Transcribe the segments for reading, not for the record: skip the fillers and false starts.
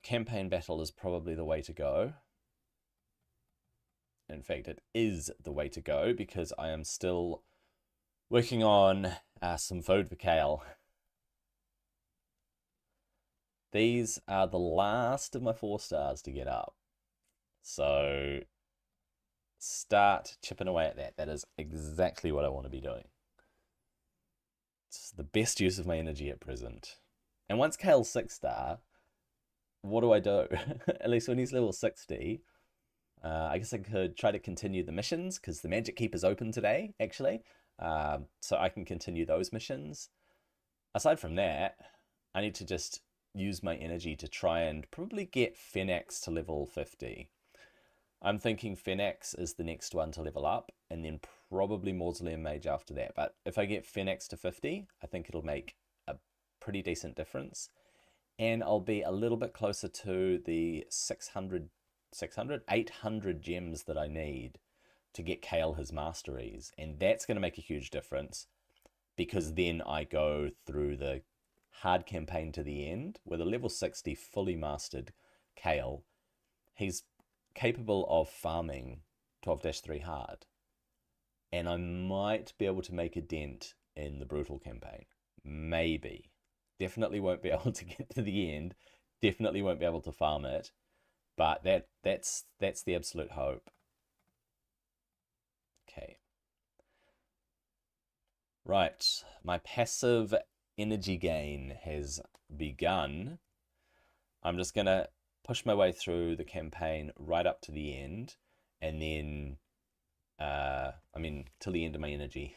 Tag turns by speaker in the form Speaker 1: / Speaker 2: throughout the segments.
Speaker 1: campaign battle is probably the way to go. In fact, it is the way to go because I am still working on some food for Kale. These are the last of my 4 stars to get up. So start chipping away at that. That is exactly what I want to be doing. It's the best use of my energy at present. And once Kale's 6 star, what do I do? At least when he's level 60, I guess I could try to continue the missions because the Magic Keep is open today, actually. So I can continue those missions. Aside from that, I need to just use my energy to try and probably get Phenax to level 50. I'm thinking Phenax is the next one to level up, and then probably Mausoleum Mage after that. But if I get Phenax to 50, I think it'll make a pretty decent difference. And I'll be a little bit closer to the 800 gems that I need to get Kale his masteries. And that's going to make a huge difference because then I go through the hard campaign to the end with a level 60 fully mastered Kale. He's capable of farming 12-3 hard, and I might be able to make a dent in the brutal campaign. Maybe. Definitely won't be able to get to the end. Definitely won't be able to farm it, but that's the absolute hope. Okay. Right, my passive energy gain has begun. I'm just gonna push my way through the campaign right up to the end, and then, till the end of my energy,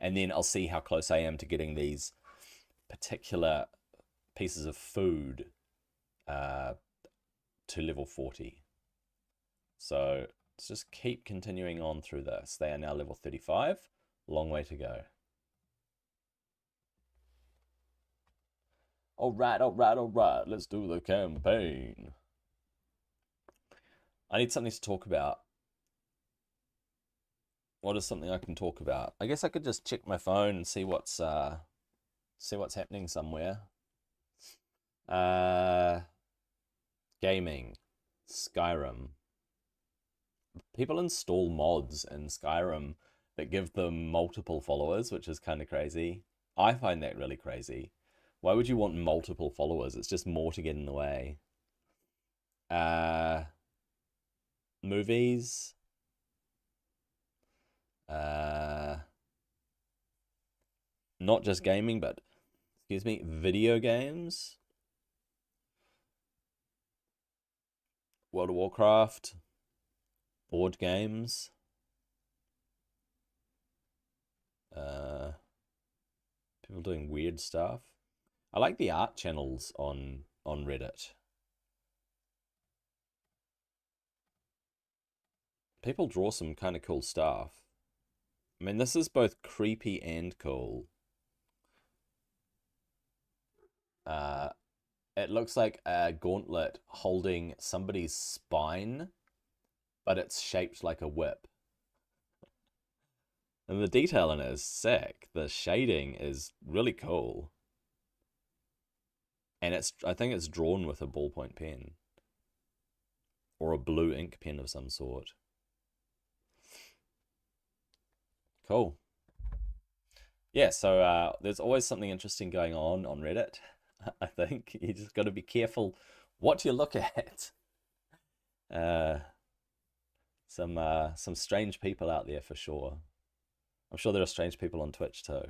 Speaker 1: and then I'll see how close I am to getting these particular pieces of food to level 40. So let's just keep continuing on through this. They are now level 35. Long way to go. All right. Let's do the campaign. I need something to talk about. What is something I can talk about? I guess I could just check my phone and see what's happening somewhere. Gaming, Skyrim. People install mods in Skyrim that give them multiple followers, which is kind of crazy. I find that really crazy. Why would you want multiple followers? It's just more to get in the way. Movies. Not just gaming, but, excuse me, video games. World of Warcraft. Board games. People doing weird stuff. I like the art channels on Reddit. People draw some kind of cool stuff. I mean, this is both creepy and cool. It looks like a gauntlet holding somebody's spine, but it's shaped like a whip. And the detail in it is sick. The shading is really cool. And I think it's drawn with a ballpoint pen. Or a blue ink pen of some sort. Cool. Yeah, so there's always something interesting going on Reddit. I think you just got to be careful what you look at. Some strange people out there for sure. I'm sure there are strange people on Twitch too.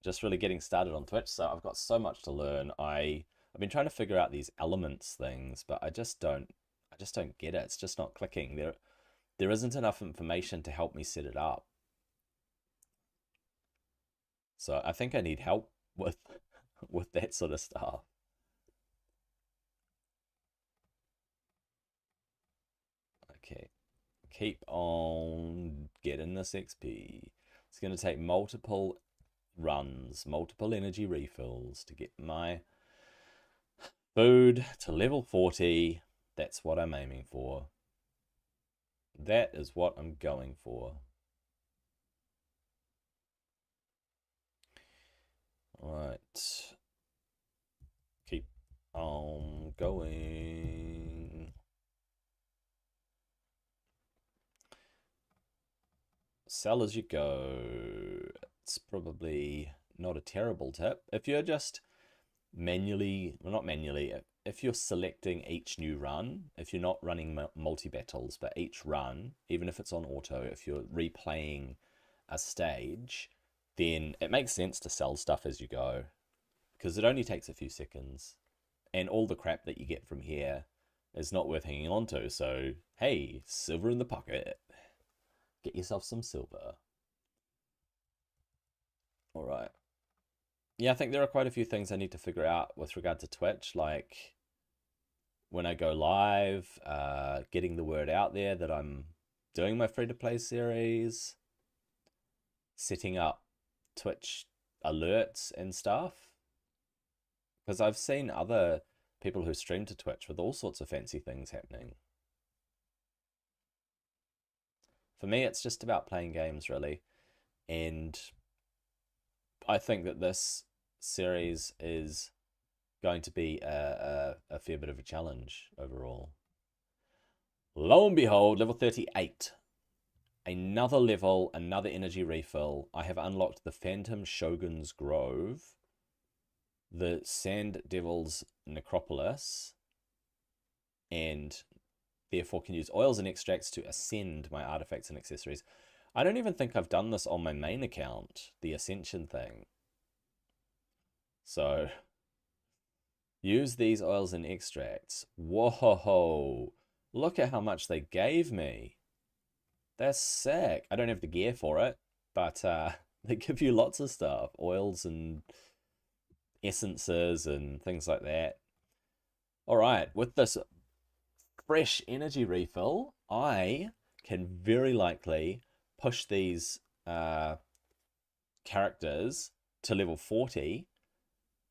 Speaker 1: Just really getting started on Twitch, so I've got so much to learn. I've been trying to figure out these elements things, but I just don't get it. It's just not clicking. There isn't enough information to help me set it up. So I think I need help with that sort of stuff. Okay. Keep on getting this XP. It's going to take multiple runs, multiple energy refills to get my food to level 40. That's what I'm aiming for. That is what I'm going for. All right. Keep on going. Sell as you go. It's probably not a terrible tip. If you're just manually, well, not manually, if you're selecting each new run, if you're not running multi-battles, but each run, even if it's on auto, if you're replaying a stage, then it makes sense to sell stuff as you go, because it only takes a few seconds, and all the crap that you get from here is not worth hanging on to. So, hey, silver in the pocket. Get yourself some silver. All right. Yeah, I think there are quite a few things I need to figure out with regard to Twitch, like when I go live, getting the word out there that I'm doing my free-to-play series, setting up Twitch alerts and stuff. Because I've seen other people who stream to Twitch with all sorts of fancy things happening. For me, it's just about playing games, really. And I think that this series is going to be a fair bit of a challenge overall. Lo and behold, level 38. Another level, another energy refill. I have unlocked the Phantom Shogun's Grove, the Sand Devil's Necropolis, and therefore can use oils and extracts to ascend my artifacts and accessories. I don't even think I've done this on my main account, the Ascension thing. So, use these oils and extracts. Whoa, look at how much they gave me. That's sick. I don't have the gear for it, but they give you lots of stuff. Oils and essences and things like that. All right, with this fresh energy refill, I can very likely push these characters to level 40,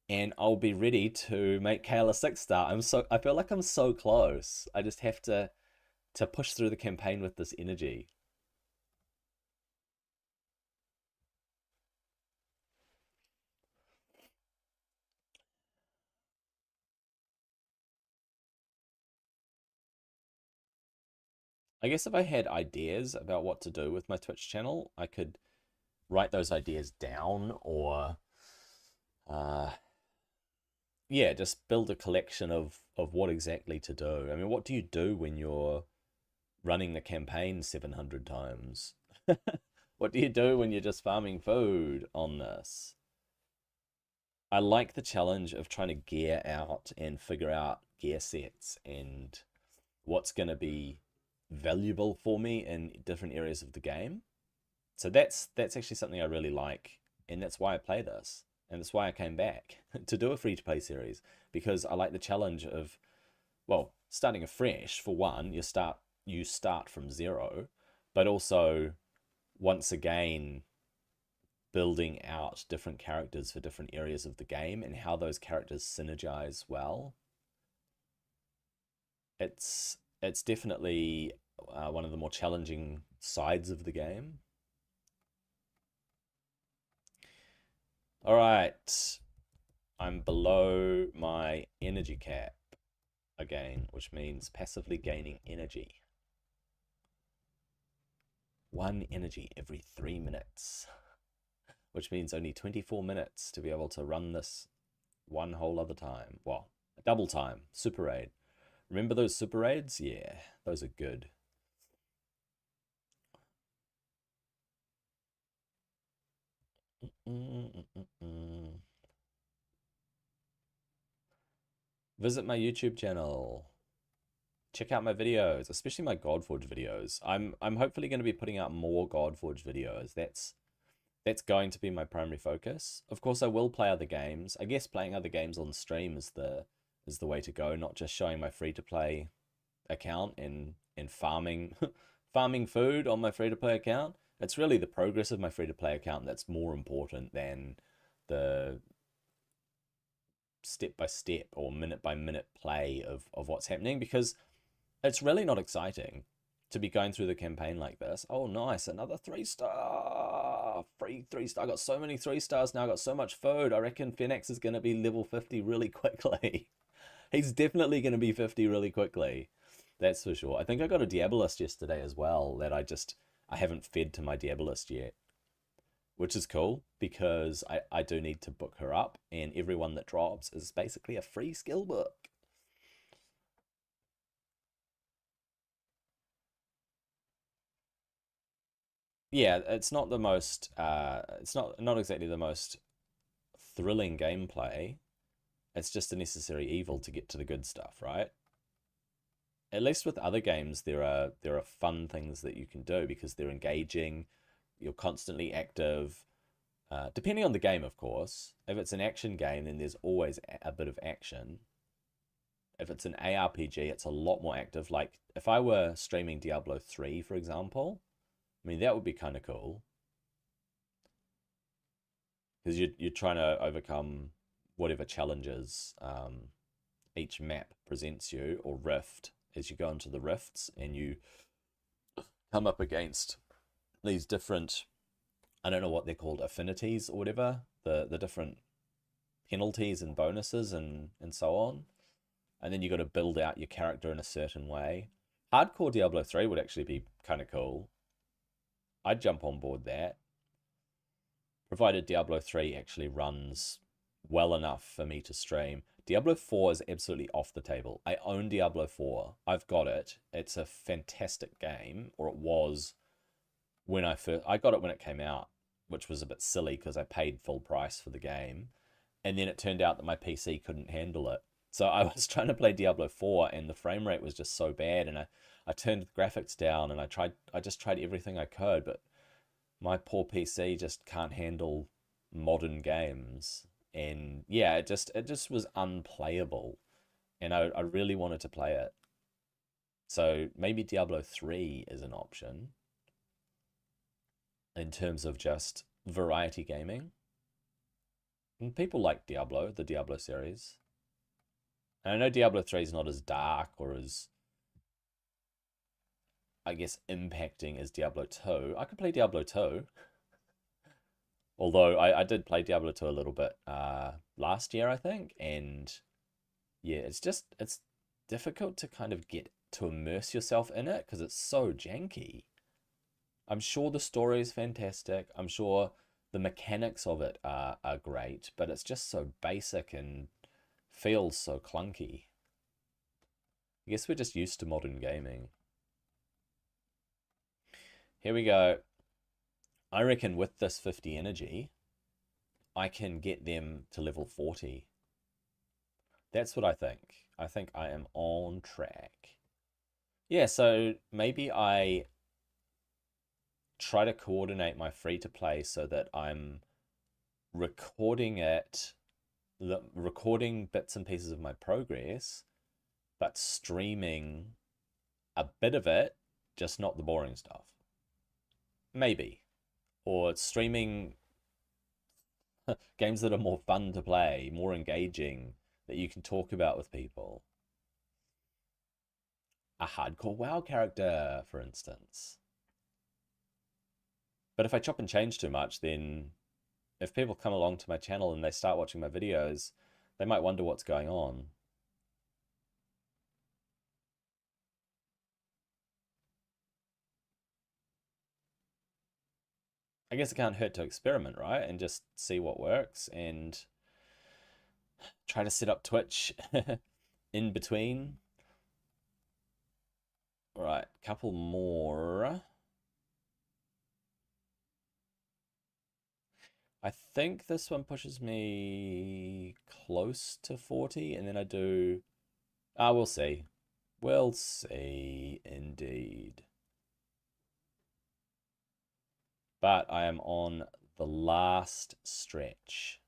Speaker 1: and I'll be ready to make Kael a 6-star. I feel like I'm so close. I just have to push through the campaign with this energy. I guess if I had ideas about what to do with my Twitch channel, I could write those ideas down, or yeah, just build a collection of what exactly to do. I mean, what do you do when you're running the campaign 700 times? What do you do when you're just farming food on this? I like the challenge of trying to gear out and figure out gear sets and what's going to be valuable for me in different areas of the game. So that's actually something I really like, and that's why I play this, and that's why I came back to do a free-to-play series, because I like the challenge of, well, starting afresh. For one, you start from zero, but also once again building out different characters for different areas of the game and how those characters synergize well. It's definitely one of the more challenging sides of the game. All right, I'm below my energy cap again, which means passively gaining energy. 1 energy every 3 minutes, which means only 24 minutes to be able to run this one whole other time. Well, a double time, super raid. Remember those super raids? Yeah, those are good. Visit my YouTube channel. Check out my videos, especially my Godforge videos. I'm hopefully going to be putting out more Godforge videos. That's going to be my primary focus. Of course, I will play other games. I guess playing other games on stream is the way to go, not just showing my free-to-play account and farming farming food on my free-to-play account. It's really the progress of my free-to-play account that's more important than the step-by-step or minute-by-minute play of what's happening, because it's really not exciting to be going through the campaign like this. Oh, nice, another 3-star. Free 3-star. I got so many 3 stars now. I got so much food. I reckon Phoenix is going to be level 50 really quickly. He's definitely going to be 50 really quickly. That's for sure. I think I got a Diabolist yesterday as well that I haven't fed to my Diabolist yet, which is cool because I do need to book her up, and everyone that drops is basically a free skill book. Yeah, it's not the most it's not exactly the most thrilling gameplay. It's just a necessary evil to get to the good stuff, right? At least with other games, there are fun things that you can do because they're engaging. You're constantly active. Depending on the game, of course. If it's an action game, then there's always a bit of action. If it's an ARPG, it's a lot more active. Like if I were streaming Diablo 3, for example, I mean that would be kind of cool because you're trying to overcome whatever challenges each map presents you, or rift, as you go into the rifts and you come up against these different, I don't know what they're called, affinities or whatever, the different penalties and bonuses and so on. And then you got to build out your character in a certain way. Hardcore Diablo 3 would actually be kind of cool. I'd jump on board that, provided Diablo 3 actually runs well enough for me to stream. Diablo 4 is absolutely off the table. I own Diablo 4. I've got it. It's a fantastic game, or it was when I got it when it came out, which was a bit silly because I paid full price for the game. And then it turned out that my PC couldn't handle it. So I was trying to play Diablo 4 and the frame rate was just so bad, and I turned the graphics down and I just tried everything I could, but my poor PC just can't handle modern games. And yeah, it just was unplayable. And I really wanted to play it. So maybe Diablo 3 is an option in terms of just variety gaming. And people like Diablo, the Diablo series. And I know Diablo 3 is not as dark or as, I guess, impacting as Diablo 2. I could play Diablo 2. Although I did play Diablo 2 a little bit last year, I think. And yeah, it's difficult to kind of get to immerse yourself in it because it's so janky. I'm sure the story is fantastic. I'm sure the mechanics of it are great, but it's just so basic and feels so clunky. I guess we're just used to modern gaming. Here we go. I reckon with this 50 energy, I can get them to level 40. That's what I think. I think I am on track. Yeah, so maybe I try to coordinate my free to play so that I'm recording it, recording bits and pieces of my progress, but streaming a bit of it, just not the boring stuff. Maybe. Or streaming games that are more fun to play, more engaging, that you can talk about with people. A hardcore WoW character, for instance. But if I chop and change too much, then if people come along to my channel and they start watching my videos, they might wonder what's going on. I guess it can't hurt to experiment, right? And just see what works and try to set up Twitch in between. All right, couple more. I think this one pushes me close to 40, and then I do. Ah, we'll see. We'll see, indeed. But I am on the last stretch,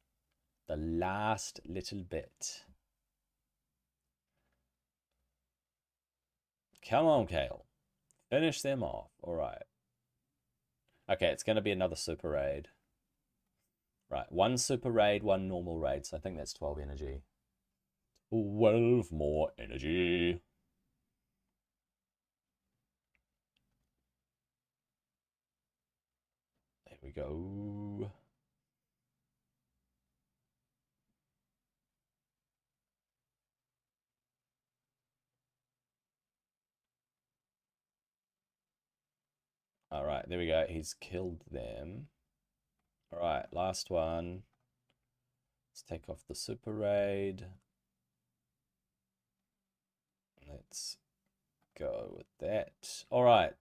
Speaker 1: the last little bit. Come on, Kale. Finish them off. All right. Okay, it's going to be another super raid. Right, one super raid, one normal raid. So I think that's 12 energy. 12 more energy. There we go. Alright, there we go. He's killed them. Alright, last one. Let's take off the super raid. Let's go with that. Alright.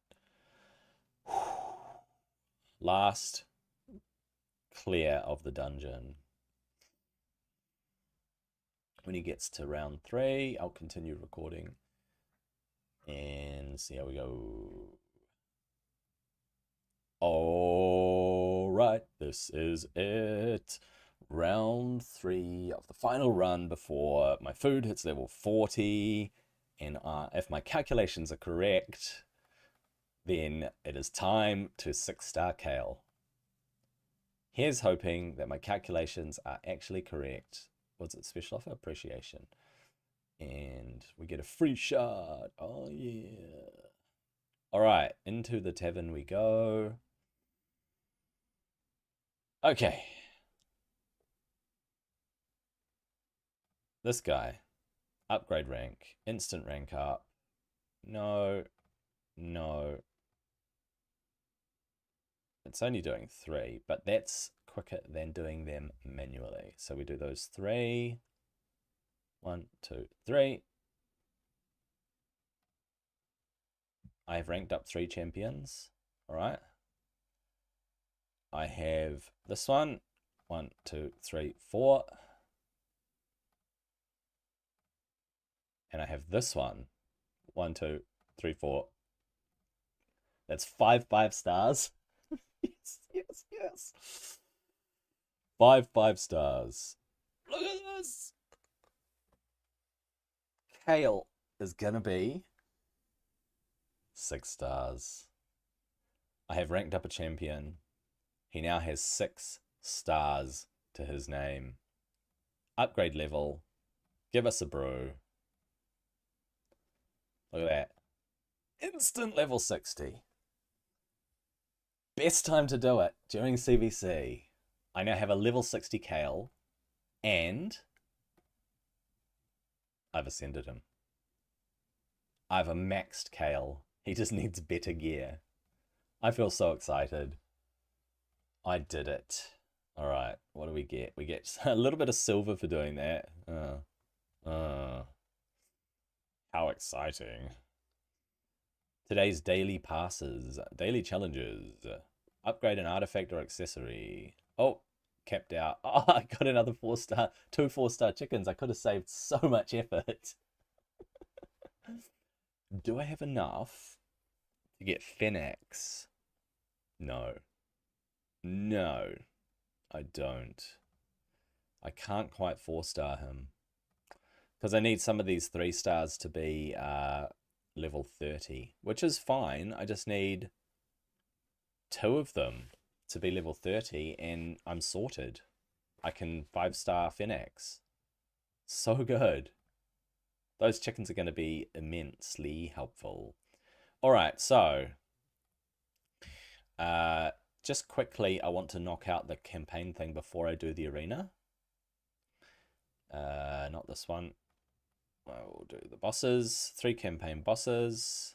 Speaker 1: Last clear of the dungeon. When he gets to round 3, I'll continue recording and see how we go. Alright, this is it. Round 3 of the final run before my food hits level 40. And if my calculations are correct, then it is time to 6-star Kayle. Here's hoping that my calculations are actually correct. What's it? Special offer? Appreciation. And we get a free shard. Oh, yeah. Alright, into the tavern we go. Okay. This guy. Upgrade rank. Instant rank up. No. No. It's only doing 3, but that's quicker than doing them manually. So we do those 3. 1, 2, 3. I have ranked up 3 champions. Alright. I have this one. 1, 2, 3, 4. And I have this one. 1, 2, 3, 4. That's 5 5-stars. Yes, yes, yes. 5 5-stars. Look at this. Kayle is gonna be 6 stars. I have ranked up a champion. He now has 6 stars to his name. Upgrade level. Give us a brew. Look at that. Instant level 60. Best time to do it during CVC. I now have a level 60 Kayle, and I've ascended him. I've a maxed Kayle. He just needs better gear. I feel so excited. I did it. Alright, what do we get? We get a little bit of silver for doing that. How exciting. Today's daily passes, daily challenges, upgrade an artifact or accessory. Oh, capped out. Oh, I got another 4-star, 2 4-star chickens. I could have saved so much effort. Do I have enough to get Phoenix? No. No, I don't. I can't quite 4-star him. Because I need some of these 3 stars to be level 30, which is fine. I just need 2 of them to be level 30 and I'm sorted. I can 5-star Phoenix. So good. Those chickens are going to be immensely helpful. Alright, so just quickly, I want to knock out the campaign thing before I do the arena. Not this one. I will do the bosses. 3 campaign bosses.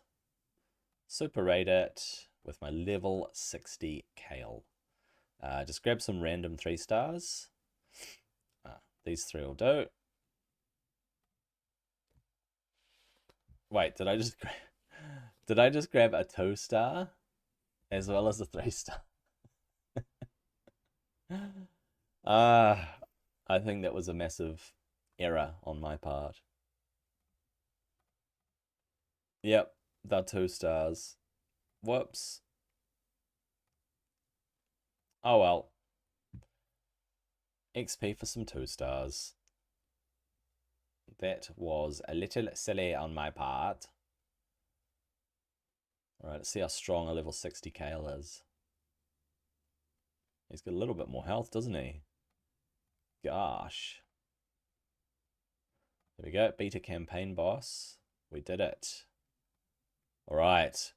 Speaker 1: Super raid it with my level 60 Kayle. Just grab some random 3 stars. These 3 will do. Wait, did I just grab a 2-star as well as a 3-star? I think that was a massive error on my part. Yep, the 2 stars. Whoops. Oh well. XP for some 2 stars. That was a little silly on my part. Alright, let's see how strong a level 60 Kayle is. He's got a little bit more health, doesn't he? Gosh. There we go, beat a campaign boss. We did it. Alright.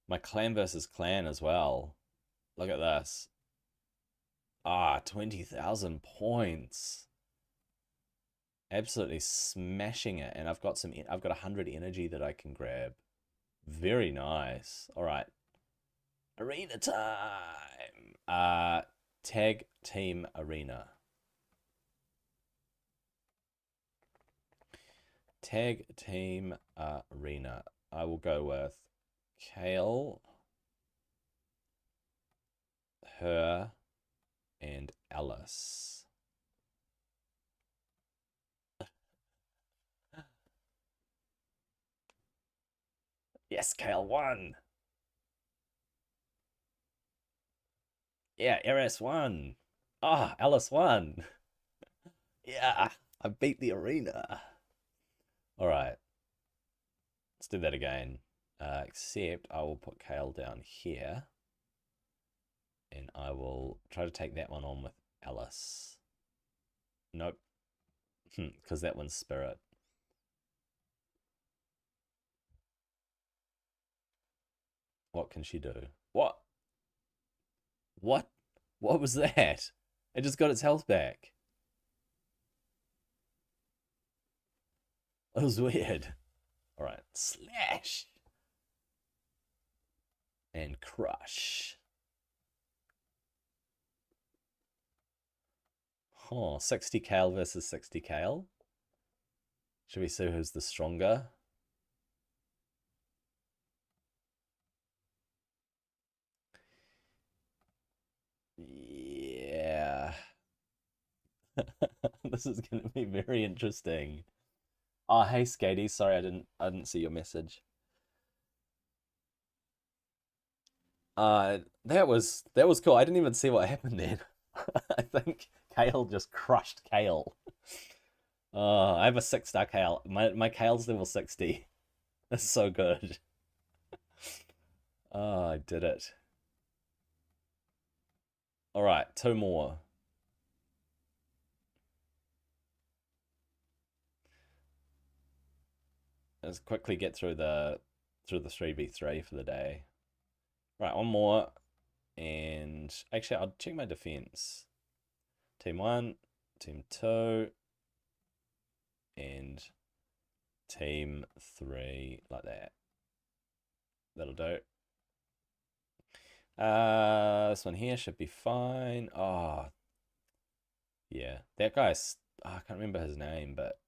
Speaker 1: My clan versus clan as well. Look at this. 20,000 points. Absolutely smashing it. And I've got 100 energy that I can grab. Very nice. Alright. Arena time. Tag team arena. Tag team arena. I will go with Kale, her, and Alice. Yes, Kale won. Yeah, Eris won. Ah, Alice won. Yeah, I beat the arena. All right, let's do that again. Except I will put Kale down here. And I will try to take that one on with Alice. Nope. Because that one's Spirit. What can she do? What? What? What was that? It just got its health back. That was weird. Alright. Slash. And crush. Oh, 60 Kale versus 60 Kale. Should we see who's the stronger? Yeah. This is going to be very interesting. Oh, hey Skatey, sorry I didn't see your message. That was cool. I didn't even see what happened then. I think Kale just crushed Kale. I have a 6-star Kale. My Kale's level 60. That's so good. Oh, I did it. All right, two more. Let's quickly get through the 3v3 for the day. Right, one more. And actually, I'll check my defense. Team 1, Team 2, and Team 3, like that. That'll do. This one here should be fine. Oh, yeah. That guy's, I can't remember his name, but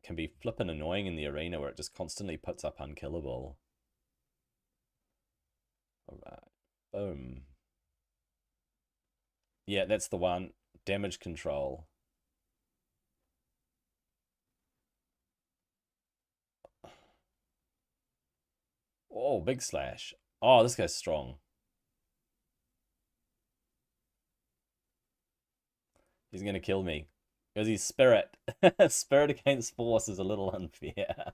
Speaker 1: can be flippin' annoying in the arena where it just constantly puts up unkillable. Alright. Boom. Yeah, that's the one. Damage control. Oh, big slash. Oh, this guy's strong. He's gonna kill me. Because he's spirit. Spirit against force is a little unfair.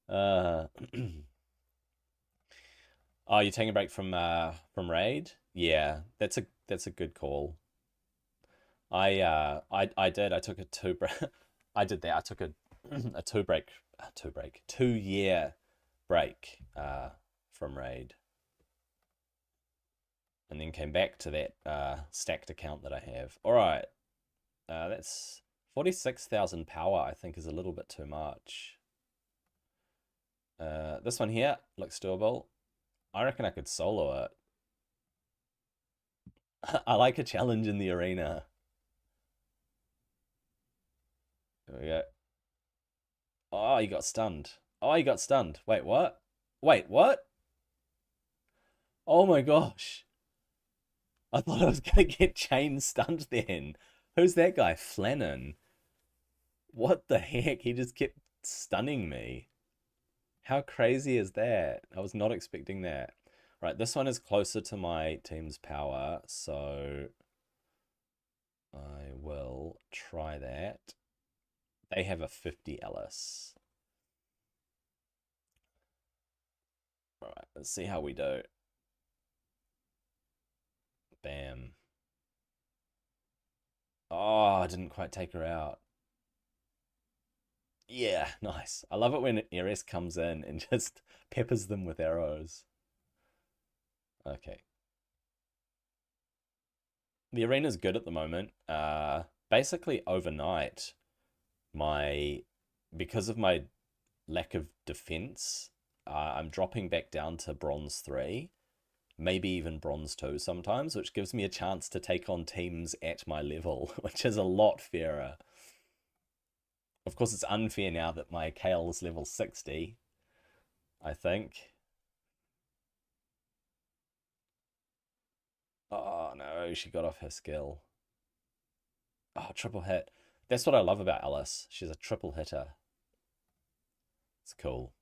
Speaker 1: uh Oh, you're taking a break from raid? Yeah, that's a good call. I did. I took a two break. I did that. I took a a 2 year break from raid, and then came back to that stacked account that I have. All right, that's 46,000 power. I think is a little bit too much. This one here looks doable. I reckon I could solo it. I like a challenge in the arena. There we go. Oh, you got stunned. Oh, you got stunned. Wait, what? Wait, what? Oh my gosh. I thought I was gonna get chain stunned then. Who's that guy? Flannan. What the heck? He just kept stunning me. How crazy is that? I was not expecting that. Right, this one is closer to my team's power, so I will try that. They have a 50 Ellis. Alright, let's see how we do. Bam. Oh, I didn't quite take her out. Yeah, nice. I love it when Ares comes in and just peppers them with arrows. Okay. The arena's good at the moment. Basically overnight, my because of my lack of defense, I'm dropping back down to Bronze 3, maybe even Bronze 2 sometimes, which gives me a chance to take on teams at my level, which is a lot fairer. Of course, it's unfair now that my Kale is level 60, I think. Oh no, she got off her skill. Oh, triple hit. That's what I love about Alice. She's a triple hitter. It's cool.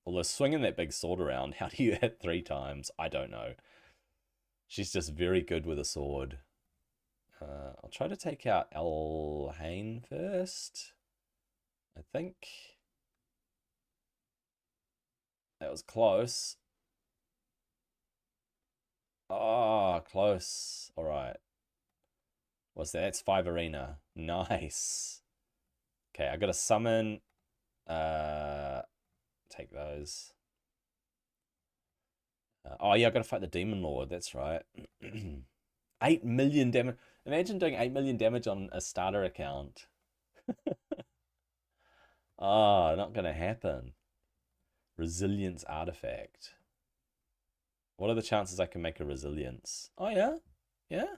Speaker 1: Although swinging that big sword around, how do you hit 3 times? I don't know. She's just very good with a sword. I'll try to take out Elhain first. I think. That was close. Oh, close. All right. What's that? It's 5 arena. Nice. Okay, I gotta summon. Take those. Oh yeah, I gotta fight the Demon Lord. That's right. 8 million damage. Imagine doing 8 million damage on a starter account. Oh, not gonna happen. Resilience artifact. What are the chances I can make a resilience? Oh yeah? Yeah?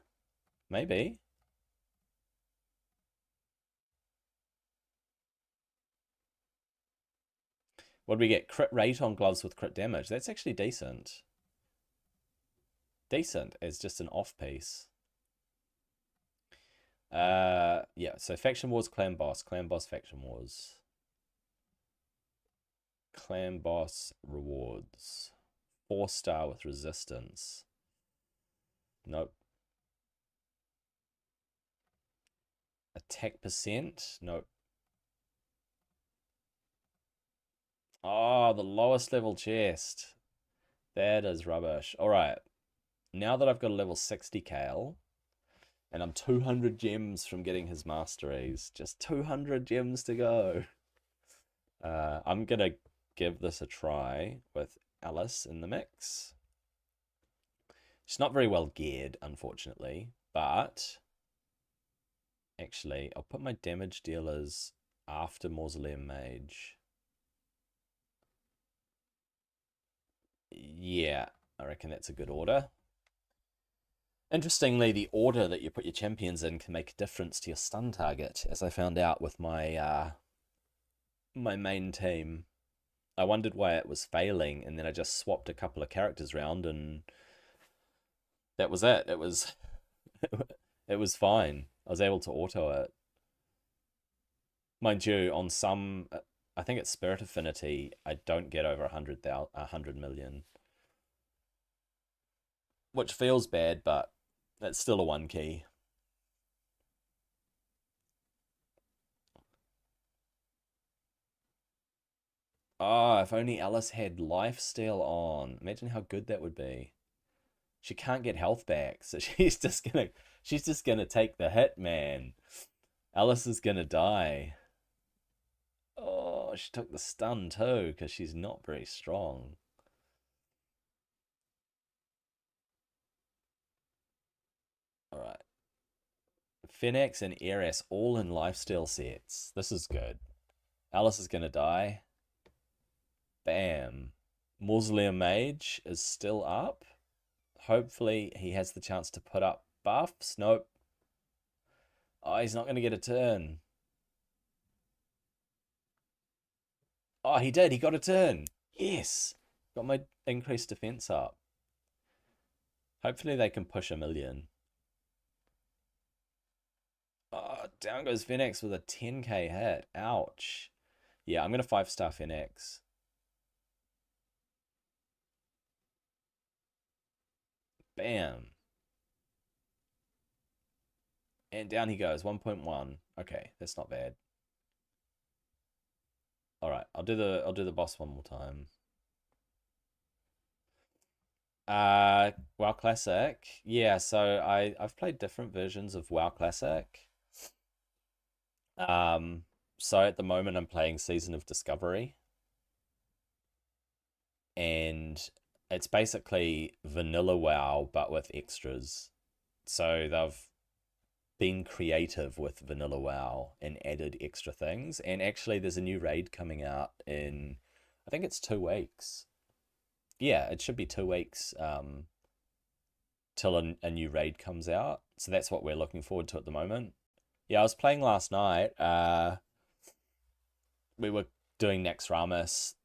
Speaker 1: Maybe. What do we get? Crit rate on gloves with crit damage. That's actually decent. Decent as just an off piece. Yeah, so Faction Wars, Clan Boss, Faction Wars. Clan Boss rewards. 4-star with resistance. Nope. Attack percent? Nope. Oh, the lowest level chest. That is rubbish. Alright. Now that I've got a level 60 Kale, and I'm 200 gems from getting his masteries. Just 200 gems to go. I'm going to give this a try with Alice in the mix. She's not very well geared, unfortunately, but actually, I'll put my damage dealers after Mausoleum Mage. Yeah, I reckon that's a good order. Interestingly, the order that you put your champions in can make a difference to your stun target, as I found out with my my main team. I wondered why it was failing, and then I just swapped a couple of characters around, and that was it. It was it was fine. I was able to auto it. Mind you, on some, I think it's Spirit Affinity, I don't get over 100 million, which feels bad, but it's still a 1 key. Oh, if only Alice had lifesteal on. Imagine how good that would be. She can't get health back, so she's just gonna take the hit, man. Alice is gonna die. Oh, she took the stun too, because she's not very strong. Alright. Phoenix and Eris all in lifesteal sets. This is good. Alice is gonna die. Bam. Mausoleum Mage is still up. Hopefully he has the chance to put up buffs. Nope. Oh, he's not going to get a turn. Oh, he did. He got a turn. Yes. Got my increased defense up. Hopefully they can push 1 million. Oh, down goes Phoenix with a 10k hit. Ouch. Yeah, I'm going to 5-star Phoenix. Bam. And down he goes, 1.1. Okay, that's not bad. Alright, I'll do the boss one more time. WoW Classic. Yeah, so I've played different versions of WoW Classic. So at the moment I'm playing Season of Discovery. And it's basically vanilla WoW but with extras. So they've been creative with vanilla WoW and added extra things. And actually there's a new raid coming out in I think it's 2 weeks. Yeah, it should be 2 weeks till a new raid comes out. So that's what we're looking forward to at the moment. Yeah, I was playing last night. We were doing Naxxramas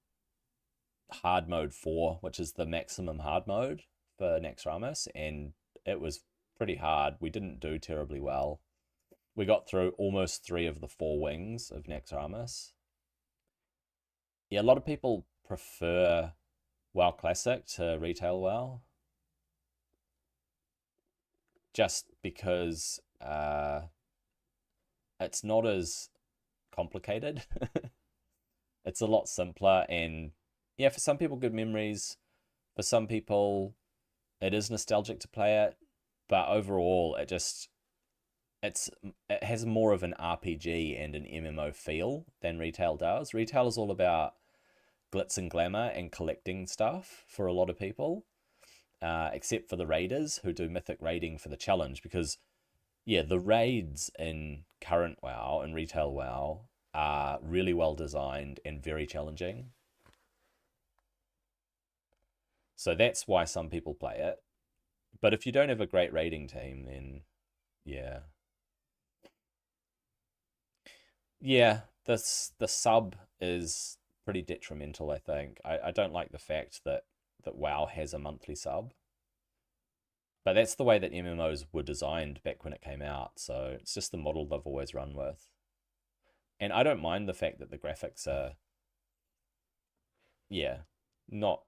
Speaker 1: hard mode 4, which is the maximum hard mode for Naxxramas, and it was pretty hard. We didn't do terribly well. We got through almost 3 of the 4 wings of Naxxramas. Yeah, a lot of people prefer WoW Classic to Retail WoW just because it's not as complicated. It's a lot simpler, and yeah, for some people, good memories. For some people, it is nostalgic to play it, but overall, it has more of an RPG and an MMO feel than Retail does. Retail is all about glitz and glamour and collecting stuff for a lot of people, except for the raiders who do mythic raiding for the challenge. Because yeah, the raids in current WoW and Retail WoW are really well designed and very challenging. So that's why some people play it. But if you don't have a great raiding team, then yeah. Yeah, the sub is pretty detrimental, I think. I don't like the fact that WoW has a monthly sub. But that's the way that MMOs were designed back when it came out, so it's just the model they've always run with. And I don't mind the fact that the graphics are, yeah, not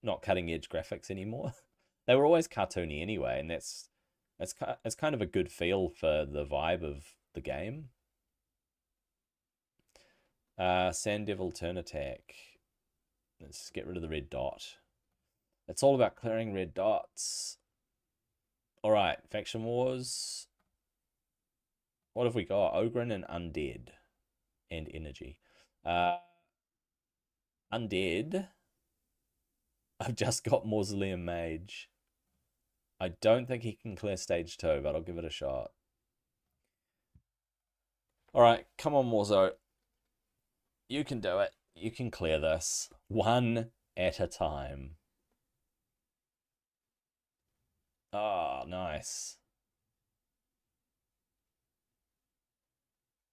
Speaker 1: not cutting edge graphics anymore. They were always cartoony anyway, and it's kind of a good feel for the vibe of the game. Sand Devil Turn Attack. Let's get rid of the red dot. It's all about clearing red dots. All right, Faction Wars. What have we got? Ogryn and Undead and Energy. Undead. I've just got Mausoleum Mage. I don't think he can clear stage 2, but I'll give it a shot. All right, come on, Morzo. You can do it. You can clear this. One at a time. Oh, nice.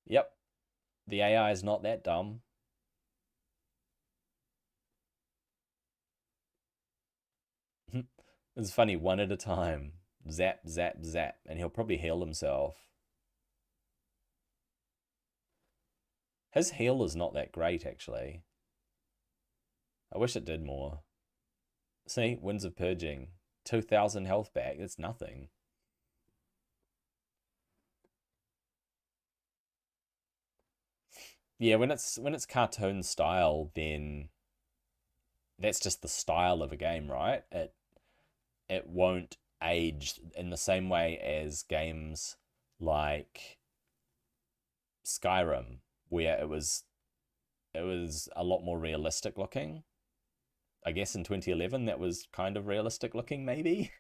Speaker 1: Yep. The AI is not that dumb. It's funny, one at a time. Zap, zap, zap. And he'll probably heal himself. His heal is not that great, actually. I wish it did more. See, Winds of Purging. 2,000 health back. It's nothing. Yeah, when it's cartoon style, then that's just the style of a game, right? It won't age in the same way as games like Skyrim, where it was a lot more realistic looking. I guess in 2011 that was kind of realistic looking, maybe.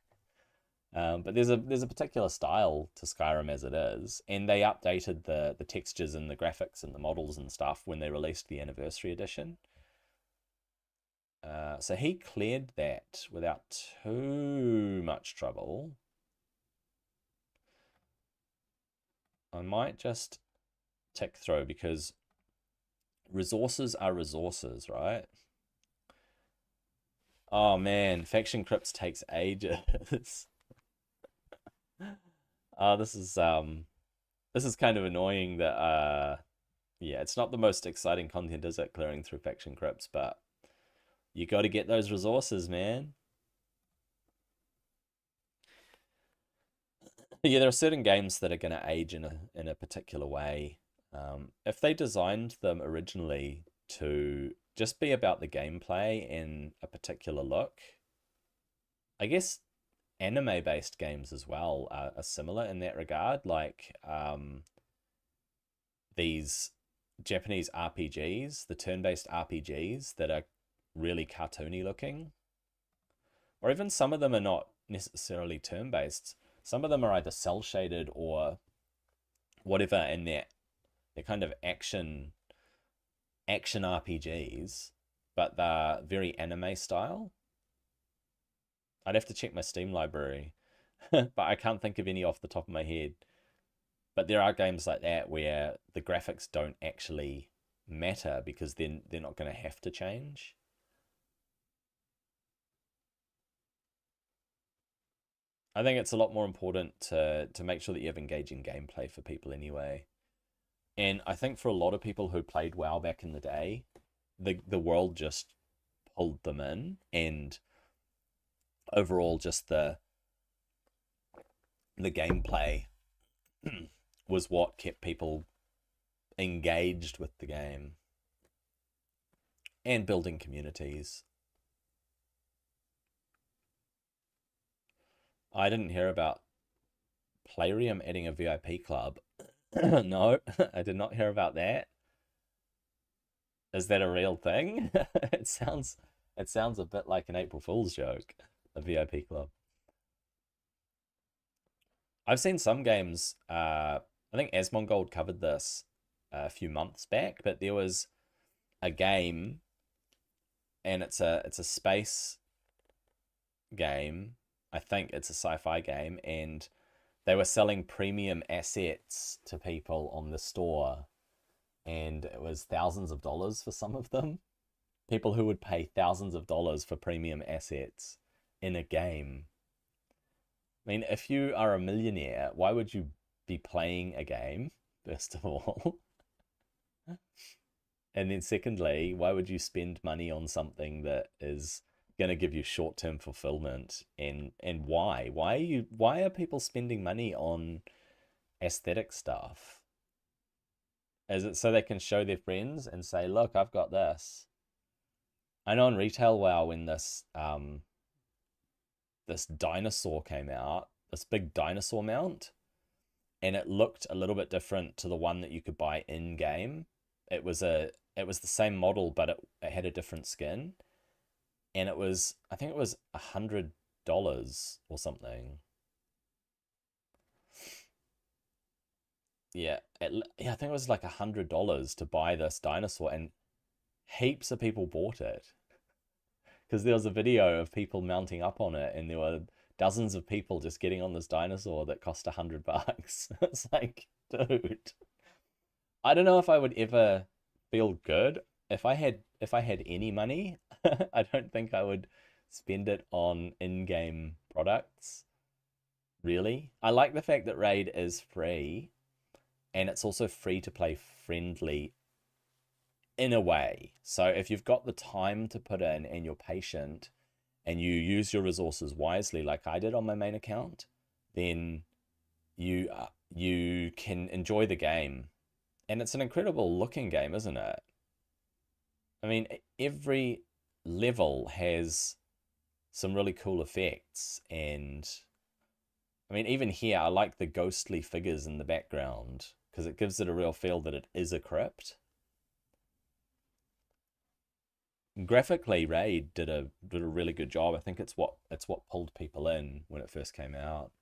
Speaker 1: But there's a particular style to Skyrim as it is, and they updated the textures and the graphics and the models and stuff when they released the anniversary edition. So he cleared that without too much trouble. I might just tick through because resources are resources, right? Oh man, Faction Crypts takes ages. This is kind of annoying that yeah, it's not the most exciting content, is it, clearing through Faction Crypts, but you got to get those resources, man. Yeah, there are certain games that are going to age in a particular way. If they designed them originally to just be about the gameplay and a particular look, I guess anime-based games as well are similar in that regard. Like these Japanese RPGs, the turn-based RPGs that are really cartoony looking, or even some of them are not necessarily turn-based. Some of them are either cell shaded or whatever, and they're kind of action RPGs. but they're very anime style. I'd have to check my Steam library, but I can't think of any off the top of my head. But there are games like that where the graphics don't actually matter because then they're not going to have to change. I think it's a lot more important to make sure that you have engaging gameplay for people anyway. And I think for a lot of people who played WoW back in the day, the world just pulled them in, and overall just the gameplay was what kept people engaged with the game and building communities. I didn't hear about Playrium adding a VIP club. No, I did not hear about that. Is that a real thing? It sounds a bit like an April Fool's joke, a VIP club. I've seen some games. I think Asmongold covered this a few months back, but there was a game, and it's a space game. I think it's a sci-fi game, and they were selling premium assets to people on the store, and it was thousands of dollars for some of them. People who would pay thousands of dollars for premium assets in a game. I mean, if you are a millionaire, why would you be playing a game, first of all? And then secondly, why would you spend money on something that is going to give you short-term fulfillment? And why? Why are people spending money on aesthetic stuff? Is it so they can show their friends and say, "Look, I've got this"? I know in retail WoW when this dinosaur came out, this big dinosaur mount, and it looked a little bit different to the one that you could buy in game. It was the same model, but it had a different skin, and I think it was $100 or something. Yeah, yeah, I think it was like $100 to buy this dinosaur, and heaps of people bought it because there was a video of people mounting up on it, and there were dozens of people just getting on this dinosaur that cost $100. It's like, dude, I don't know if I would ever feel good if I had any money. I don't think I would spend it on in-game products. Really, I like the fact that Raid is free, and it's also free to play friendly in a way. So if you've got the time to put in and you're patient and you use your resources wisely, like I did on my main account, then you can enjoy the game. And it's an incredible looking game, isn't it? I mean, every level has some really cool effects, and I mean, even here, I like the ghostly figures in the background because it gives it a real feel that it is a crypt. Graphically, Raid did a really good job. I think it's what pulled people in when it first came out.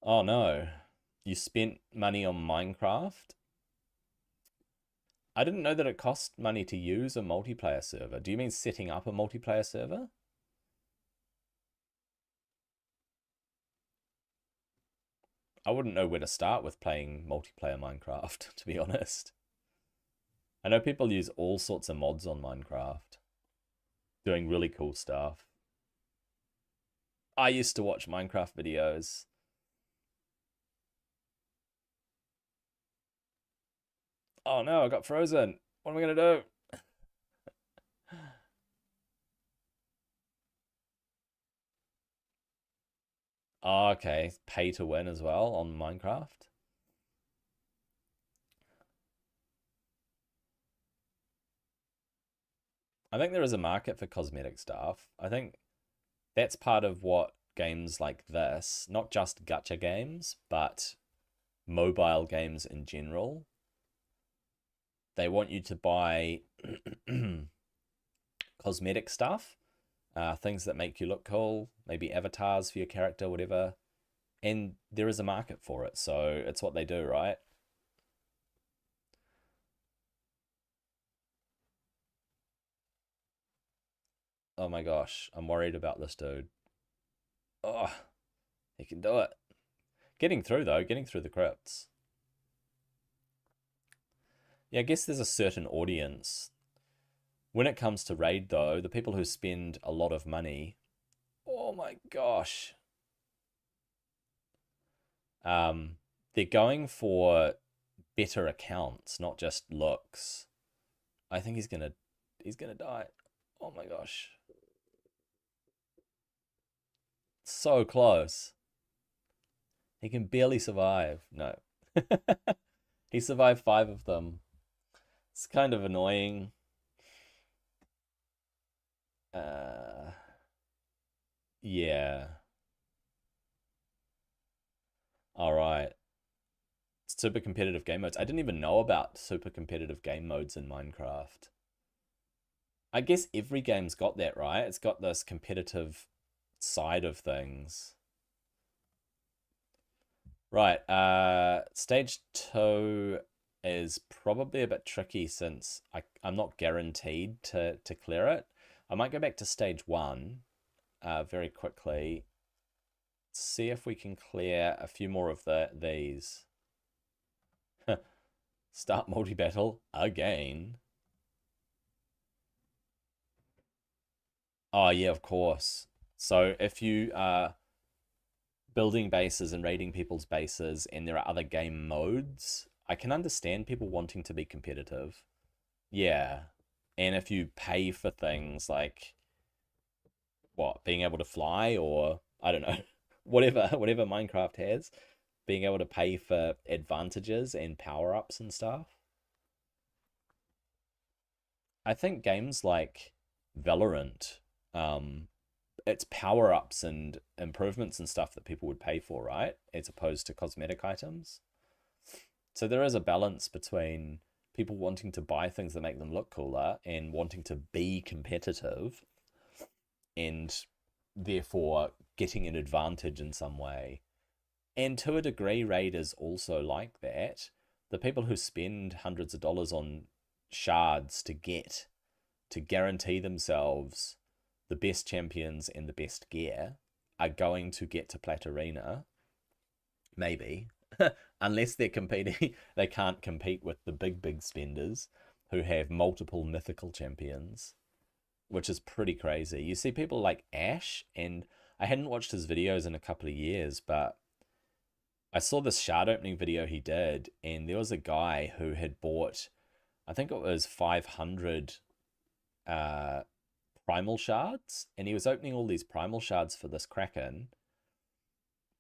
Speaker 1: Oh no, you spent money on Minecraft? I didn't know that it cost money to use a multiplayer server. Do you mean setting up a multiplayer server? I wouldn't know where to start with playing multiplayer Minecraft, to be honest. I know people use all sorts of mods on Minecraft, doing really cool stuff. I used to watch Minecraft videos. Oh no, I got frozen. What am I gonna do? Oh, okay, pay to win as well on Minecraft. I think there is a market for cosmetic stuff. I think that's part of what games like this, not just gacha games, but mobile games in general, they want you to buy cosmetic stuff, things that make you look cool, maybe avatars for your character, whatever. And there is a market for it, so it's what they do, right? Oh my gosh, I'm worried about this dude. Oh, he can do it. Getting through though, getting through the crypts. Yeah, I guess there's a certain audience. When it comes to raid though, the people who spend a lot of money, oh my gosh. Um, they're going for better accounts, not just looks. I think he's gonna die. Oh my gosh. So close. He can barely survive. No. He survived 5 of them. It's kind of annoying. Uh, yeah. All right. Super competitive game modes. I didn't even know about super competitive game modes in Minecraft. I guess every game's got that, right? It's got this competitive side of things. Right, stage 2 is probably a bit tricky since I'm not guaranteed to clear it. I might go back to stage 1 very quickly. See if we can clear a few more of these. Start multi-battle again. Oh yeah, of course. So if you are building bases and raiding people's bases and there are other game modes, I can understand people wanting to be competitive. Yeah. And if you pay for things like what, being able to fly or I don't know, whatever Minecraft has, being able to pay for advantages and power-ups and stuff. I think games like Valorant, um, it's power-ups and improvements and stuff that people would pay for, right? As opposed to cosmetic items. So there is a balance between people wanting to buy things that make them look cooler and wanting to be competitive and therefore getting an advantage in some way. And to a degree, Raid is also like that. The people who spend hundreds of dollars on shards to guarantee themselves the best champions and the best gear are going to get to Plat Arena. Maybe. Unless they're competing, they can't compete with the big spenders who have multiple mythical champions, which is pretty crazy. You see people like Ash, and I hadn't watched his videos in a couple of years, but I saw this shard opening video he did, and there was a guy who had bought, I think it was 500 primal shards, and he was opening all these primal shards for this Kraken,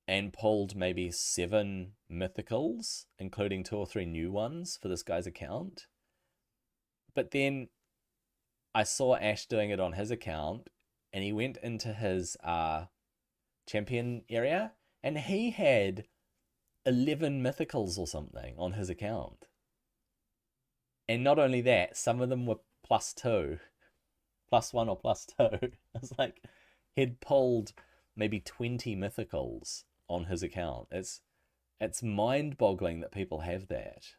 Speaker 1: and pulled maybe 7 mythicals, including 2 or 3 new ones for this guy's account. But then I saw Ash doing it on his account, and he went into his champion area, and he had 11 mythicals or something on his account. And not only that, some of them were +2, +1 or +2. It's like he'd pulled maybe 20 mythicals on his account. It's mind-boggling that people have that.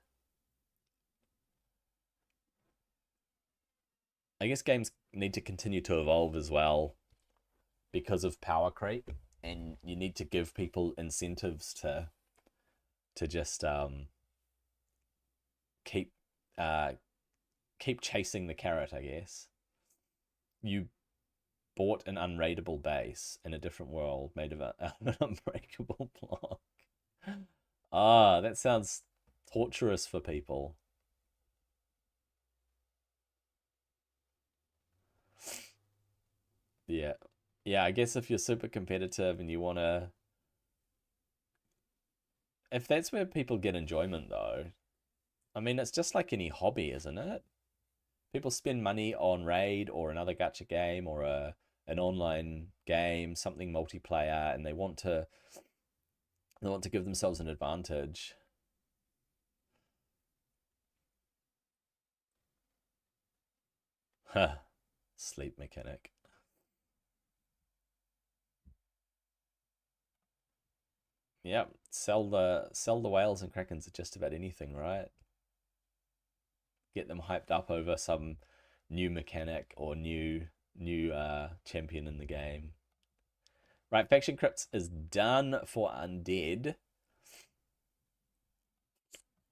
Speaker 1: I guess games need to continue to evolve as well because of power creep, and you need to give people incentives to just keep keep chasing the carrot, I guess. You bought an unraidable base in a different world made of an unbreakable block. Ah, that sounds torturous for people. Yeah. Yeah, I guess if you're super competitive and you want to, if that's where people get enjoyment though, I mean, it's just like any hobby, isn't it? People spend money on Raid or another gacha game or an online game, something multiplayer, and they want to give themselves an advantage. Huh. Sleep mechanic. Yep. Sell the whales and krakens at just about anything, right? Get them hyped up over some new mechanic or new new champion in the game. Right, Faction Crypts is done for Undead.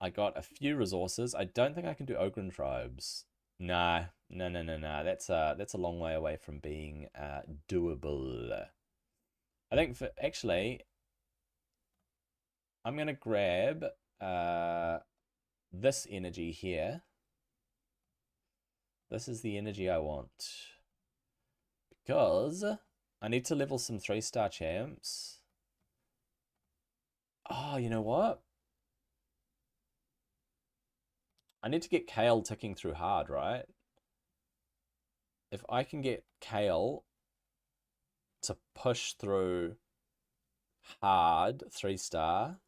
Speaker 1: I got a few resources. I don't think I can do Ogryn Tribes. Nah, no. That's a long way away from being doable. I think for actually, I'm gonna grab this energy here. This is the energy I want because I need to level some 3-star champs. Oh, you know what? I need to get Kale ticking through hard, right? If I can get Kale to push through hard 3-star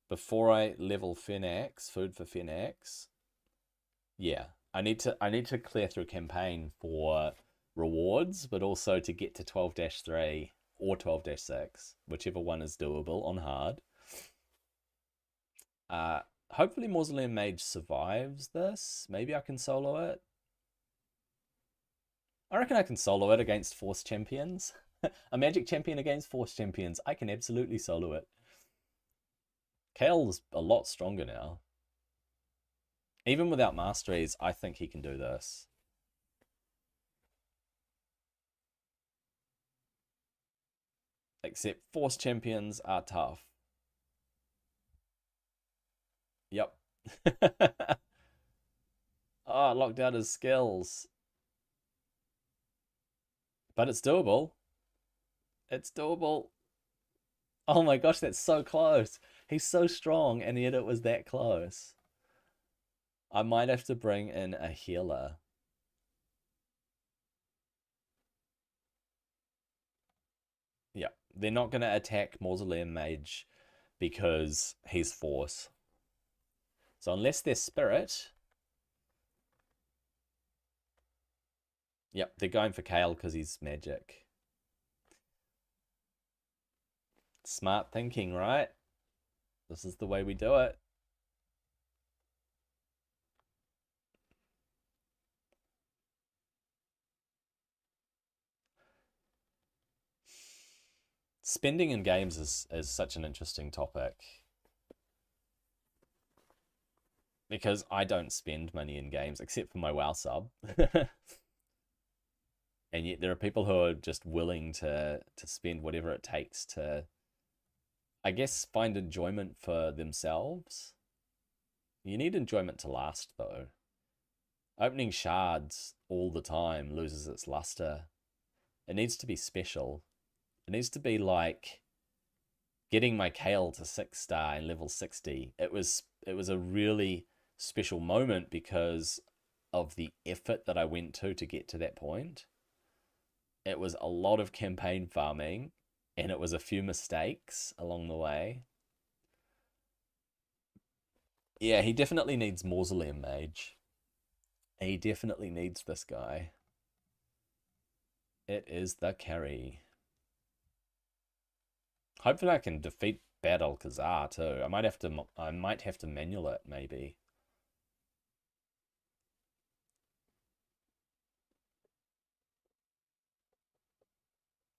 Speaker 1: before I level Phoenix, food for Phoenix. Yeah, I need to clear through campaign for rewards, but also to get to 12-3 or 12-6, whichever one is doable on hard. Hopefully Mausoleum Mage survives this. Maybe I can solo it. I reckon I can solo it against Force Champions. A Magic Champion against Force Champions. I can absolutely solo it. Kale's a lot stronger now. Even without Masteries, I think he can do this. Except Force Champions are tough. Yep. Oh, locked out his skills. But it's doable. It's doable. Oh my gosh, that's so close. He's so strong, and yet it was that close. I might have to bring in a healer. Yeah, they're not going to attack Mausoleum Mage because he's Force. So unless they're Spirit... Yep, they're going for Kale because he's magic. Smart thinking, right? This is the way we do it. Spending in games is such an interesting topic. Because I don't spend money in games except for my WoW sub. And yet there are people who are just willing to spend whatever it takes to, I guess, find enjoyment for themselves. You need enjoyment to last, though. Opening shards all the time loses its luster. It needs to be special. It needs to be like getting my Kale to 6-star and level 60. It was a really special moment because of the effort that I went to get to that point. It was a lot of campaign farming, and it was a few mistakes along the way. Yeah, he definitely needs Mausoleum Mage. He definitely needs this guy. It is the carry. Hopefully I can defeat Bad Alcazar too. I might have to manual it maybe.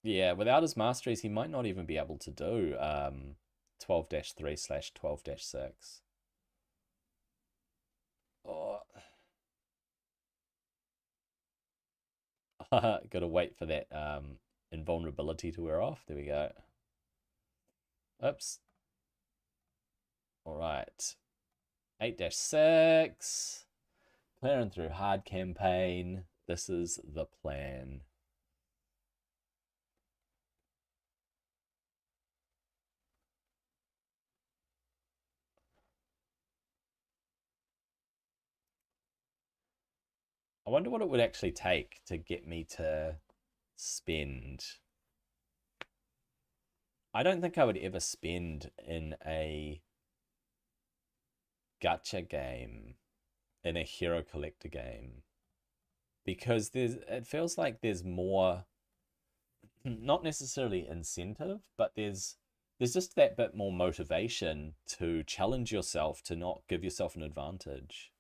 Speaker 1: Yeah, without his masteries, he might not even be able to do 12-3/12-6. Oh. Gotta wait for that invulnerability to wear off. There we go. Oops. Alright. 8-6. Clearing through hard campaign. This is the plan. I wonder what it would actually take to get me to spend. I don't think I would ever spend in a gacha game, in a hero collector game, because it feels like there's more, not necessarily incentive, but there's just that bit more motivation to challenge yourself, to not give yourself an advantage.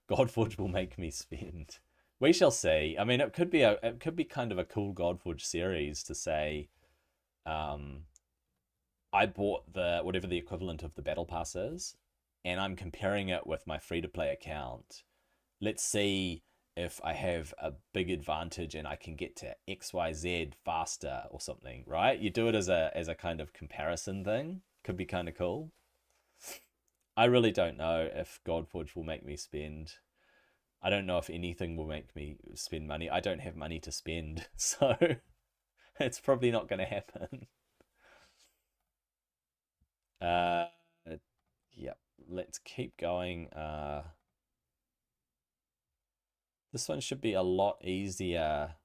Speaker 1: Godforge will make me spend. We shall see. I mean, it could be kind of a cool Godforge series to say, um, I bought the whatever the equivalent of the battle pass is, and I'm comparing it with my free to play account. Let's see if I have a big advantage and I can get to XYZ faster or something, right? You do it as a kind of comparison thing. Could be kind of cool. I really don't know if Godforge will make me spend. I don't know if anything will make me spend money. I don't have money to spend, so it's probably not going to happen. Uh, yep. Let's keep going. This one should be a lot easier.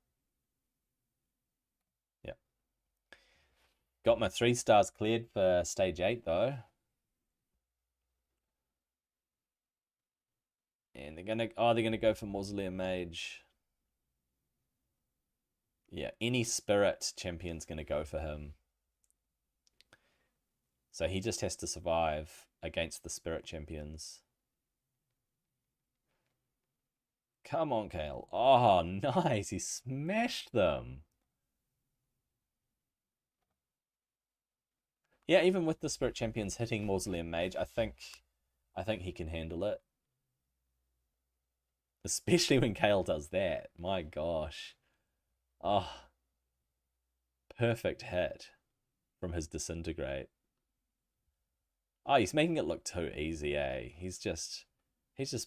Speaker 1: Yep. Got my 3 stars cleared for stage 8 though. And they're gonna go for Mausoleum Mage. Yeah, any spirit champion's gonna go for him. So he just has to survive against the spirit champions. Come on, Kayle. Oh, nice. He smashed them. Yeah, even with the spirit champions hitting Mausoleum Mage, I think he can handle it. Especially when Kayle does that. My gosh. Oh, perfect hit from his disintegrate. Oh, he's making it look too easy, eh? He's just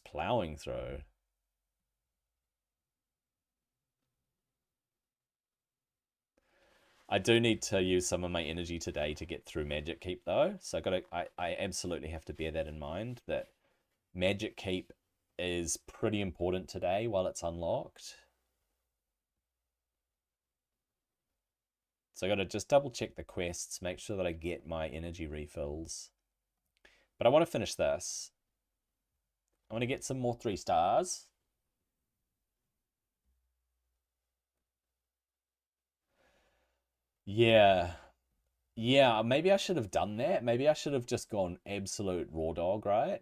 Speaker 1: plowing through. I do need to use some of my energy today to get through Magic Keep though. So I absolutely have to bear that in mind that Magic Keep is pretty important today while it's unlocked. So I got to just double check the quests, make sure that I get my energy refills. But I want to finish this. I want to get some more 3 stars. Yeah. Yeah, maybe I should have done that. Maybe I should have just gone absolute raw dog, right?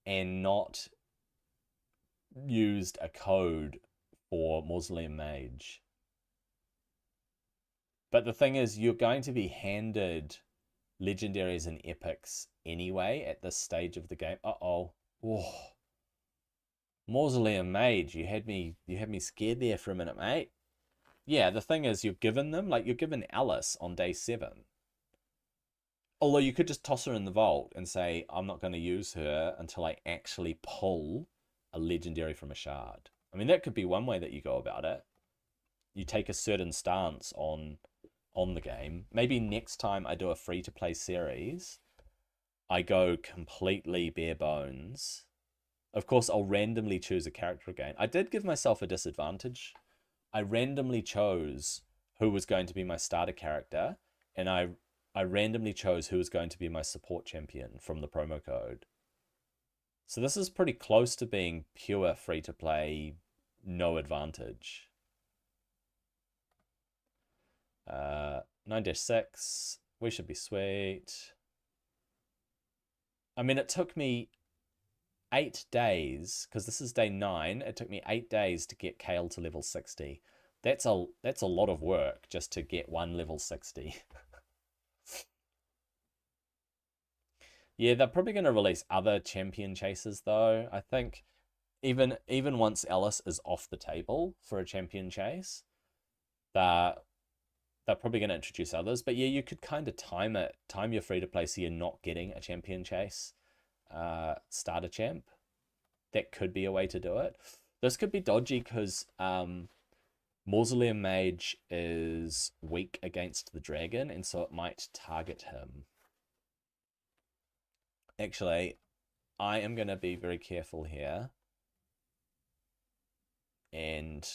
Speaker 1: And not used a code for Mausoleum Mage. But the thing is, you're going to be handed legendaries and epics anyway at this stage of the game. Uh-oh. Oh. Mausoleum Mage, you had me scared there for a minute, mate. Yeah, the thing is you're given them, like you're given Alice on day 7. Although you could just toss her in the vault and say, I'm not going to use her until I actually pull a legendary from a shard. I mean, that could be one way that you go about it. You take a certain stance on the game. Maybe next time I do a free to play series, I go completely bare bones. Of course, I'll randomly choose a character again. I did give myself a disadvantage. I randomly chose who was going to be my starter character, and I randomly chose who was going to be my support champion from the promo code. So this is pretty close to being pure free to play, no advantage. 9-6, we should be sweet. I mean, it took me 8 days, because this is day 9, it took me 8 days to get Kayle to level 60. That's a lot of work just to get one level 60. Yeah, they're probably going to release other champion chases though. I think even once Alice is off the table for a champion chase, that they're probably going to introduce others. But yeah, you could kind of time your free to play so you're not getting a champion chase starter champ. That could be a way to do it. This could be dodgy because Mausoleum Mage is weak against the dragon, and so it might target him. Actually, I am going to be very careful here and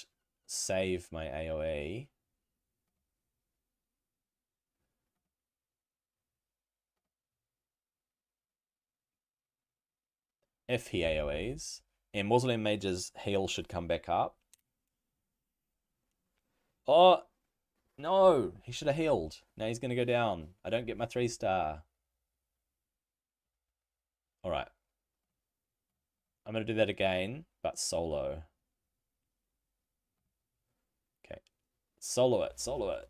Speaker 1: save my AoE. If he AoEs, and Mausoleum Mage's heal should come back up. Oh, no, he should have healed. Now he's going to go down. I don't get my 3 star. All right. I'm going to do that again, but solo. Solo it, solo it.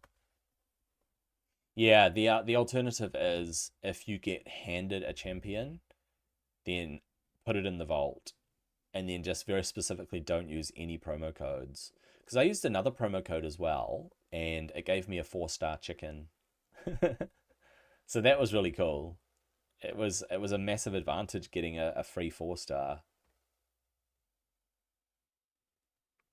Speaker 1: Yeah, the alternative is if you get handed a champion, then put it in the vault, and then just very specifically don't use any promo codes. Because I used another promo code as well, and it gave me a 4-star chicken. So that was really cool. It was a massive advantage getting a free 4-star.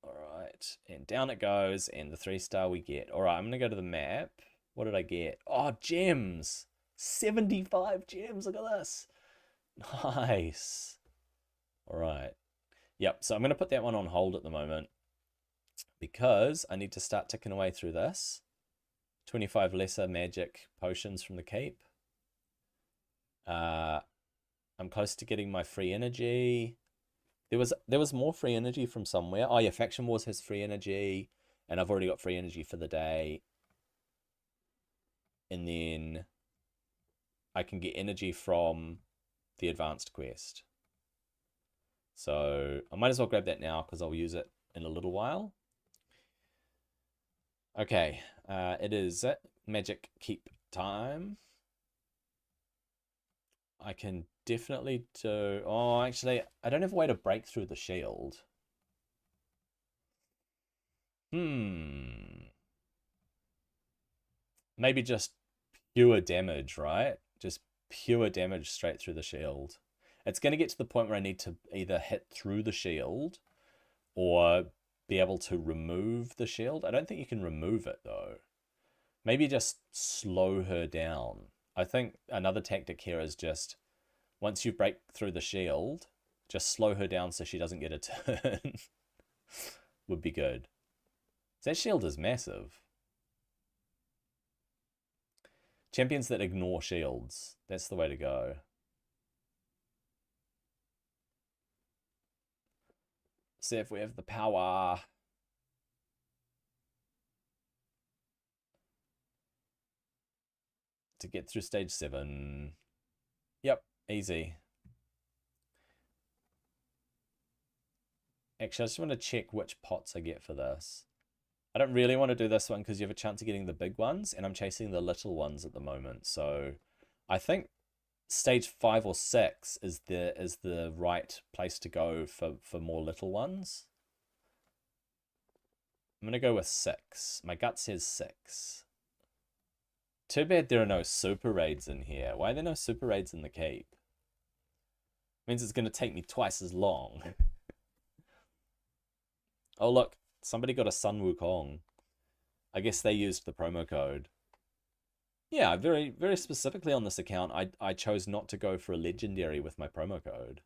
Speaker 1: All right, and down it goes, and the 3-star we get. All right, I'm gonna go to the map. What did I get? Oh, gems! 75 gems. Look at this. Nice. All right. Yep. So I'm gonna put that one on hold at the moment because I need to start ticking away through this. 25 lesser magic potions from the keep. I'm close to getting my free energy. There was more free energy from somewhere. Oh yeah, Faction Wars has free energy, and I've already got free energy for the day. And then I can get energy from the advanced quest. So I might as well grab that now because I'll use it in a little while. Okay, it is magic keep time. I can definitely do... Oh, actually, I don't have a way to break through the shield. Maybe just pure damage, right? Just pure damage straight through the shield. It's going to get to the point where I need to either hit through the shield or be able to remove the shield. I don't think you can remove it, though. Maybe just slow her down. I think another tactic here is just, once you break through the shield, just slow her down so she doesn't get a turn. Would be good. That shield is massive. Champions that ignore shields. That's the way to go. See if we have the power. To get through stage 7. Yep, easy. Actually, I just want to check which pots I get for this. I don't really want to do this one because you have a chance of getting the big ones, and I'm chasing the little ones at the moment. So I think stage 5 or 6 is the right place to go for more little ones. I'm going to go with 6. My gut says 6. Too bad there are no super raids in here. Why are there no super raids in the keep? Means it's going to take me twice as long. Oh, look. Somebody got a Sun Wukong. I guess they used the promo code. Yeah, very, very specifically on this account, I chose not to go for a legendary with my promo code.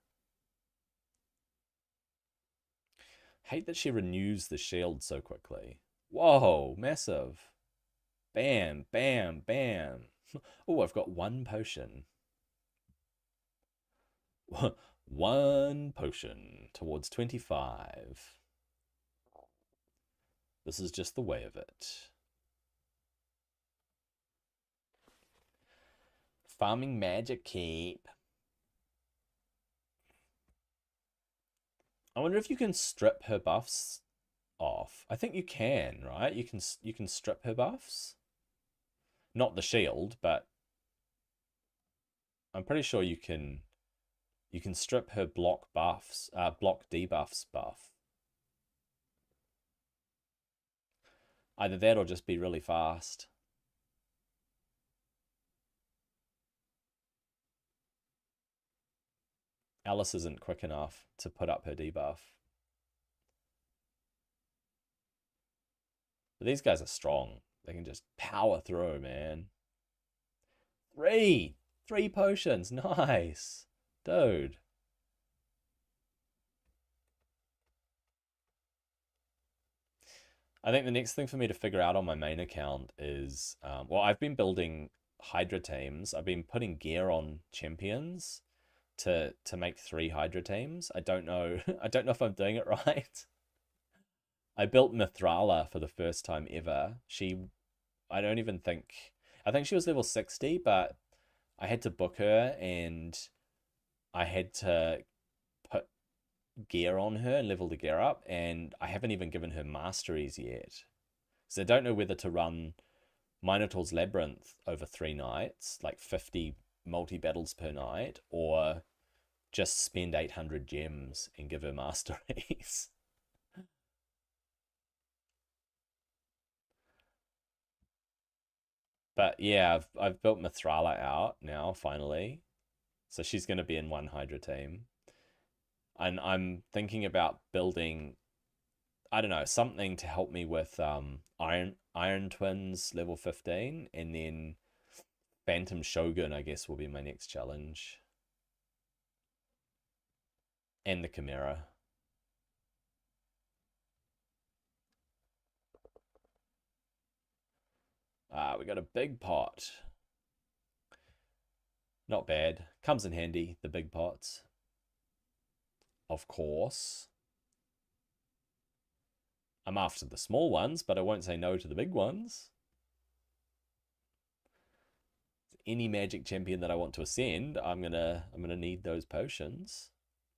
Speaker 1: Hate that she renews the shield so quickly. Whoa, massive. Bam, bam, bam. Oh, I've got 1 potion. 1 potion towards 25. This is just the way of it. Farming magic keep. I wonder if you can strip her buffs off. I think you can, right? You can strip her buffs. Not the shield, but I'm pretty sure you can strip her block buffs, block debuffs buff. Either that or just be really fast. Alice isn't quick enough to put up her debuff. But these guys are strong. They can just power through, man. 3 potions. Nice. Dude. I think the next thing for me to figure out on my main account is, well, I've been building Hydra teams. I've been putting gear on champions to make 3 Hydra teams. I don't know. I don't know if I'm doing it right. I built Mithrala for the first time ever. I don't even think, I think she was level 60, but I had to book her and I had to put gear on her and level the gear up, and I haven't even given her masteries yet. So I don't know whether to run Minotaur's Labyrinth over 3 nights, like 50 multi-battles per night, or just spend 800 gems and give her masteries. But yeah, I've built Mithrala out now, finally. So she's going to be in one Hydra team. And I'm thinking about building, I don't know, something to help me with Iron Twins level 15, and then Phantom Shogun, I guess, will be my next challenge. And the Chimera. We got a big pot. Not bad. Comes in handy, the big pots. Of course. I'm after the small ones, but I won't say no to the big ones. Any magic champion that I want to ascend, I'm gonna need those potions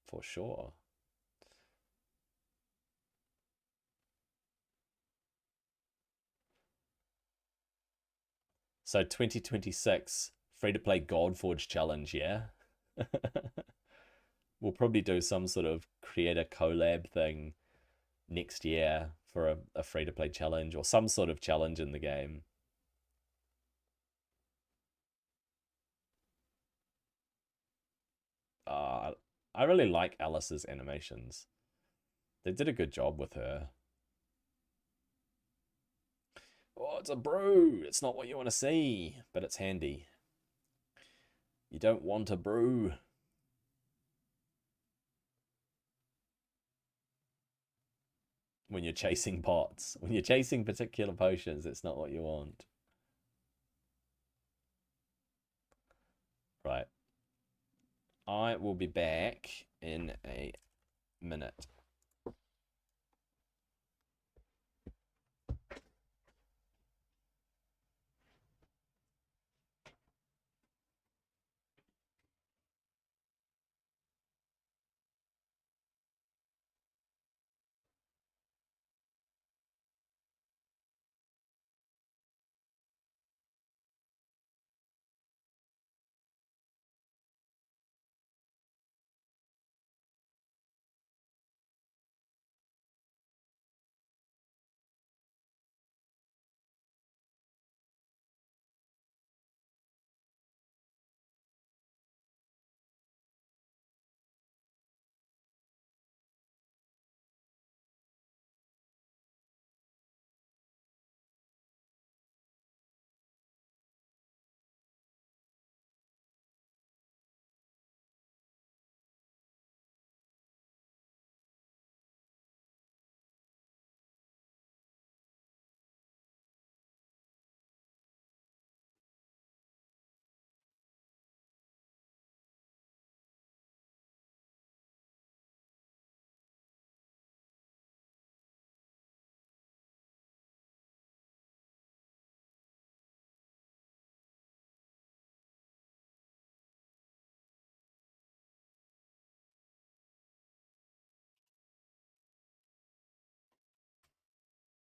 Speaker 1: for sure. So 2026 free to play Godforge challenge, yeah. We'll probably do some sort of creator collab thing next year for a free to play challenge or some sort of challenge in the game. I really like Alice's animations. They did a good job with her. Oh, it's a brew. It's not what you want to see, but it's handy. You don't want a brew. When you're chasing pots. When you're chasing particular potions, it's not what you want. Right. I will be back in a minute.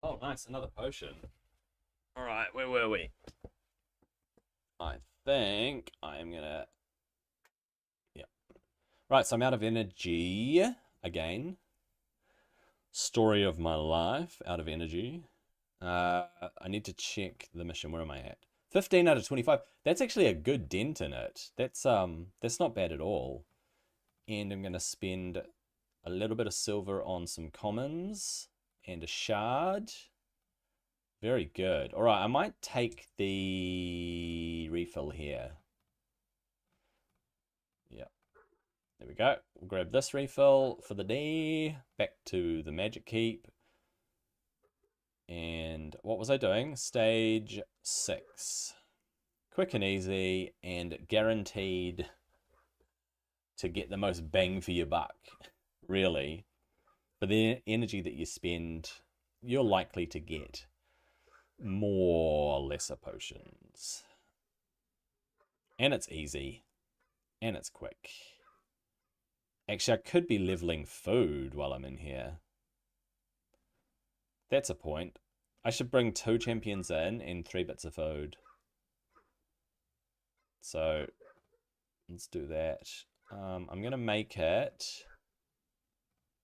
Speaker 1: Oh, nice. Another potion. All right, where were we? I think I am gonna. Yeah. Right, so I'm out of energy again. Story of my life, out of energy. I need to check the mission. Where am I at? 15 out of 25. That's actually a good dent in it. That's not bad at all. And I'm gonna spend a little bit of silver on some commons and a shard. Very good. All right, I might take the refill here. Yeah. There we go. We'll grab this refill for the day. Back to the Magic Keep. And what was I doing? Stage 6. Quick and easy and guaranteed to get the most bang for your buck, really. For the energy that you spend, you're likely to get more lesser potions. And it's easy. And it's quick. Actually, I could be leveling food while I'm in here. That's a point. I should bring 2 champions in and 3 bits of food. So let's do that. I'm going to make it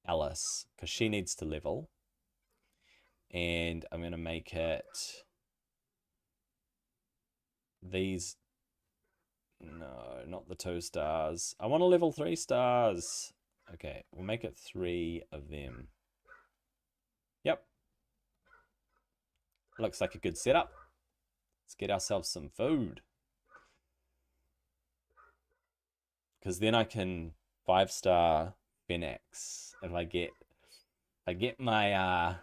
Speaker 1: Alice because she needs to level. And I'm going to make it these. No, not the 2 stars. I want to level 3 stars. Okay, we'll make it 3 of them. Yep. Looks like a good setup. Let's get ourselves some food. Because then I can 5-star Phoenix. If I get my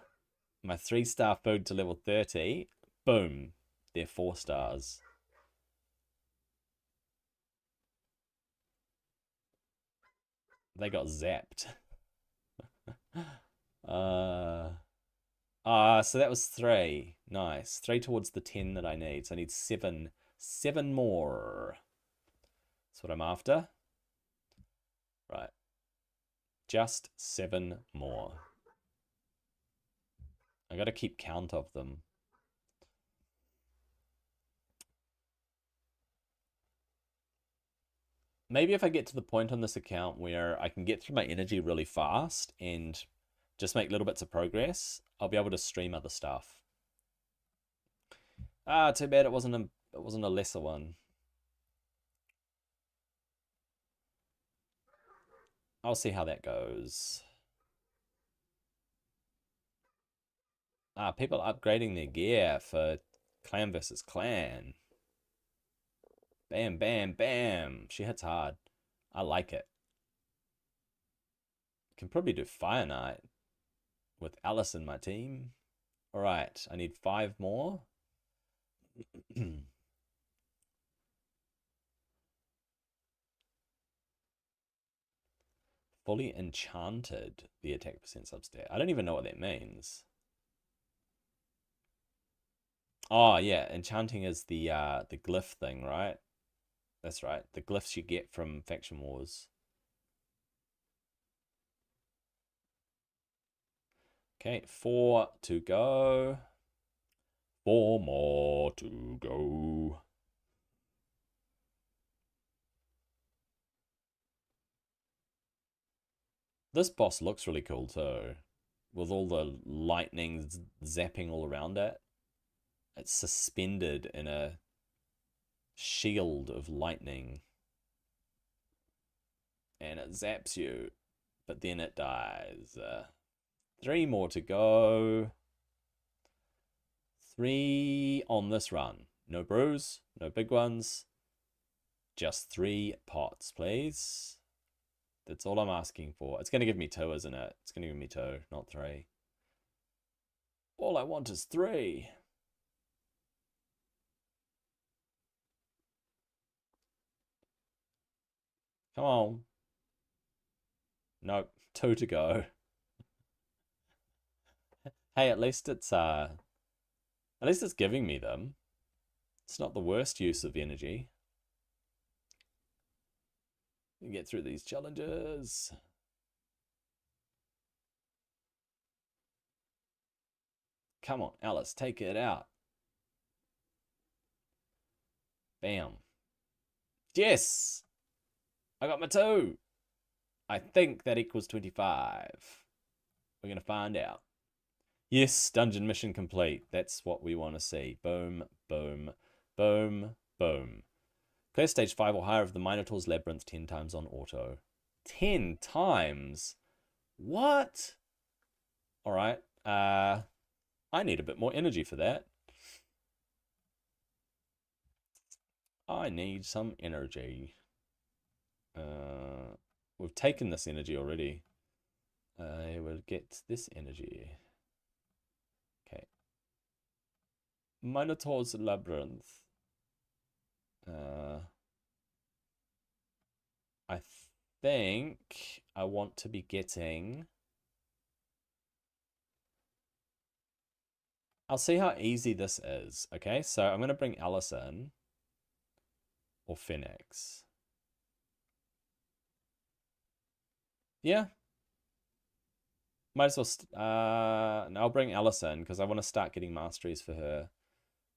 Speaker 1: my 3-star food to level 30, boom, they're 4 stars. They got zapped. So that was 3. Nice. 3 towards the 10 that I need. So I need 7. 7 more. That's what I'm after. Right. Just 7 more. I gotta keep count of them. Maybe if I get to the point on this account where I can get through my energy really fast and just make little bits of progress, I'll be able to stream other stuff. Too bad it wasn't a lesser one. I'll see how that goes. People upgrading their gear for clan versus clan. Bam, bam, bam. She hits hard. I like it. Can probably do Fire Knight with Alice in my team. All right, I need 5 more. Fully enchanted, the attack percent substat. I don't even know what that means. Oh yeah, enchanting is the glyph thing, right? That's right. The glyphs you get from Faction Wars. Okay, 4 to go. 4 more to go. This boss looks really cool too. With all the lightning zapping all around it. It's suspended in a shield of lightning. And it zaps you. But then it dies. 3 more to go. 3 on this run. No brews, no big ones. Just 3 pots, please. That's all I'm asking for. It's going to give me 2, isn't it? It's going to give me 2, not 3. All I want is 3. Come on. Nope, 2 to go. Hey, at least it's giving me them. It's not the worst use of energy. Get through these challenges. Come on, Alice, take it out. Bam. Yes! I got my 2. I think that equals 25. We're going to find out. Yes, dungeon mission complete. That's what we want to see. Boom, boom, boom, boom. Clear stage 5 or higher of the Minotaur's Labyrinth 10 times on auto. 10 times? What? Alright. I need a bit more energy for that. I need some energy. We've taken this energy already. I will get this energy. Okay. Minotaur's Labyrinth. I think I want to be getting... I'll see how easy this is. Okay, so I'm going to bring Alice in. Or Phoenix. Yeah. Might as well. No, I'll bring Alice in because I want to start getting masteries for her.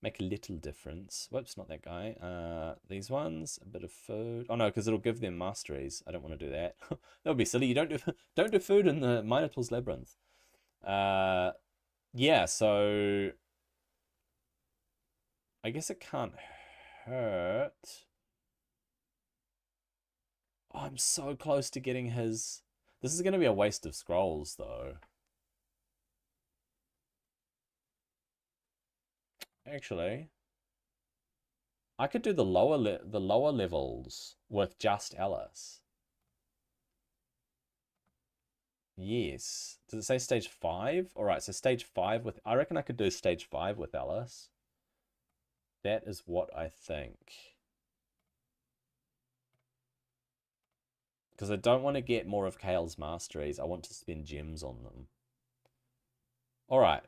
Speaker 1: Make a little difference. Whoops, not that guy. These ones, a bit of food. Oh no, because it'll give them masteries. I don't want to do that. That would be silly. You don't do food in the Minotaur's Labyrinth. Yeah. So I guess it can't hurt. Oh, I'm so close to getting his. This is going to be a waste of scrolls, though. Actually, I could do the lower levels with just Alice. Yes. Does it say stage 5? All right, so stage 5 with... I reckon I could do stage 5 with Alice. That is what I think. Because I don't want to get more of Kale's masteries. I want to spend gems on them. All right.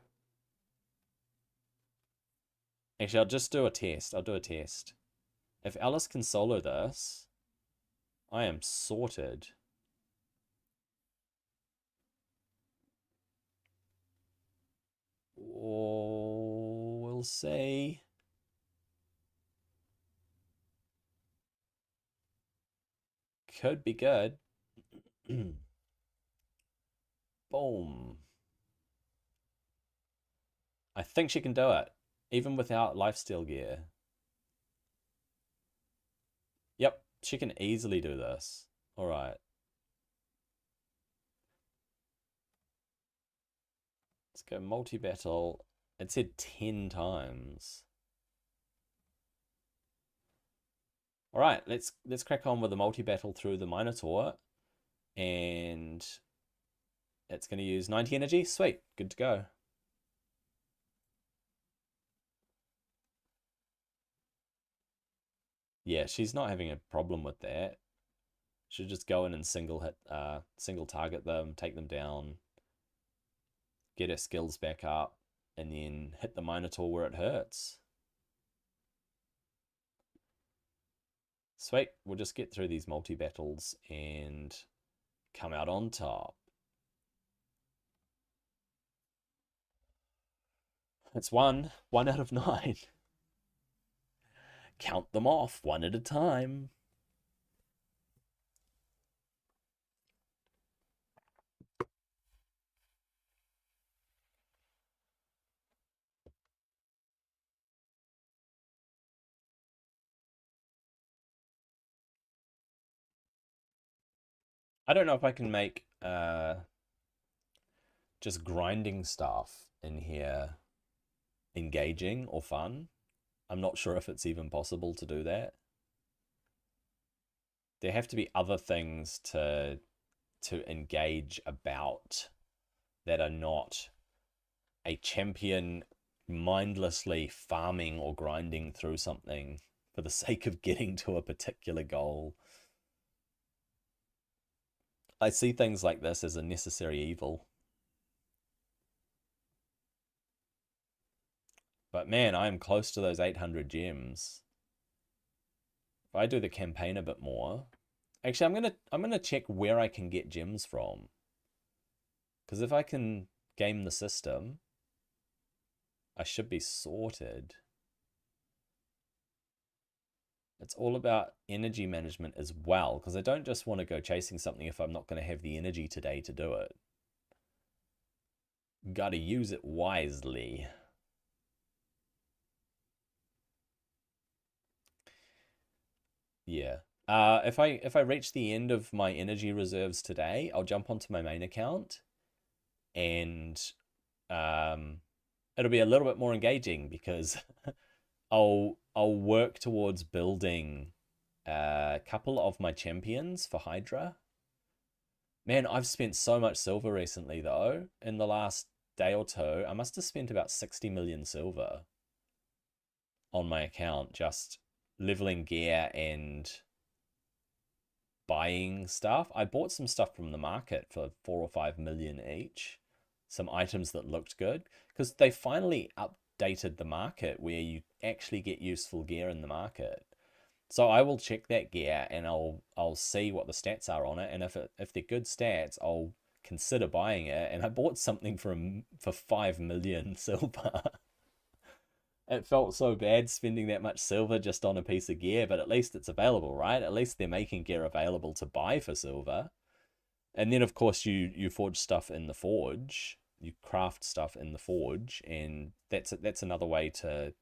Speaker 1: Actually, I'll just do a test. I'll do a test. If Alice can solo this, I am sorted. Oh, we'll see. Could be good. Boom. I think she can do it, even without lifesteal gear. Yep, she can easily do this. All right. Let's go multi-battle. It said 10 times. All right, let's crack on with the multi-battle through the Minotaur. And it's going to use 90 energy. Sweet, good to go. Yeah, she's not having a problem with that. She'll just go in and single target them, take them down, get her skills back up, and then hit the Minotaur where it hurts. Sweet, we'll just get through these multi-battles and come out on top. It's one out of 9. Count them off one at a time. I don't know if I can make just grinding stuff in here engaging or fun. I'm not sure if it's even possible to do that. There have to be other things to engage about that are not a champion mindlessly farming or grinding through something for the sake of getting to a particular goal. I see things like this as a necessary evil. But man, I am close to those 800 gems. If I do the campaign a bit more, actually, I'm gonna check where I can get gems from. Because if I can game the system, I should be sorted. It's all about energy management as well, because I don't just want to go chasing something if I'm not going to have the energy today to do it. Gotta use it wisely. Yeah. If I reach the end of my energy reserves today, I'll jump onto my main account and it'll be a little bit more engaging because I'll work towards building a couple of my champions for Hydra. Man, I've spent so much silver recently though. In the last day or two, I must have spent about 60 million silver on my account just leveling gear and buying stuff. I bought some stuff from the market for 4 or 5 million each. Some items that looked good because they finally updated the market where you actually get useful gear in the market. So I will check that gear and I'll see what the stats are on it, and if they're good stats, I'll consider buying it, and I bought something for 5 million silver. It felt so bad spending that much silver just on a piece of gear, but at least it's available, right? At least they're making gear available to buy for silver. And then of course you forge stuff in the forge. You craft stuff in the forge, and that's another way to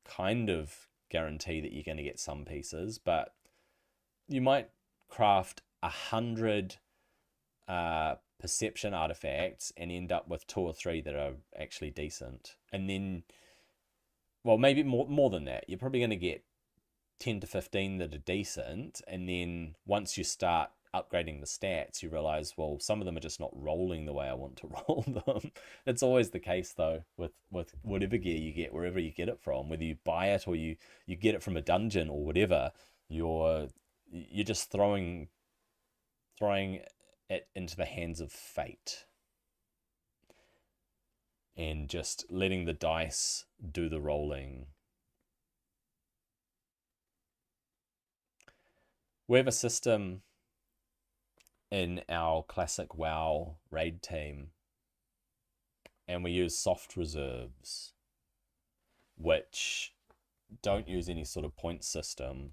Speaker 1: kind of guarantee that you're going to get some pieces, but you might craft 100 perception artifacts and end up with 2 or 3 that are actually decent. And then, well, maybe more than that. You're probably going to get 10 to 15 that are decent, and then once you start upgrading the stats, you realize, well, some of them are just not rolling the way I want to roll them. It's always the case though with whatever gear you get, wherever you get it from, whether you buy it or you get it from a dungeon or whatever. You're just throwing it into the hands of fate and just letting the dice do the rolling. We have a system in our classic WoW raid team, and we use soft reserves, which don't use any sort of point system.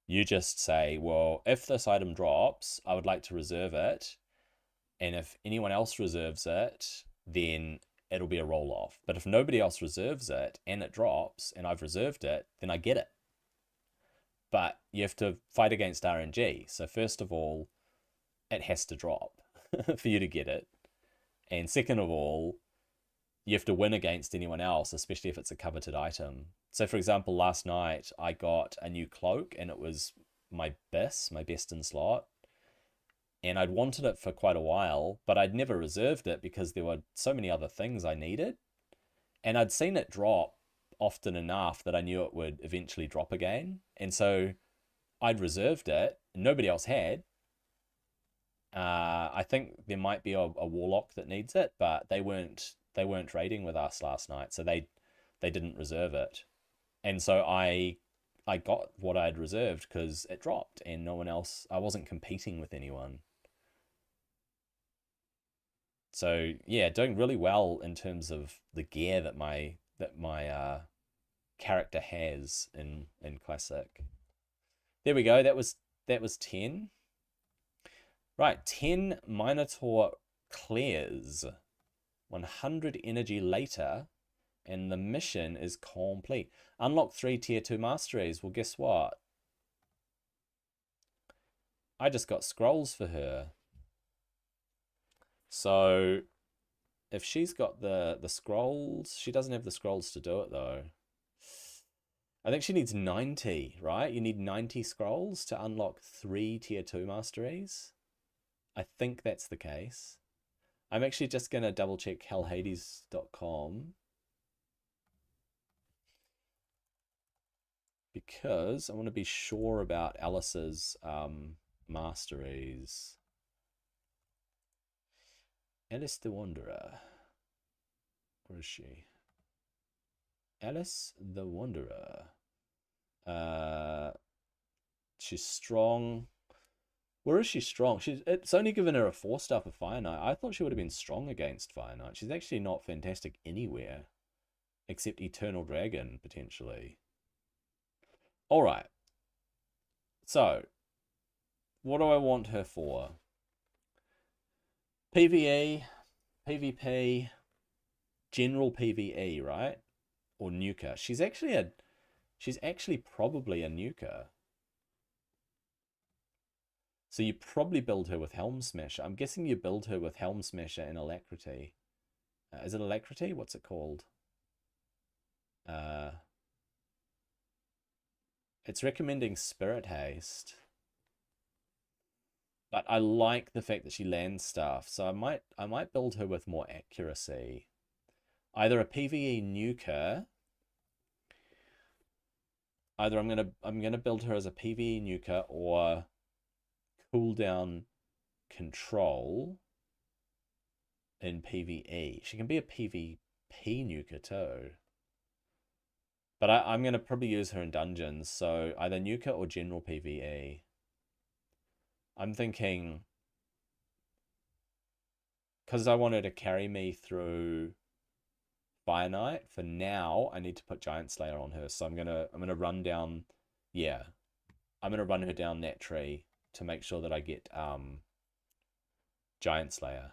Speaker 1: You just say, well, if this item drops, I would like to reserve it, and if anyone else reserves it, then it'll be a roll-off. But if nobody else reserves it and it drops and I've reserved it, then I get it. But you have to fight against RNG. So first of all, it has to drop for you to get it. And second of all, you have to win against anyone else, especially if it's a coveted item. So for example, last night I got a new cloak, and it was my best in slot. And I'd wanted it for quite a while, but I'd never reserved it because there were so many other things I needed. And I'd seen it drop often enough that I knew it would eventually drop again. And so I'd reserved it, and nobody else had. I think there might be a warlock that needs it, but they weren't raiding with us last night, so they didn't reserve it. And so I got what I'd reserved because it dropped, and no one else. I wasn't competing with anyone. So yeah, doing really well in terms of the gear that my character has in classic. There we go. That was 10. Right, 10 Minotaur clears. 100 energy later, and the mission is complete. Unlock 3 tier 2 masteries. Well, guess what? I just got scrolls for her. So if she's got the scrolls, she doesn't have the scrolls to do it though. I think she needs 90, right? You need 90 scrolls to unlock 3 tier 2 masteries. I think that's the case. I'm actually just going to double check hellhades.com because I want to be sure about Alice's masteries. Alice the Wanderer. Where is she? Alice the Wanderer. She's strong. Where is she strong? It's only given her a 4-star for Fire Knight. I thought she would have been strong against Fire Knight. She's actually not fantastic anywhere. Except Eternal Dragon, potentially. Alright. So, what do I want her for? PvE, PvP, general PvE, right? Or nuker. She's actually probably a nuker. So you probably build her with Helm Smasher. I'm guessing you build her with Helm Smasher and Alacrity. Is it Alacrity? What's it called? It's recommending Spirit Haste. But I like the fact that she lands stuff, so I might build her with more accuracy. Either a PvE nuker. Either I'm gonna build her as a PvE nuker or cooldown control in PvE. She can be a PvP nuker too. But I'm going to probably use her in dungeons, so either nuker or general PvE. I'm thinking because I want her to carry me through Fire Knight, for now I need to put Giant Slayer on her. So I'm gonna run down, yeah, I'm gonna run her down that tree to make sure that I get Giant Slayer.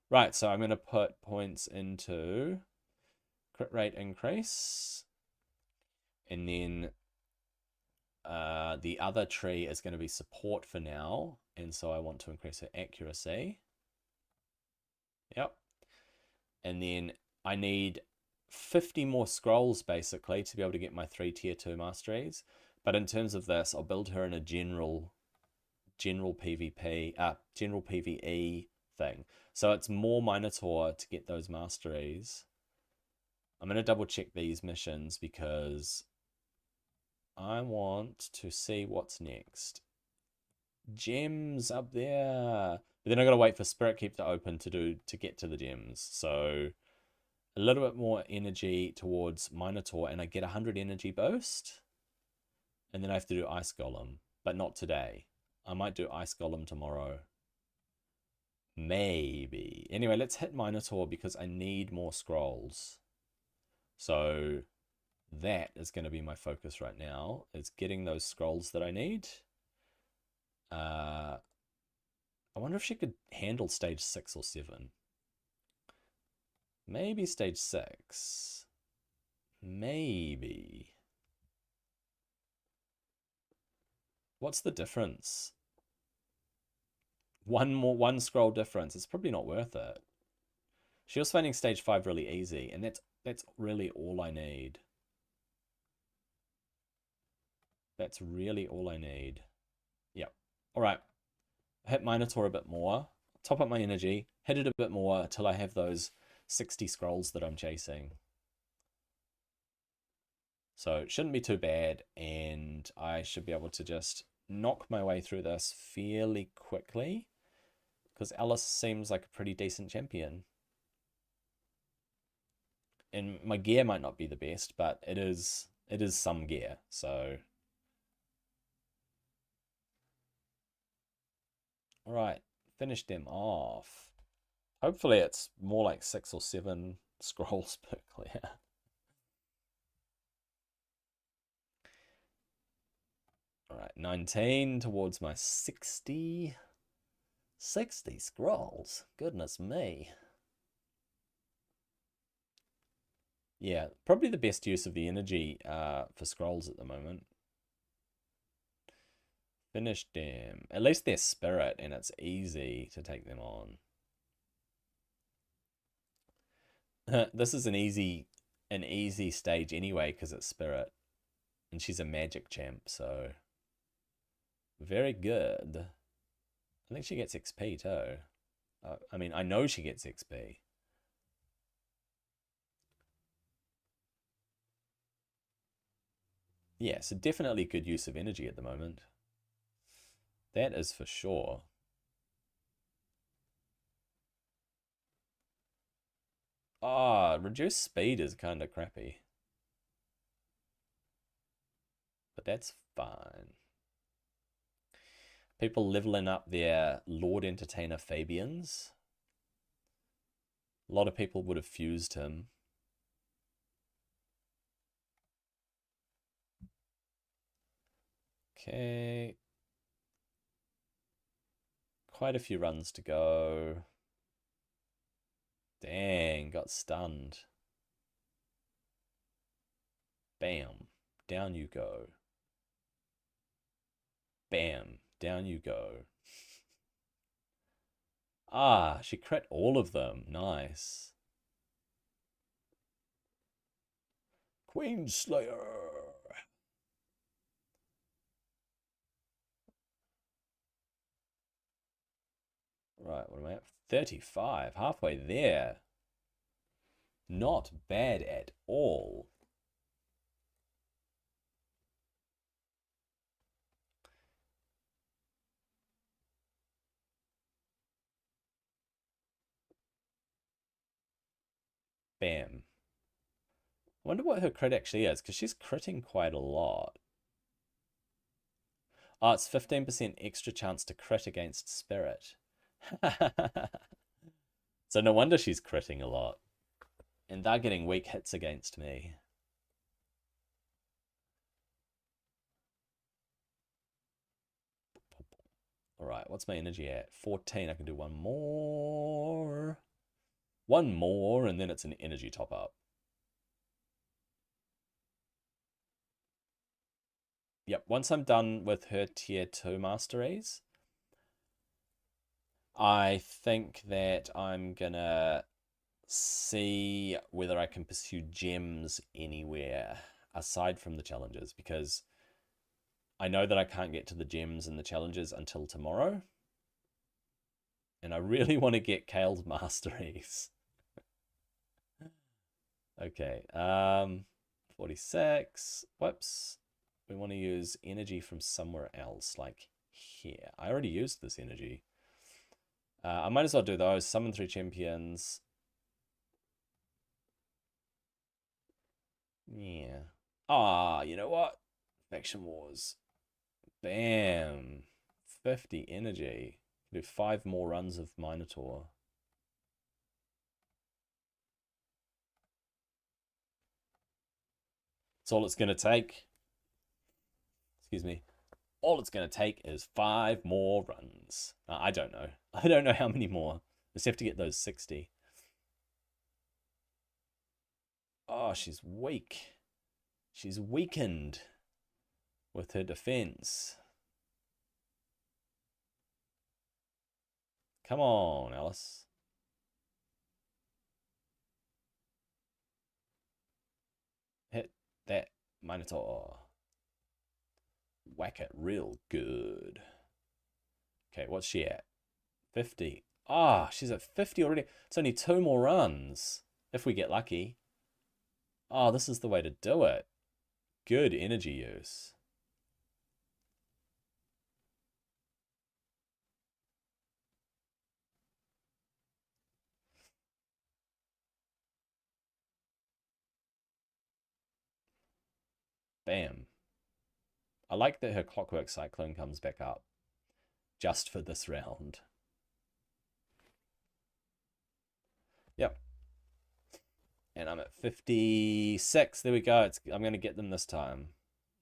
Speaker 1: Right, so I'm gonna put points into crit rate increase, and then the other tree is going to be support for now, and so I want to increase her accuracy. Yep. And then I need 50 more scrolls basically to be able to get my 3 tier 2 masteries. But in terms of this, I'll build her in a general PvP, general PvE thing. So it's more Minotaur to get those masteries. I'm going to double check these missions because I want to see what's next. Gems up there. But then I gotta wait for Spirit Keep to open to get to the gems. So a little bit more energy towards Minotaur, and I get 100 energy boost. And then I have to do Ice Golem, but not today. I might do Ice Golem tomorrow. Maybe. Anyway, let's hit Minotaur because I need more scrolls. So that is going to be my focus right now, is getting those scrolls that I need. I wonder if she could handle stage 6 or 7. Maybe stage 6. Maybe. What's the difference? One scroll difference. It's probably not worth it. She was finding stage 5 really easy, and that's really all I need. That's really all I need. Yep. Alright. Hit Minotaur a bit more. Top up my energy. Hit it a bit more until I have those 60 scrolls that I'm chasing. So it shouldn't be too bad, and I should be able to just knock my way through this fairly quickly, because Alice seems like a pretty decent champion. And my gear might not be the best, but it is some gear, so... Alright, finish them off. Hopefully it's more like 6 or 7 scrolls per clear. Alright, 19 towards my 60. 60 scrolls. Goodness me. Yeah, probably the best use of the energy for scrolls at the moment. Finish them. At least they're spirit and it's easy to take them on. This is an easy stage anyway because it's spirit. And she's a magic champ, so very good. I think she gets XP too. I mean, I know she gets XP. Yeah, so definitely good use of energy at the moment. That is for sure. Ah, reduced speed is kind of crappy. But that's fine. People leveling up their Lord Entertainer Fabians. A lot of people would have fused him. Okay. Quite a few runs to go. Dang, got stunned. Bam. Down you go. Bam. Down you go. Ah, she crit all of them. Nice. Queenslayer. Right, what am I at? 35. Halfway there. Not bad at all. Bam. I wonder what her crit actually is, because she's critting quite a lot. Oh, it's 15% extra chance to crit against spirit. So no wonder she's critting a lot. And they're getting weak hits against me. Alright, what's my energy at? 14. I can do one more. One more, and then it's an energy top up. Yep, once I'm done with her tier 2 masteries, I think that I'm gonna see whether I can pursue gems anywhere aside from the challenges, because I know that I can't get to the gems and the challenges until tomorrow. And I really want to get Kale's masteries. Okay, 46. Whoops. We want to use energy from somewhere else, like here. I already used this energy. I might as well do those. Summon 3 champions. Yeah. Ah, you know what? Faction Wars. Bam. 50 energy. Do 5 more runs of Minotaur. That's all it's going to take. Excuse me. All it's going to take is 5 more runs. I don't know. I don't know how many more. Just have to get those 60. Oh, she's weak. She's weakened with her defense. Come on, Alice. Hit that Minotaur. Whack it real good. Okay, what's she at? 50. Ah, she's at 50 already. It's only 2 more runs, if we get lucky. Oh, this is the way to do it. Good energy use. Bam. I like that her Clockwork Cyclone comes back up just for this round. Yep. And I'm at 56. There we go. I'm going to get them this time.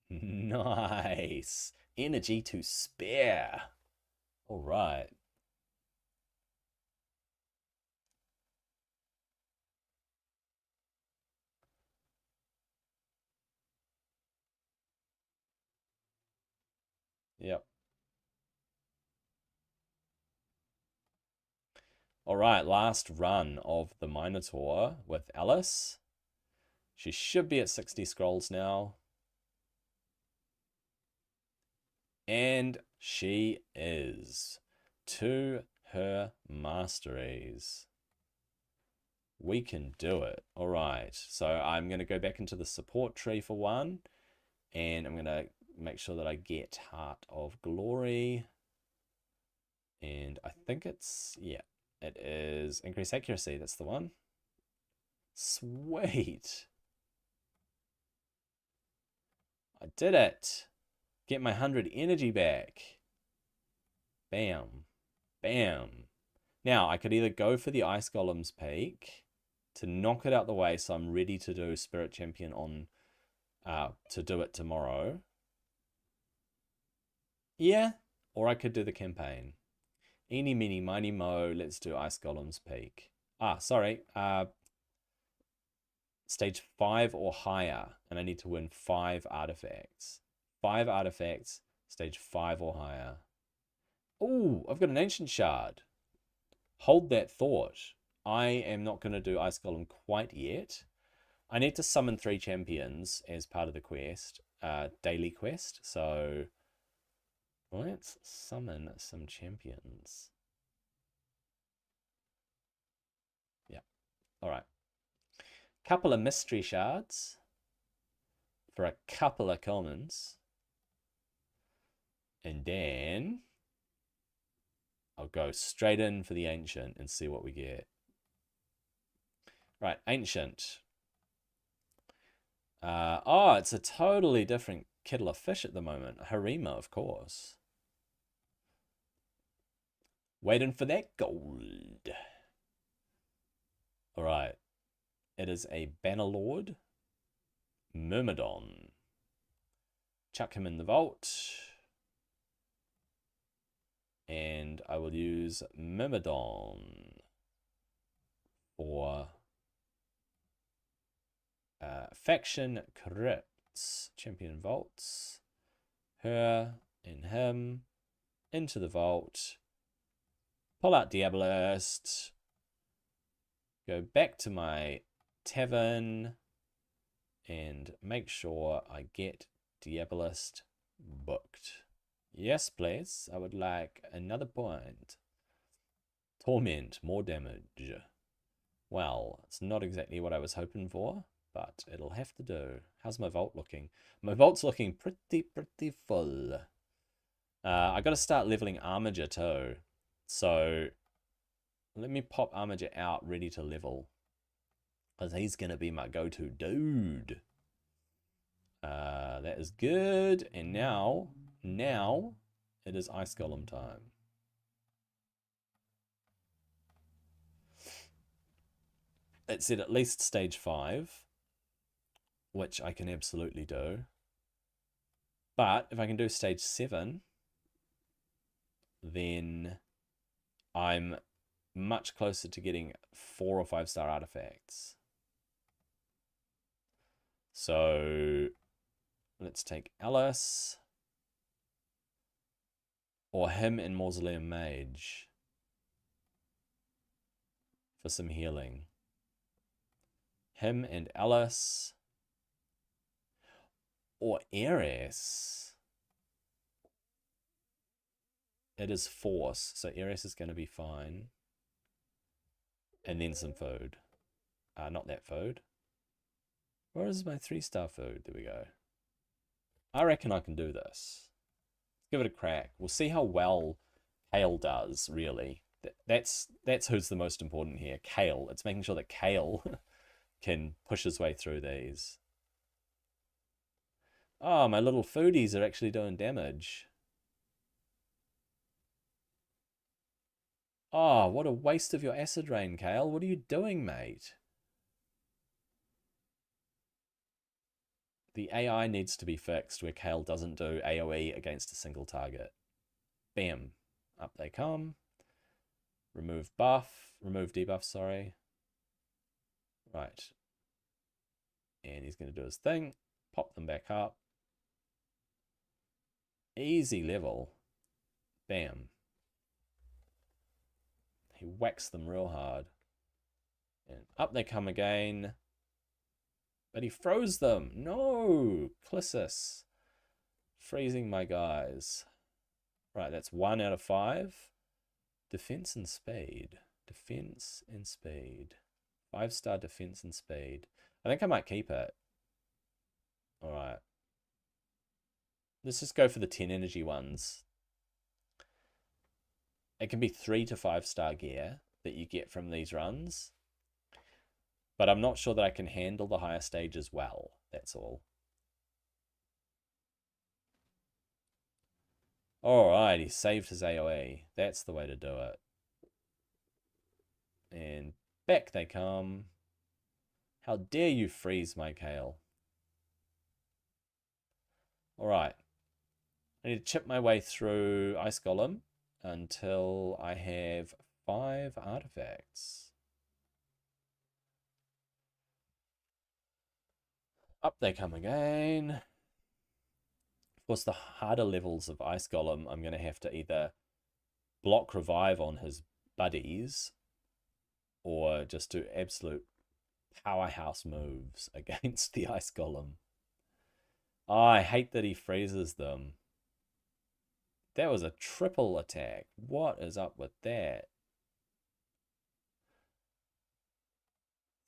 Speaker 1: Nice. Energy to spare. All right. Yep. All right, last run of the Minotaur with Alice. She should be at 60 scrolls now. And she is. To her masteries. We can do it. All right, so I'm going to go back into the support tree for one. And I'm going to make sure that I get Heart of Glory. And I think it's, yeah, it is increased accuracy. That's the one. Sweet. I did it. Get my 100 energy back. Bam. Bam. Now, I could either go for the Ice Golem's Peak to knock it out the way so I'm ready to do Spirit Champion on, to do it tomorrow. Yeah. Or I could do the campaign. Eeny, meeny, miny, mo. Let's do Ice Golem's Peak. Sorry. Stage 5 or higher. And I need to win 5 artifacts. 5 artifacts. Stage 5 or higher. Oh, I've got an Ancient Shard. Hold that thought. I am not going to do Ice Golem quite yet. I need to summon 3 champions as part of the quest. Daily quest. So let's summon some champions. Yeah. All right. Couple of mystery shards for a couple of commons. And then I'll go straight in for the Ancient and see what we get. Right, Ancient. Oh, it's a totally different kettle of fish at the moment. Harima, of course. Waiting for that gold. Alright. It is a Bannerlord Myrmidon. Chuck him in the vault. And I will use Myrmidon for faction crypts. Champion vaults. Her and him into the vault. Pull out Diabolist. Go back to my tavern and make sure I get Diabolist booked. Yes, please. I would like another point. Torment, more damage. Well, it's not exactly what I was hoping for, but it'll have to do. How's my vault looking? My vault's looking pretty full. I got to start leveling Armiger too. So let me pop Armiger out ready to level, because he's going to be my go-to dude. That is good. And now it is Ice Golem time. It said at least stage 5, which I can absolutely do. But if I can do stage 7, then I'm much closer to getting 4 or 5 star artifacts. So let's take Alice or him and Mausoleum Mage for some healing. Him and Alice or Ares. It is Force, so Ares is going to be fine. And then some food. Not that food. Where is my 3-star food? There we go. I reckon I can do this. Let's give it a crack. We'll see how well Kale does, really. That's who's the most important here. Kale. It's making sure that Kale can push his way through these. Oh, my little foodies are actually doing damage. Oh, what a waste of your acid rain, Kale. What are you doing, mate? The AI needs to be fixed where Kale doesn't do AoE against a single target. Bam. Up they come. Remove debuff, sorry. Right. And he's going to do his thing. Pop them back up. Easy level. Bam. He whacks them real hard. And up they come again. But he froze them. No! Clissus. Freezing my guys. Right, that's 1 out of 5. Defense and speed. Defense and speed. 5-star defense and speed. I think I might keep it. Alright. Let's just go for the 10 energy ones. It can be 3 to 5-star gear that you get from these runs. But I'm not sure that I can handle the higher stages well. That's all. Alright, he saved his AoE. That's the way to do it. And back they come. How dare you freeze my Kale. Alright. I need to chip my way through Ice Golem until I have 5 artifacts. Up they come again. Of course, the harder levels of Ice Golem, I'm going to have to either block revive on his buddies or just do absolute powerhouse moves against the Ice Golem. Oh, I hate that he freezes them. That was a triple attack. What is up with that?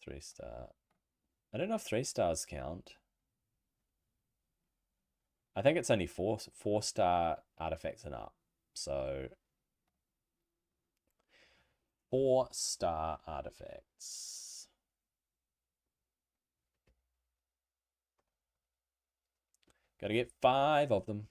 Speaker 1: 3-star. I don't know if 3-stars count. I think it's only 4-star artifacts and up. So 4-star artifacts. Gotta get 5 of them.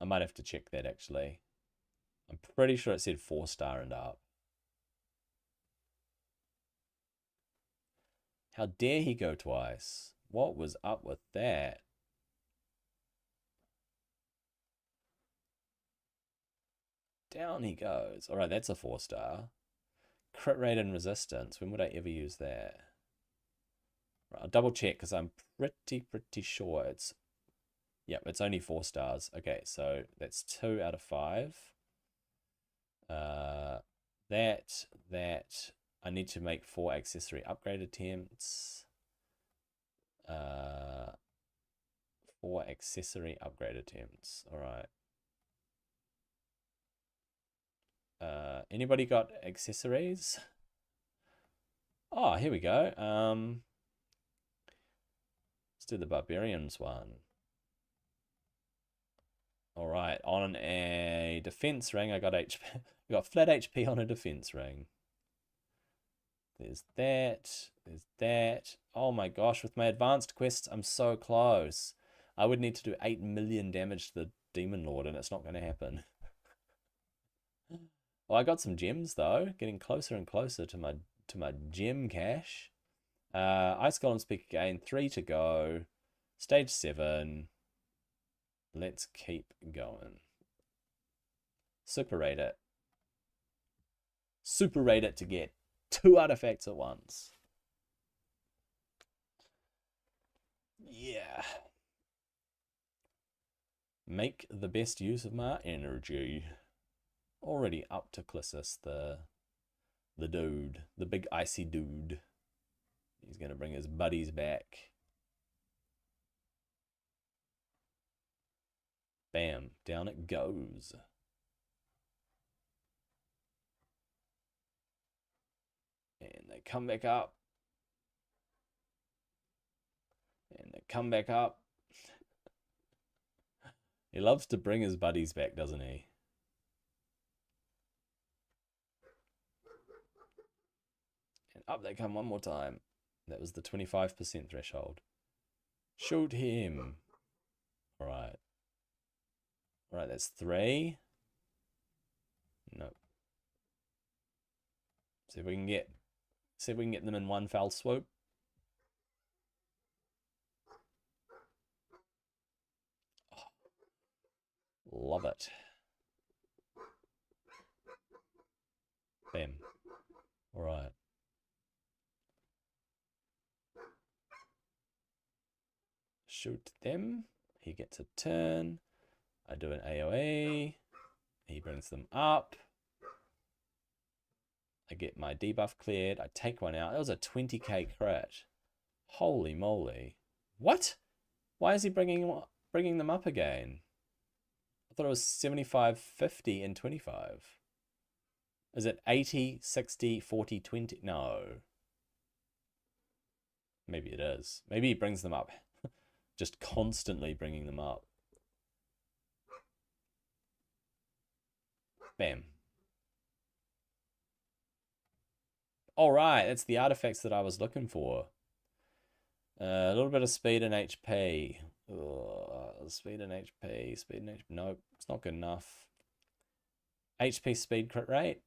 Speaker 1: I might have to check that actually. I'm pretty sure it said 4-star and up. How dare he go twice? What was up with that? Down he goes. All right, that's a 4-star. Crit rate and resistance. When would I ever use that? Right, I'll double check because I'm pretty sure it's... Yep, it's only 4 stars. Okay, so that's 2 out of 5. That I need to make 4 accessory upgrade attempts. 4 accessory upgrade attempts. All right. Anybody got accessories? Oh, here we go. Let's do the barbarians one. All right, on a defense ring, I got HP. I got flat HP on a defense ring. There's that. There's that. Oh my gosh, with my advanced quests, I'm so close. I would need to do 8 million damage to the Demon Lord, and it's not going to happen. Well, I got some gems though, getting closer and closer to my gem cache. Ice Golem speak again. 3 to go. Stage 7. Let's keep going. Super rate it. Super rate it to get 2 artifacts at once. Yeah. Make the best use of my energy. Already up to Clissus, the dude, the big icy dude. He's gonna bring his buddies back. Bam, down it goes. And they come back up. And they come back up. He loves to bring his buddies back, doesn't he? And up they come one more time. That was the 25% threshold. Shoot him. Alright. Alright, that's 3. Nope. See if we can get them in one fell swoop. Oh, love it. Bam. Alright. Shoot them. He gets a turn. I do an AoE. He brings them up. I get my debuff cleared. I take one out. That was a 20k crit. Holy moly. What? Why is he bringing them up again? I thought it was 75, 50, and 25. Is it 80, 60, 40, 20? No. Maybe it is. Maybe he brings them up. Just constantly bringing them up. Bam. All right, that's the artifacts that I was looking for. A little bit of speed and HP. Speed and HP. Speed and HP. Nope, it's not good enough. HP speed crit rate.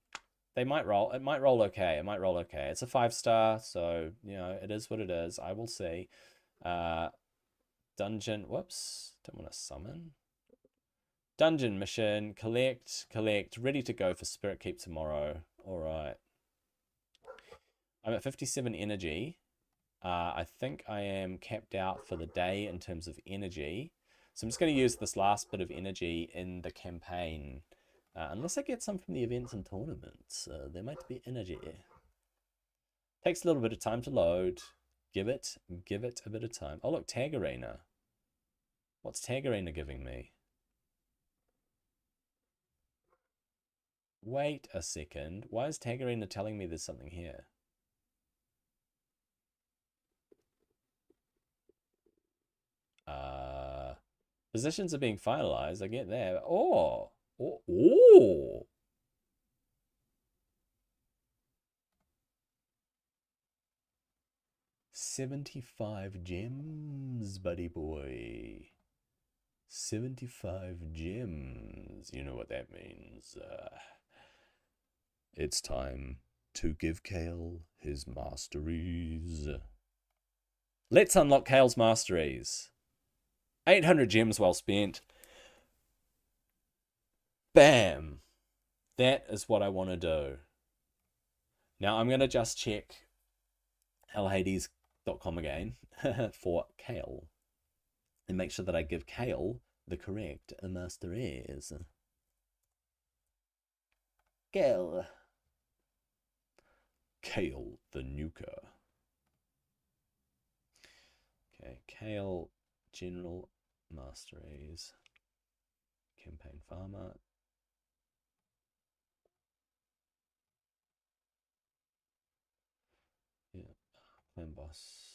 Speaker 1: They might roll. It might roll okay. It might roll okay. It's a 5-star, so, you know, it is what it is. I will see. Dungeon. Whoops. Don't want to summon. Dungeon mission. Collect. Ready to go for Spirit Keep tomorrow. All right. I'm at 57 energy. I think I am capped out for the day in terms of energy. So I'm just going to use this last bit of energy in the campaign. Unless I get some from the events and tournaments. There might be energy. Takes a little bit of time to load. Give it a bit of time. Oh look, Tag Arena. What's Tag Arena giving me? Wait a second. Why is Tag Arena telling me there's something here? Positions are being finalized. I get that. Oh. 75 gems, buddy boy. 75 gems. You know what that means. It's time to give Kale his masteries. Let's unlock Kale's masteries. 800 gems well spent. Bam! That is what I want to do. Now I'm going to just check hellhades.com again for Kale. And make sure that I give Kale the correct masteries. Kale. Kale the Nuker. Okay, Kale General Masteries. Campaign Farmer. Yeah, Clan Boss.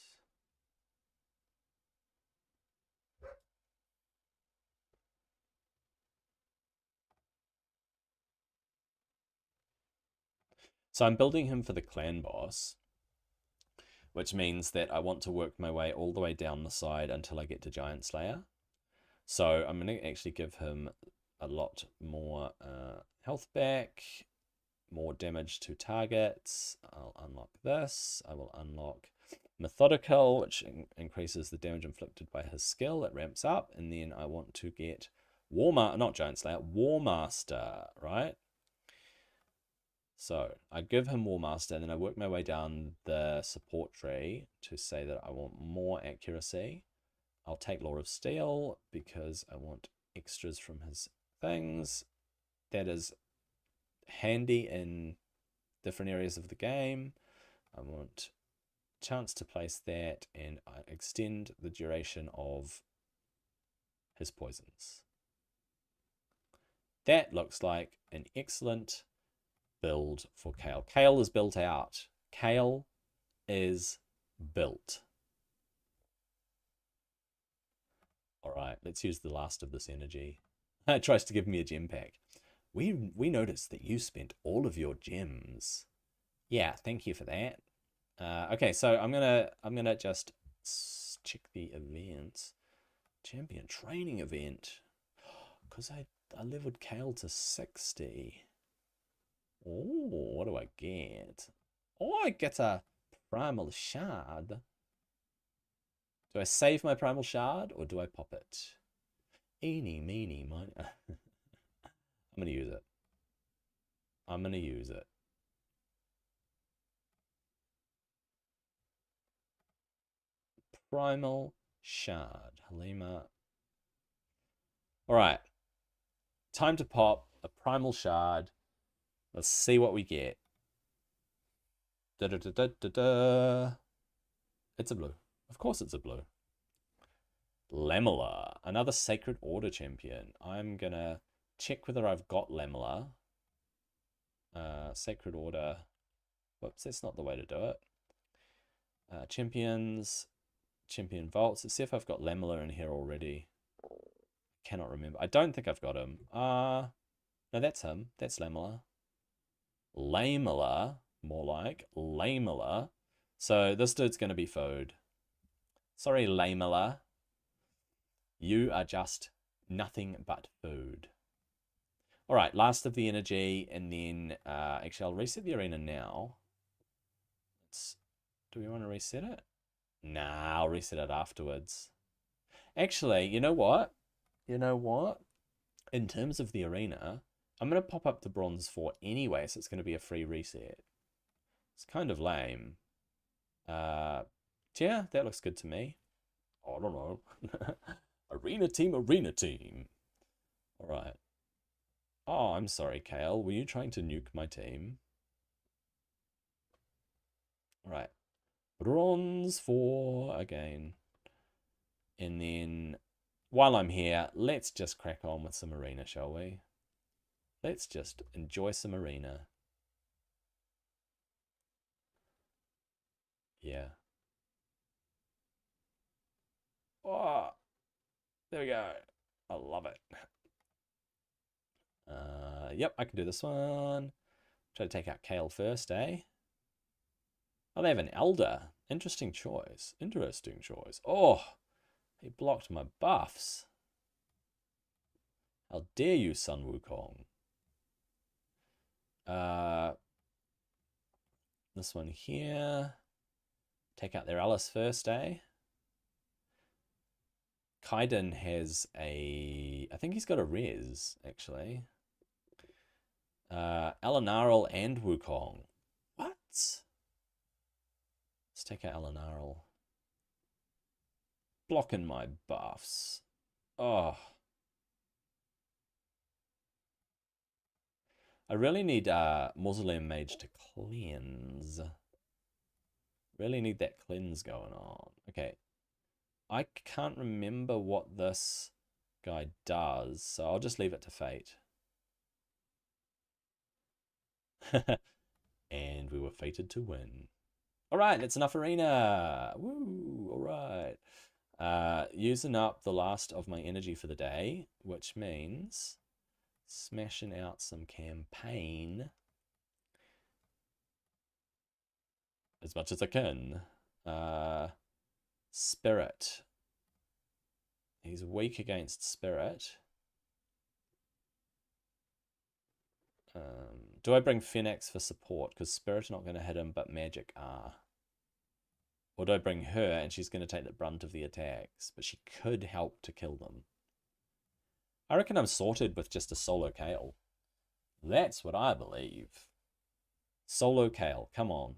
Speaker 1: So I'm building him for the clan boss, which means that I want to work my way all the way down the side until I get to Giant Slayer. So I'm going to actually give him a lot more health back, more damage to targets. I'll unlock this. I will unlock Methodical, which increases the damage inflicted by his skill. It ramps up. And then I want to get not Giant Slayer, War Master, right? So I give him War Master, and then I work my way down the support tree to say that I want more accuracy. I'll take Lore of Steel because I want extras from his things. That is handy in different areas of the game. I want chance to place that, and I extend the duration of his poisons. That looks like an excellent build for Kale. Kale is built out. Kale is built. All right, let's use the last of this energy. It tries to give me a gem pack. We noticed that you spent all of your gems. Yeah, thank you for that. Okay, so I'm gonna just check the events. Champion training event. Because I leveled Kale to 60. Oh, what do I get? Oh, I get a primal shard. Do I save my primal shard or do I pop it? Eeny, meeny, miny. I'm going to use it. I'm going to use it. Primal shard. Halima. All right. Time to pop a primal shard. Let's see what we get. Da da da da da da. It's a blue. Of course it's a blue. Lamela, another Sacred Order champion. I'm gonna check whether I've got Lamela. Sacred Order. Whoops, that's not the way to do it. Champions, champion vaults. Let's see if I've got Lamela in here already. Cannot remember. I don't think I've got him. No, that's him. That's Lamela. Lamela, more like Lamela. So this dude's gonna be food. Sorry, Lamela. You are just nothing but food. All right, last of the energy, and then actually I'll reset the arena now. Do we want to reset it? Nah, I'll reset it afterwards. Actually, you know what? You know what? In terms of the arena, I'm going to pop up to Bronze 4 anyway, so it's going to be a free reset. It's kind of lame. Yeah, that looks good to me. I don't know. Arena team. All right. Oh, I'm sorry, Kale. Were you trying to nuke my team? All right. Bronze 4 again. And then, while I'm here, let's just crack on with some arena, shall we? Let's just enjoy some arena. Yeah. Oh, there we go. I love it. Yep, I can do this one. Try to take out Kale first, eh? Oh, they have an Elder. Interesting choice. Interesting choice. Oh, he blocked my buffs. How dare you, Sun Wukong? This one here. Take out their Alice first, eh? Kaiden has a... I think he's got a res, actually. Alanarl and Wukong. What? Let's take out Alanarl. Blocking my buffs. Oh. I really need Mausoleum Mage to cleanse. Really need that cleanse going on. Okay. I can't remember what this guy does, so I'll just leave it to fate. And we were fated to win. Alright, that's enough arena. Woo, alright. Using up the last of my energy for the day, which means smashing out some campaign as much as I can. Spirit. He's weak against Spirit. Do I bring Phoenix for support? Because Spirit's not going to hit him, but Magic are. Or do I bring her and she's going to take the brunt of the attacks? But she could help to kill them. I reckon I'm sorted with just a solo Kayle. That's what I believe. Solo Kayle, come on.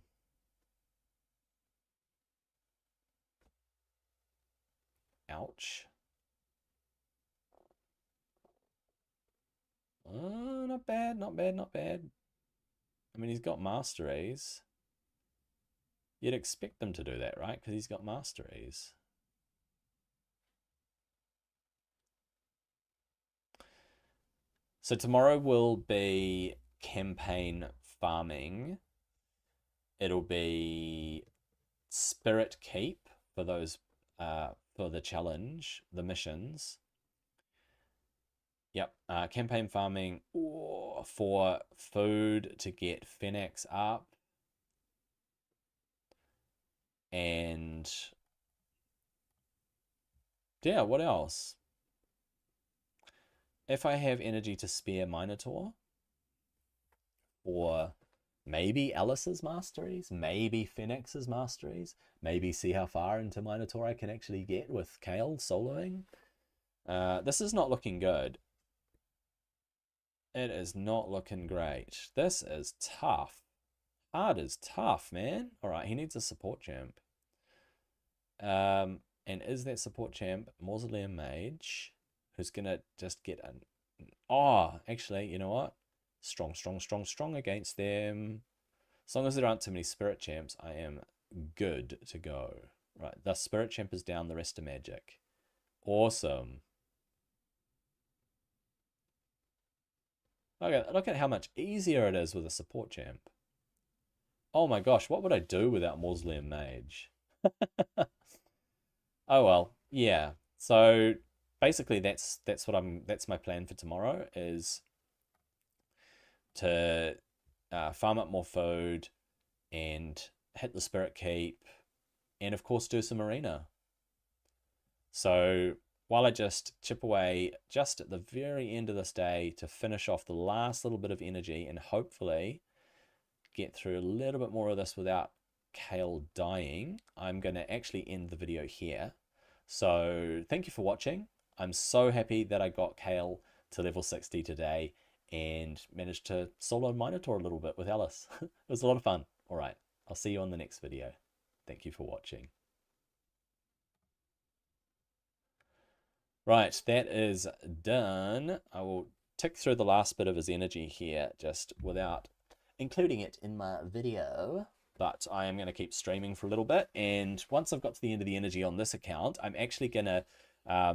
Speaker 1: Ouch. Not bad, not bad, not bad. I mean, he's got Masteries. You'd expect them to do that, right? Because he's got Masteries. So tomorrow will be campaign farming. It'll be Spirit Keep for those for the challenge, the missions. Yep, campaign farming for food to get Phoenix up. And yeah, what else? If I have energy to spare Minotaur, or maybe Alice's Masteries, maybe Phoenix's Masteries, maybe see how far into Minotaur I can actually get with Kayle soloing. This is not looking good. It is not looking great. This is tough. Hard is tough, man. Alright, he needs a support champ. And is that support champ Mausoleum Mage, who's gonna just get an... Oh, actually, you know what? Strong, strong, strong, strong against them. As long as there aren't too many spirit champs, I am good to go. Right, the spirit champ is down, the rest are magic. Awesome. Okay, look at how much easier it is with a support champ. Oh my gosh, what would I do without Mausoleum Mage? Oh well, yeah. So basically that's my plan for tomorrow, is to farm up more food and hit the Spirit Keep, and of course do some arena. So while I just chip away just at the very end of this day to finish off the last little bit of energy and hopefully get through a little bit more of this without Kayle dying, I'm going to actually end the video here. So thank you for watching. I'm so happy that I got Kayle to level 60 today and managed to solo Minotaur a little bit with Alice. It was a lot of fun. All right, I'll see you on the next video. Thank you for watching. Right, that is done. I will tick through the last bit of his energy here just without including it in my video. But I am going to keep streaming for a little bit. And once I've got to the end of the energy on this account, I'm actually going to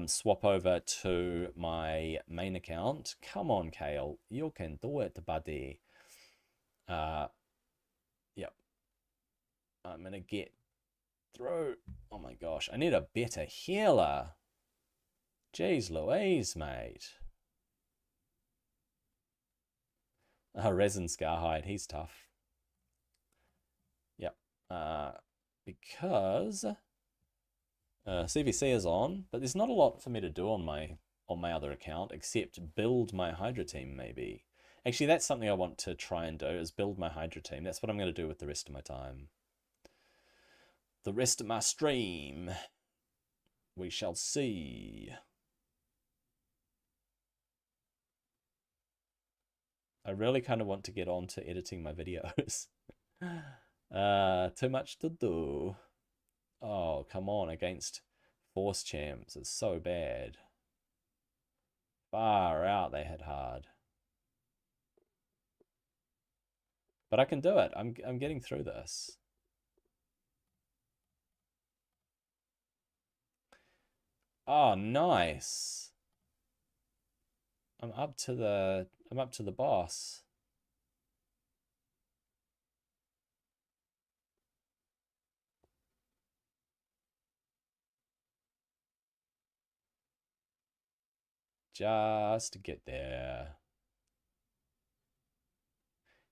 Speaker 1: swap over to my main account. Come on, Kayle. You can do it, buddy. Yep. I'm going to get through. Oh my gosh. I need a better healer. Jeez Louise, mate. Resin Scarhide, he's tough. Yep. Because CVC is on, but there's not a lot for me to do on my on my other account, except build my Hydra team maybe. Actually, that's something I want to try and do, is build my Hydra team. That's what I'm going to do with the rest of my time. The rest of my stream. We shall see. I really kind of want to get on to editing my videos. Too much to do. Oh, come on, against Force Champs. It's so bad. Far out, they hit hard. But I can do it. I'm getting through this. Oh, nice. I'm up to the boss. Just to get there.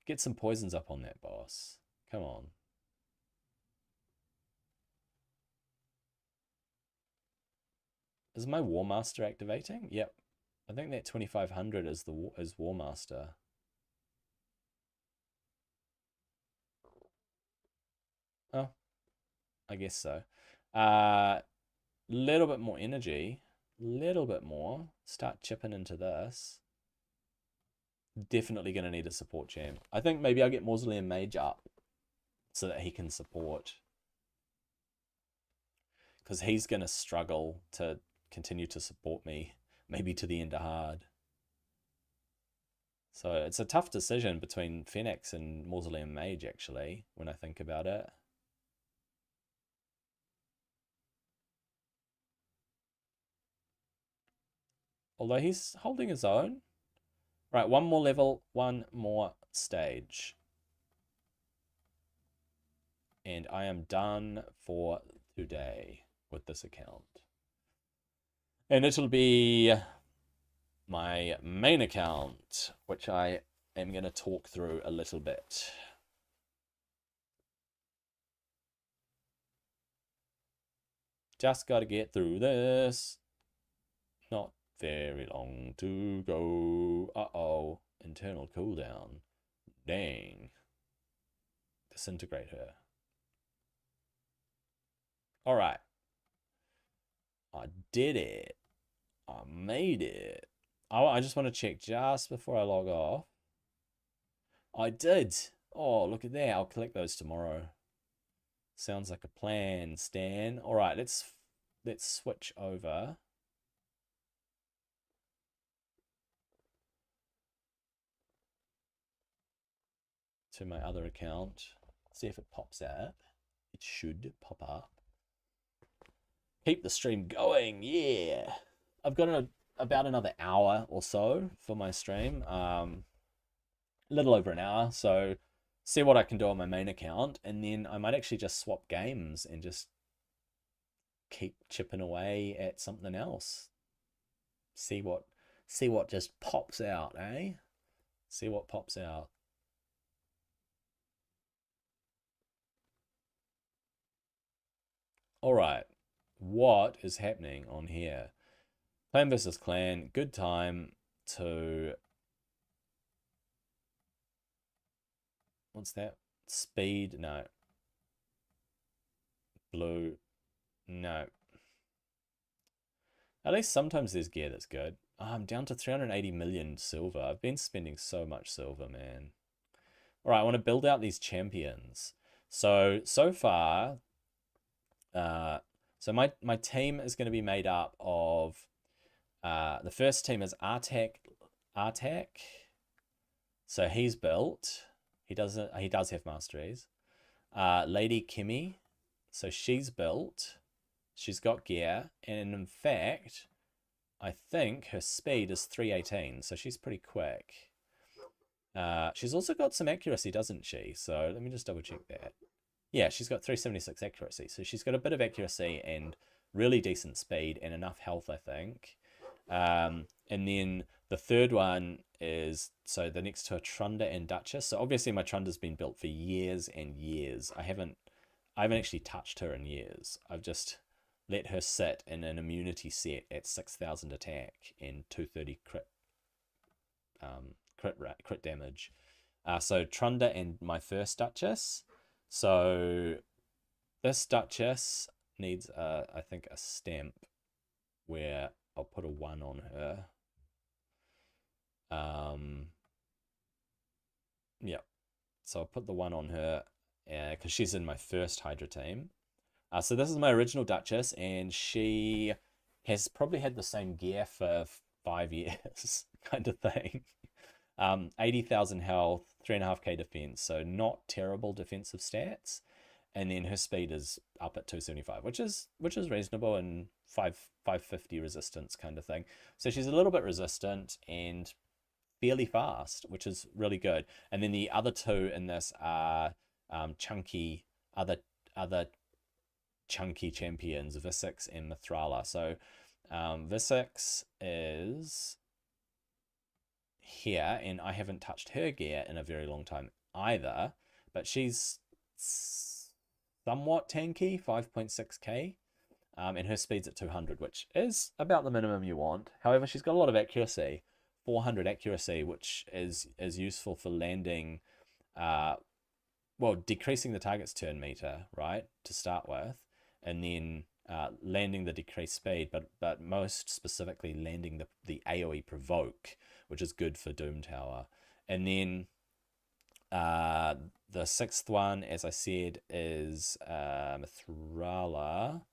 Speaker 1: Get some poisons up on that boss. Come on. Is my War Master activating? Yep. I think that 2500 is War Master. Oh, I guess so. Little bit more energy. Little bit more. Start chipping into this. Definitely going to need a support champ. I think maybe I'll get Mausoleum Mage up so that he can support. Because he's going to struggle to continue to support me. Maybe to the end of hard. So it's a tough decision between Phoenix and Mausoleum Mage, actually, when I think about it. Although he's holding his own. Right, one more level, one more stage. And I am done for today with this account. And it'll be my main account, which I am going to talk through a little bit. Just got to get through this. Not very long to go. Uh-oh. Internal cooldown. Dang. Disintegrate her. Alright. I did it. I made it. I just want to check just before I log off. I did. Oh, look at that. I'll collect those tomorrow. Sounds like a plan, Stan. Alright, let's switch over. To my other account. See if it pops up. It should pop up. Keep the stream going, yeah. I've got about another hour or so for my stream. A little over an hour, so see what I can do on my main account, and then I might actually just swap games and just keep chipping away at something else. See what just pops out, eh? See what pops out. All right, what is happening on here? Clan versus clan, good time to... What's that? Speed, no. Blue, no. At least sometimes there's gear that's good. Oh, I'm down to 380 million silver. I've been spending so much silver, man. All right, I want to build out these champions. So far, so my team is going to be made up of, the first team is Artak. So he's built. He does have masteries. Lady Kimmy. So she's built. She's got gear. And in fact, I think her speed is 318. So she's pretty quick. She's also got some accuracy, doesn't she? So let me just double check that. Yeah, she's got 376 accuracy. So she's got a bit of accuracy and really decent speed and enough health, I think. And then the third one is, so the next to a Trunda and Duchess. So obviously my Trunda's been built for years and years. I haven't actually touched her in years. I've just let her sit in an immunity set at 6,000 attack and 230 crit damage. So Trunda and my first Duchess. So this Duchess needs, I think, a stamp where I'll put a 1 on her. Yeah. So I'll put the 1 on her because she's in my first Hydra team. So this is my original Duchess, and she has probably had the same gear for 5 years, kind of thing. 80,000 health, 3.5k defense, so not terrible defensive stats. And then her speed is up at 275, which is reasonable, and 550 resistance kind of thing. So she's a little bit resistant and fairly fast, which is really good. And then the other two in this are chunky other chunky champions, Visix and Mithrala. So Visix is here, and I haven't touched her gear in a very long time either, but she's somewhat tanky, 5.6k, and her speed's at 200, which is about the minimum you want. However, she's got a lot of accuracy, 400 accuracy, which is useful for landing, well, decreasing the target's turn meter, right, to start with, and then landing the decreased speed, but most specifically landing the AoE provoke, which is good for Doom Tower. And then the sixth one, as I said, is Mithrala,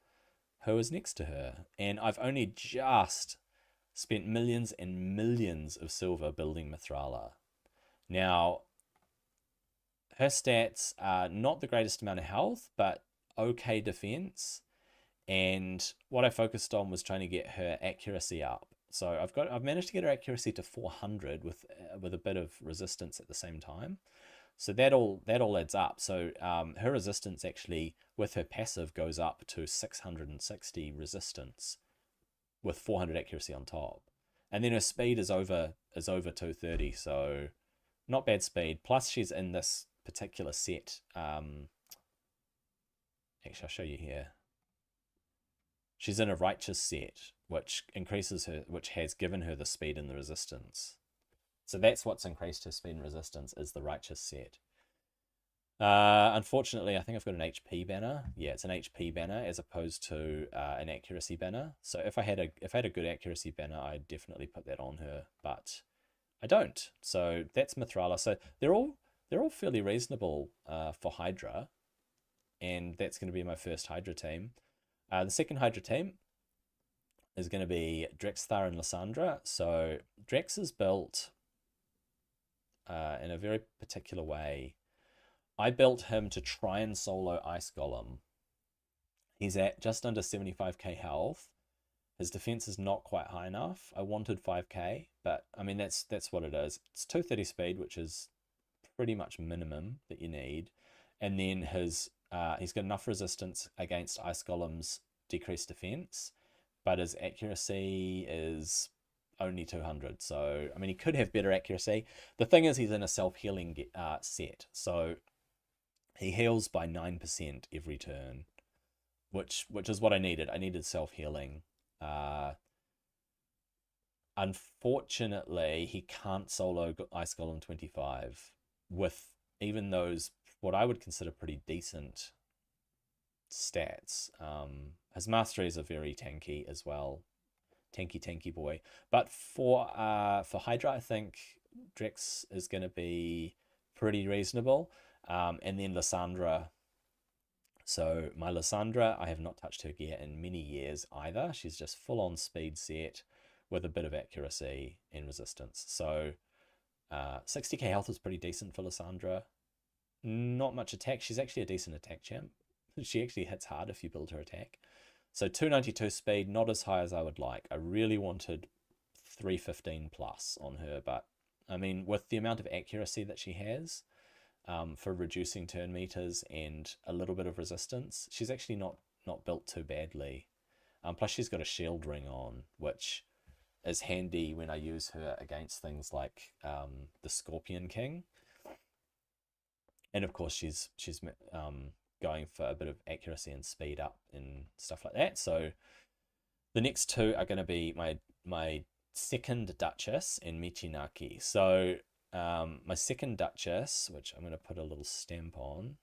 Speaker 1: who is next to her. And I've only just spent millions and millions of silver building Mithrala. Now, her stats are not the greatest amount of health, but okay defense. And what I focused on was trying to get her accuracy up. So I've managed to get her accuracy to 400 with a bit of resistance at the same time. So that all adds up. So her resistance actually with her passive goes up to 660 resistance with 400 accuracy on top. And then her speed is over 230, so not bad speed. Plus she's in this particular set. Actually, I'll show you here. She's in a righteous set, which increases her, which has given her the speed and the resistance. So that's what's increased her speed and resistance, is the righteous set. Unfortunately, I think I've got an HP banner. Yeah, it's an HP banner as opposed to an accuracy banner. So if I had a good accuracy banner, I'd definitely put that on her, but I don't. So that's Mithrala. So they're all fairly reasonable for Hydra, and that's going to be my first Hydra team. The second Hydra team is going to be Drexthar and Lysandra. So Drex is built in a very particular way. I built him to try and solo Ice Golem. He's at just under 75k health. His defense is not quite high enough. I wanted 5k, but I mean that's what it is. It's 230 speed, which is pretty much minimum that you need. And then he's got enough resistance against Ice Golem's decreased defense, but his accuracy is only 200. So I mean, he could have better accuracy. The thing is, he's in a self-healing set, so he heals by 9% every turn, which is what I needed. I needed self-healing. Unfortunately, he can't solo Ice Golem 25 with even those what I would consider pretty decent stats. His masteries are very tanky as well. Tanky boy. But for Hydra, I think Drex is going to be pretty reasonable. And then Lysandra. So my Lysandra, I have not touched her gear in many years either. She's just full on speed set with a bit of accuracy and resistance. So 60k health is pretty decent for Lysandra. Not much attack. She's actually a decent attack champ. She actually hits hard if you build her attack. So 292 speed, not as high as I would like. I really wanted 315 plus on her, but I mean, with the amount of accuracy that she has, for reducing turn meters and a little bit of resistance, she's actually not built too badly. Plus she's got a shield ring on, which is handy when I use her against things like the Scorpion King. And of course she's going for a bit of accuracy and speed up and stuff like that. So the next two are going to be my second Duchess and Michinaki. So my second Duchess, which I'm going to put a little stamp on.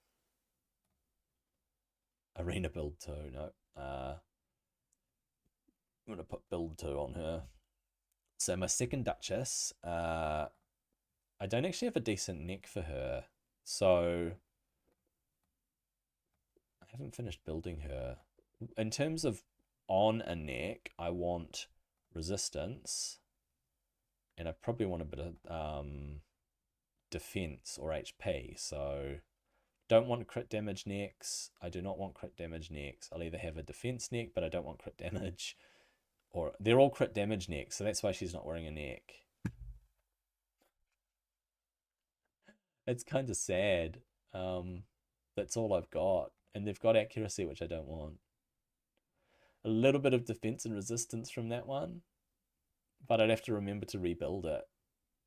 Speaker 1: Arena build 2, no. I'm going to put build 2 on her. So my second Duchess, I don't actually have a decent neck for her. So I haven't finished building her. In terms of on a neck, I want resistance. And I probably want a bit of defense or HP. So don't want crit damage necks. I do not want crit damage necks. I'll either have a defense neck, but I don't want crit damage. Or they're all crit damage necks, so that's why she's not wearing a neck. It's kind of sad. That's all I've got. And they've got accuracy, which I don't want. A little bit of defense and resistance from that one, but I'd have to remember to rebuild it.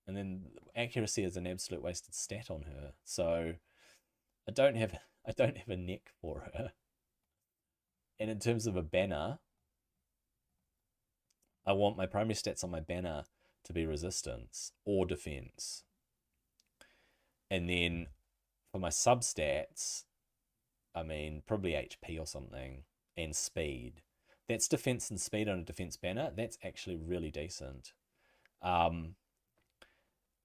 Speaker 1: And then accuracy is an absolute wasted stat on her. So I don't have a neck for her. And in terms of a banner, I want my primary stats on my banner to be resistance or defense. And then for my substats, I mean, probably HP or something, and speed. That's defense and speed on a defense banner. That's actually really decent.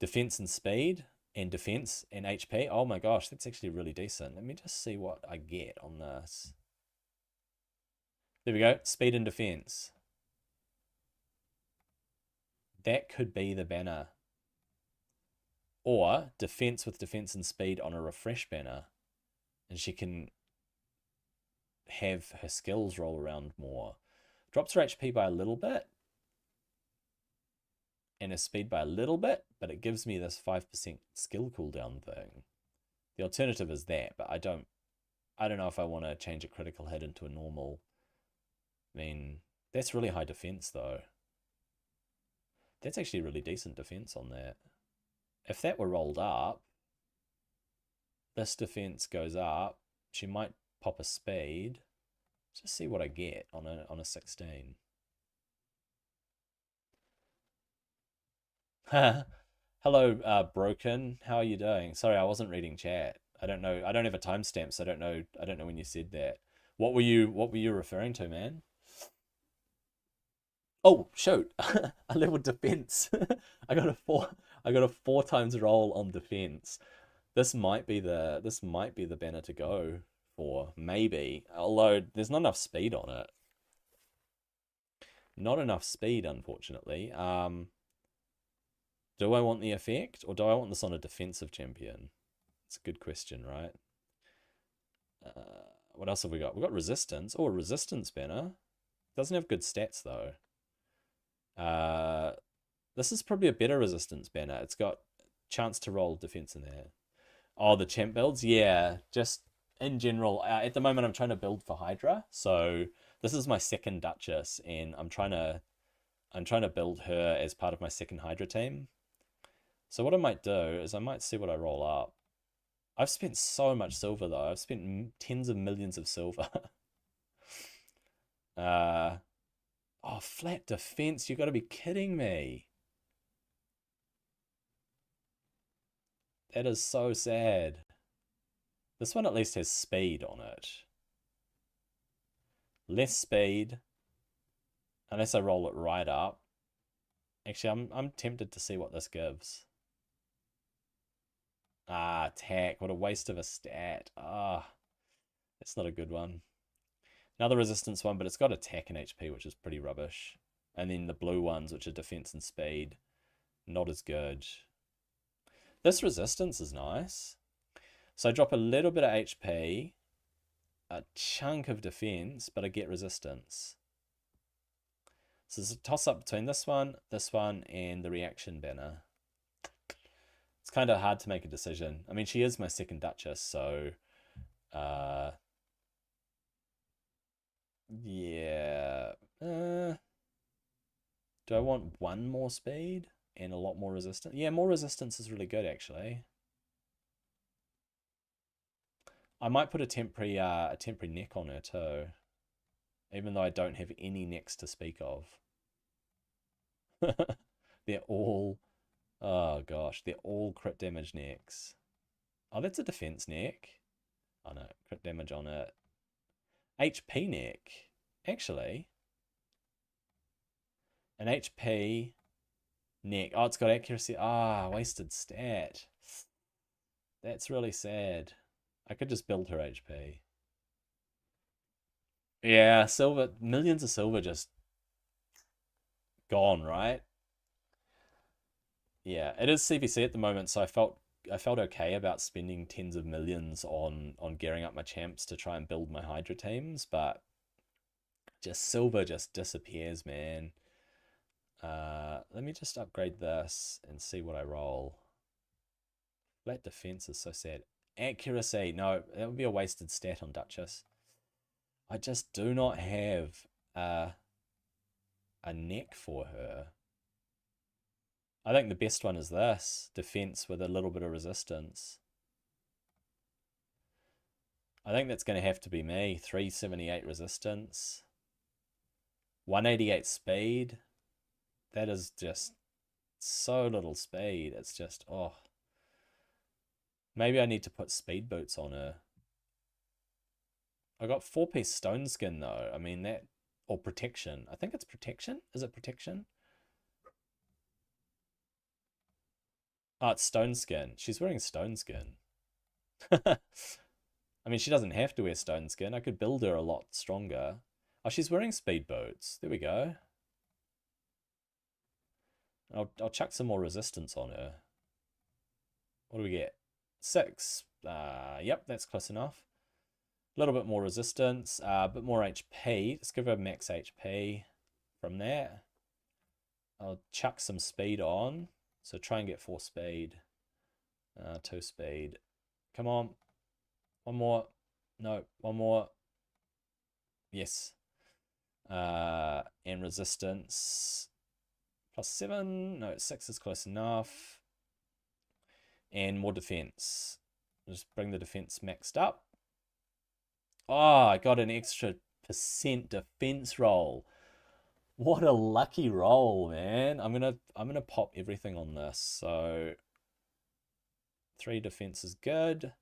Speaker 1: Defense and speed and defense and HP. Oh my gosh, that's actually really decent. Let me just see what I get on this. There we go, speed and defense. That could be the banner. Or defense with defense and speed on a refresh banner. And she can have her skills roll around more. Drops her HP by a little bit. And her speed by a little bit. But it gives me this 5% skill cooldown thing. The alternative is that. But I don't know if I want to change a critical hit into a normal. I mean, that's really high defense though. That's actually really decent defense on that. If that were rolled up, this defense goes up. She might pop a speed. Just see what I get on a 16. Hello, Broken. How are you doing? Sorry, I wasn't reading chat. I don't know. I don't have a timestamp, so I don't know when you said that. What were you referring to, man? Oh, shoot. I leveled defense. I got a 4 times roll on defense. This might be the banner to go for, maybe. Although there's not enough speed on it. Not enough speed, unfortunately. Do I want the effect, or do I want this on a defensive champion? It's a good question, right? What else have we got? We've got resistance. Oh, a resistance banner. Doesn't have good stats, though. This is probably a better resistance banner. It's got chance to roll defense in there. Oh, the champ builds? Yeah, just in general. At the moment, I'm trying to build for Hydra. So this is my second Duchess, and I'm trying to build her as part of my second Hydra team. So what I might do is I might see what I roll up. I've spent so much silver though. I've spent tens of millions of silver. Oh, flat defense. You got to be kidding me. That is so sad. This one at least has speed on it. Less speed. Unless I roll it right up. Actually, I'm tempted to see what this gives. Ah, attack. What a waste of a stat. Ah, that's not a good one. Another resistance one, but it's got attack and HP, which is pretty rubbish. And then the blue ones, which are defense and speed, not as good. This resistance is nice. So I drop a little bit of HP, a chunk of defense, but I get resistance. So there's a toss-up between this one, and the reaction banner. It's kind of hard to make a decision. I mean, she is my second Duchess, so... yeah. Do I want one more speed and a lot more resistance? Yeah, more resistance is really good, actually. I might put a temporary neck on her too, even though I don't have any necks to speak of. They're all, oh gosh, they're all crit damage necks. Oh, that's a defense neck. Oh no, crit damage on it. HP neck, actually. An HP neck. Oh, it's got accuracy. Ah, wasted stat. That's really sad. I could just build her HP. Yeah, silver, millions of silver just gone, right? Yeah, it is CVC at the moment, so I felt okay about spending tens of millions on gearing up my champs to try and build my Hydra teams, but just silver just disappears, man. Let me just upgrade this and see what I roll. Flat defense is so sad. Accuracy, no, that would be a wasted stat on Duchess. I just do not have a neck for her. I think the best one is this. Defense with a little bit of resistance. I think that's going to have to be me. 378 resistance. 188 speed. That is just so little speed. It's just, oh. Maybe I need to put speed boots on her. I got 4-piece stone skin though. I mean that, or protection. I think it's protection. Is it protection? Oh, it's stone skin. She's wearing stone skin. I mean, she doesn't have to wear stone skin. I could build her a lot stronger. Oh, she's wearing speed boots. There we go. I'll chuck some more resistance on her. What do we get? 6. Yep, that's close enough. A little bit more resistance, a bit more HP. Let's give her max HP from there. I'll chuck some speed on. So try and get 4 speed. 2 speed. Come on. One more. No, one more. Yes. And resistance. +7. No, 6 is close enough. And more defense. Just bring the defense maxed up. Oh, I got an extra % defense roll. What a lucky roll, man. I'm gonna pop everything on this. So 3 defense is good.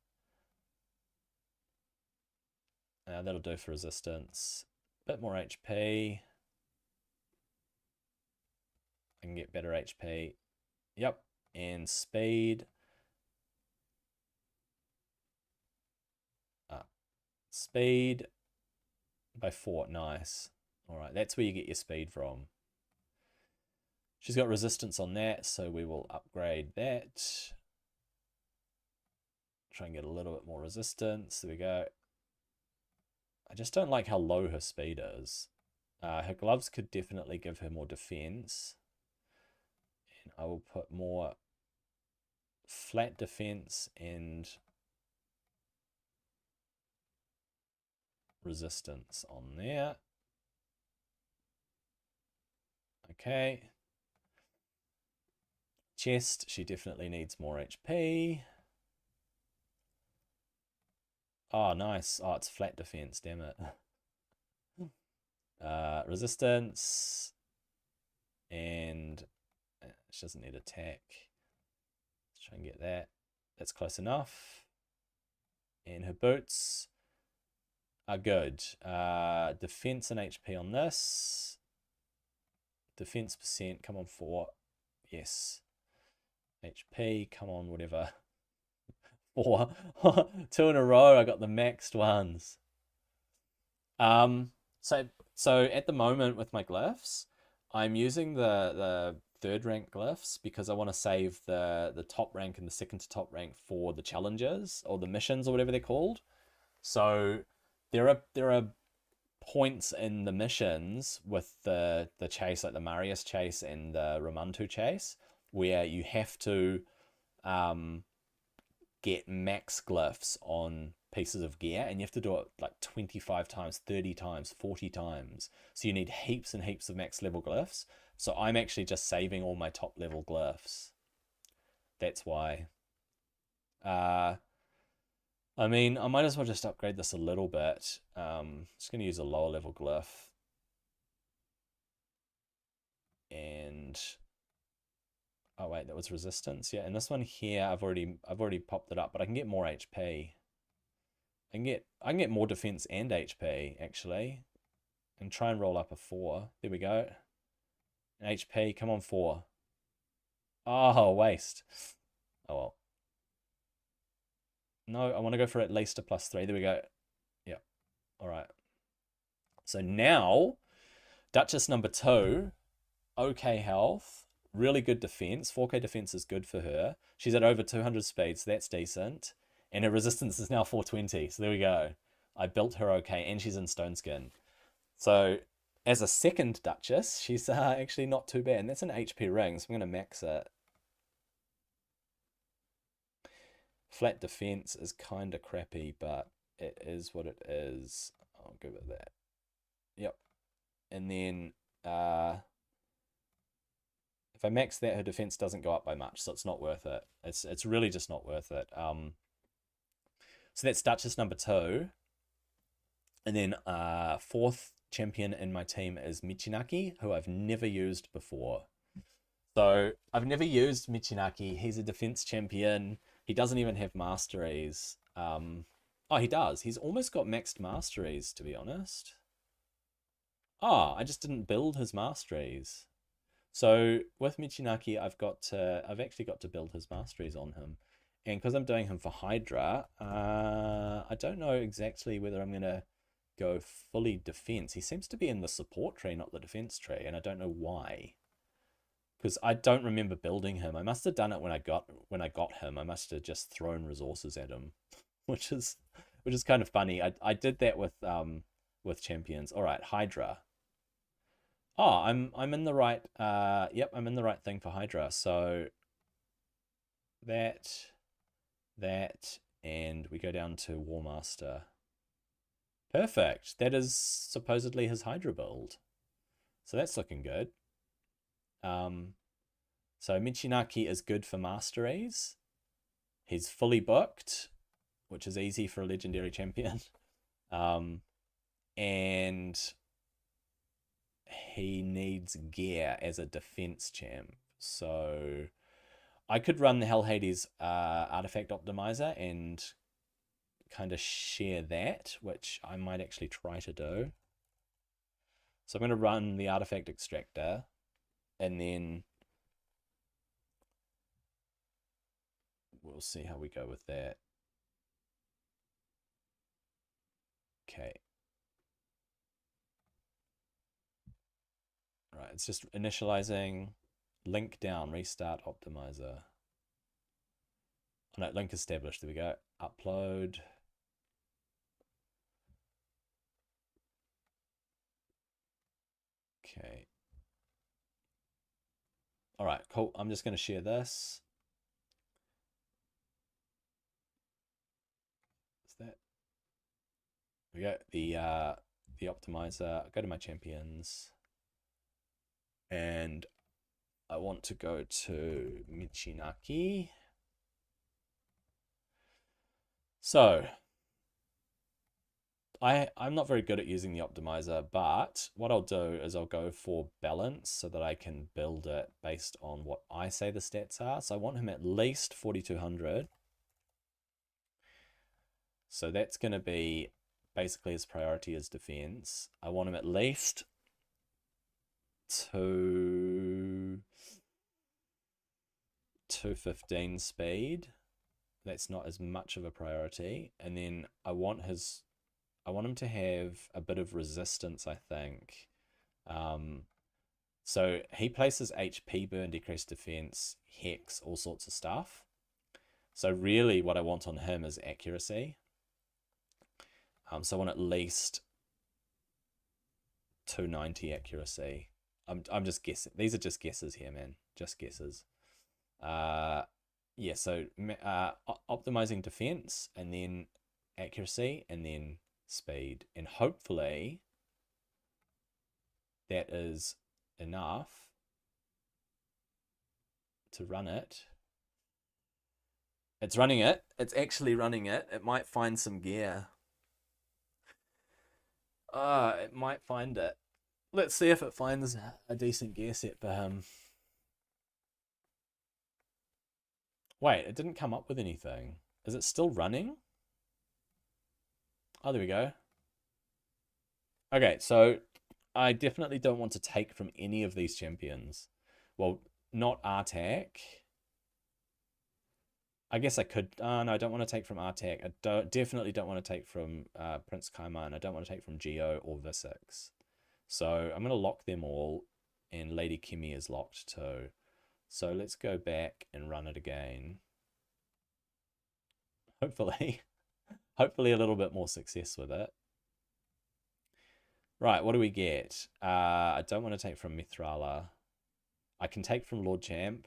Speaker 1: That'll do for resistance. Bit more HP. I can get better HP. Yep. And speed. Speed by 4. Nice. All right, that's where you get your speed from. She's got resistance on that, so we will upgrade that. Try and get a little bit more resistance. There we go. I just don't like how low her speed is. Her gloves could definitely give her more defense. And I will put more flat defense and resistance on there. Okay. Chest, she definitely needs more HP. Oh, nice. Oh, it's flat defense, damn it. Resistance. And she doesn't need attack. Let's try and get that. That's close enough. And her boots are good. Defense and HP on this. Defense %, come on, 4. Yes. HP, come on, whatever. 4. 2 in a row, I got the maxed ones. So at the moment with my glyphs, I'm using the 3rd rank glyphs because I want to save the top rank and the 2nd to top rank for the challenges or the missions or whatever they're called. So there are points in the missions with the chase, like the Marius chase and the Ramantu chase, where you have to get max glyphs on pieces of gear, and you have to do it like 25 times, 30 times, 40 times. So you need heaps and heaps of max level glyphs. So I'm actually just saving all my top level glyphs. That's why. I mean, I might as well just upgrade this a little bit. Just going to use a lower level glyph. And oh wait, that was resistance. Yeah, and this one here, I've already popped it up, but I can get more HP. I can get more defense and HP actually, and try and roll up a 4. There we go. And HP, come on 4. Oh, waste. Oh well. No, I want to go for at least a +3. There we go. Yep. All right. So now, Duchess number 2, okay health, really good defense. 4k defense is good for her. She's at over 200 speed, so that's decent. And her resistance is now 420. So there we go. I built her okay, and she's in stone skin. So as a second Duchess, she's actually not too bad. And that's an HP ring, so I'm going to max it. Flat defense is kind of crappy, but it is what it is. I'll give it that. Yep. And then if I max that, her defense doesn't go up by much, so it's not worth it. It's really just not worth it. So that's Duchess number 2. And then fourth champion in my team is Michinaki, who I've never used before. So I've never used Michinaki. He's a defense champion. He doesn't even have masteries. Oh, he does. He's almost got maxed masteries, to be honest. Ah, I just didn't build his masteries. So with Michinaki, I've actually got to build his masteries on him. And because I'm doing him for Hydra, I don't know exactly whether I'm going to go fully defense. He seems to be in the support tree, not the defense tree, and I don't know why. Because I don't remember building him. I must have done it when I got him. I must have just thrown resources at him, which is kind of funny. I did that with champions. All right, Hydra. Oh, I'm in the right yep, I'm in the right thing for Hydra. So that and we go down to Warmaster. Perfect. That is supposedly his Hydra build. So that's looking good. So Michinaki is good for masteries. He's fully booked, which is easy for a legendary champion. And he needs gear as a defense champ. So I could run the Hell Hades artifact optimizer and kind of share that, which I might actually try to do. So I'm going to run the artifact extractor, and then we'll see how we go with that. Okay. Right, it's just initializing. Link down, restart optimizer. Oh, no, link established. There we go. Upload. Okay. All right, cool. I'm just going to share this. Is that? We go. The optimizer. Go to my champions, and I want to go to Michinaki. So I'm not very good at using the optimizer, but what I'll do is I'll go for balance so that I can build it based on what I say the stats are. So I want him at least 4,200. So that's going to be basically his priority is defense. I want him at least to 215 speed. That's not as much of a priority. And then I want him to have a bit of resistance, I think. So he places HP burn, decreased defense, hex, all sorts of stuff. So really what I want on him is accuracy. So I want at least 290 accuracy. I'm just guessing. These are just guesses here, man. Just guesses. Yeah, so optimizing defense and then accuracy and then speed. And hopefully that is enough to run it. It's running it. It's actually running it. It might find some gear. It might find it. Let's see if it finds a decent gear set for him. Wait, it didn't come up with anything. Is it still running? Oh, there we go. Okay, so I definitely don't want to take from any of these champions. Well, not Artak. I guess I could. No, I don't want to take from Artak. Definitely don't want to take from Prince Kaiman. I don't want to take from Geo or Visix. So I'm going to lock them all, and Lady Kimmy is locked too. So let's go back and run it again. Hopefully, hopefully a little bit more success with it. Right, what do we get? I don't want to take from Mithrala. I can take from Lord Champ.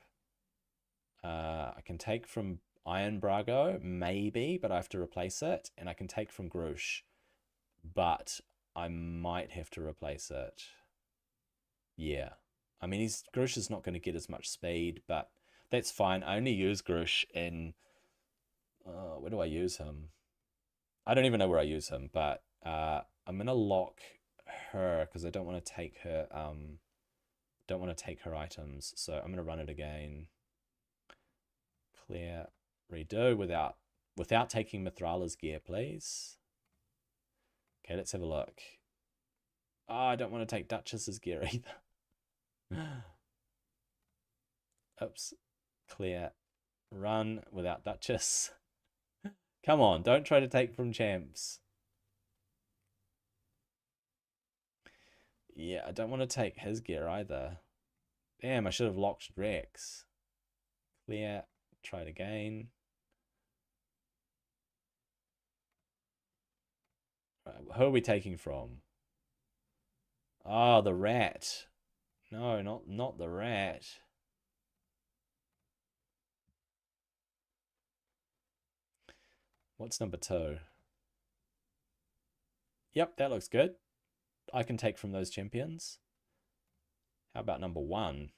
Speaker 1: I can take from Iron Brago, maybe, but I have to replace it. And I can take from Grush, but I might have to replace it. Yeah. I mean, Grush is not going to get as much speed, but that's fine. I only use Grush in... where do I use him? I don't even know where I use him, but I'm going to lock her because I don't want to take her... don't want to take her items, so I'm going to run it again. Clear, redo without taking Mithrala's gear, please. Okay, let's have a look. Oh, I don't want to take Duchess's gear either. Oops. Clear. Run without Duchess. Come on, don't try to take from champs. Yeah, I don't want to take his gear either. Damn, I should have locked Rex. Clear. Try it again. Right, who are we taking from? Oh, the rat. No, not the rat. What's number 2? Yep, that looks good. I can take from those champions. How about number 1?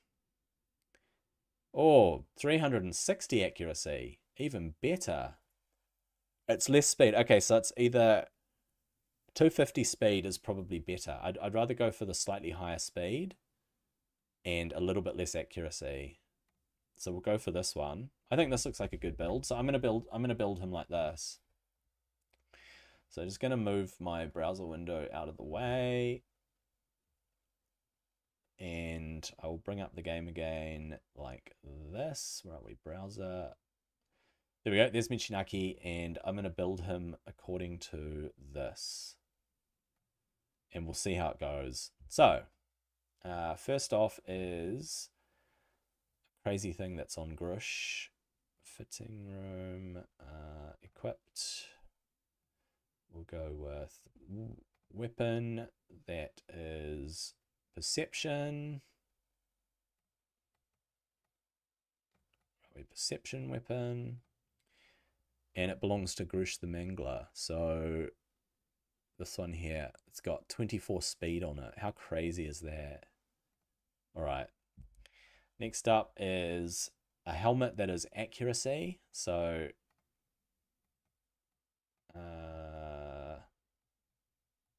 Speaker 1: Oh, 360 accuracy. Even better. It's less speed. Okay, so it's either 250 speed is probably better. I'd rather go for the slightly higher speed and a little bit less accuracy. So we'll go for this one. I think this looks like a good build. So I'm gonna build him like this. So just gonna move my browser window out of the way. And I will bring up the game again like this. Where are we? Browser. There we go. There's Michinaki, and I'm going to build him according to this. And we'll see how it goes. So, first off is a crazy thing that's on Grush. Fitting room, equipped. We'll go with weapon. That is perception. Perception weapon. And it belongs to Grush the Mangler. So this one here, it's got 24 speed on it. How crazy is that? All right. Next up is a helmet that is accuracy. So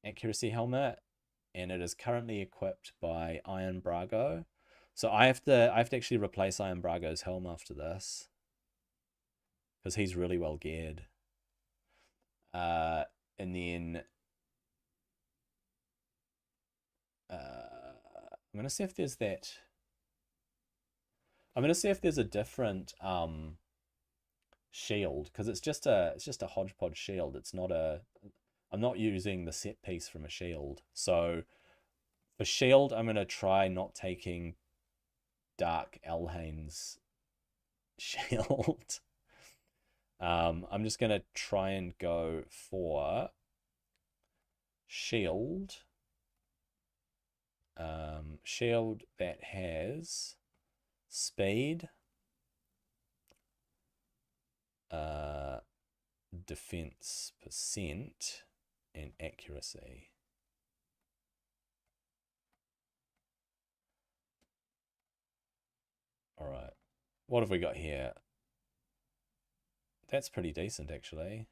Speaker 1: accuracy helmet, and it is currently equipped by Iron Brago. So I have to actually replace Iron Brago's helm after this, because he's really well geared. And then I'm gonna see if there's that. I'm gonna see if there's a different shield, because it's just a hodgepodge shield. It's not a. I'm not using the set piece from a shield. So for shield, I'm gonna try not taking Dark Elhain's shield. I'm just gonna try and go for shield. Shield that has speed, defense percent, and accuracy. All right, what have we got here? That's pretty decent, actually.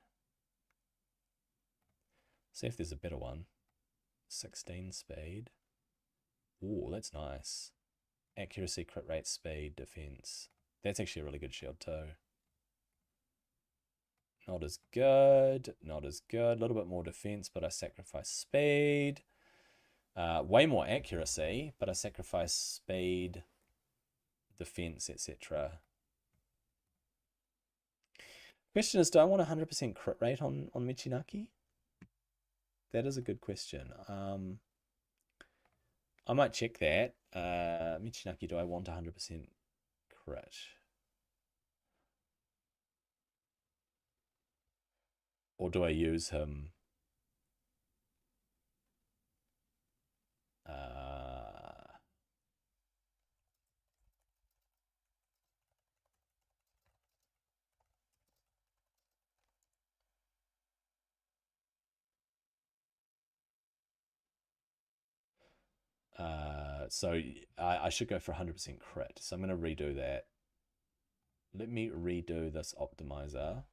Speaker 1: See if there's a better one. 16 speed. Ooh, that's nice. Accuracy, crit rate, speed, defense. That's actually a really good shield too. Not as good. Not as good. A little bit more defense, but I sacrifice speed. Way more accuracy, but I sacrifice speed, defense, etc. Question is, do I want 100% crit rate on Michinaki? That is a good question. I might check that. Michinaki, do I want 100% crit? Or do I use him? So I should go for 100% crit. So I'm going to redo that. Let me redo this optimizer.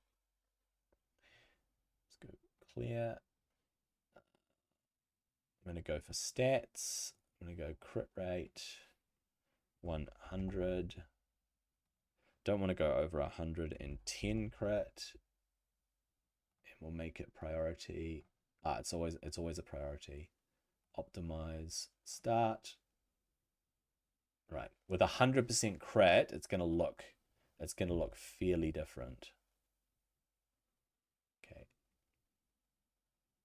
Speaker 1: Let's go clear. I'm going to go for stats. I'm going to go crit rate 100. Don't want to go over 110 crit. And we'll make it priority. It's always a priority. Optimize, start. Right, with 100% crit, it's gonna look fairly different. Okay.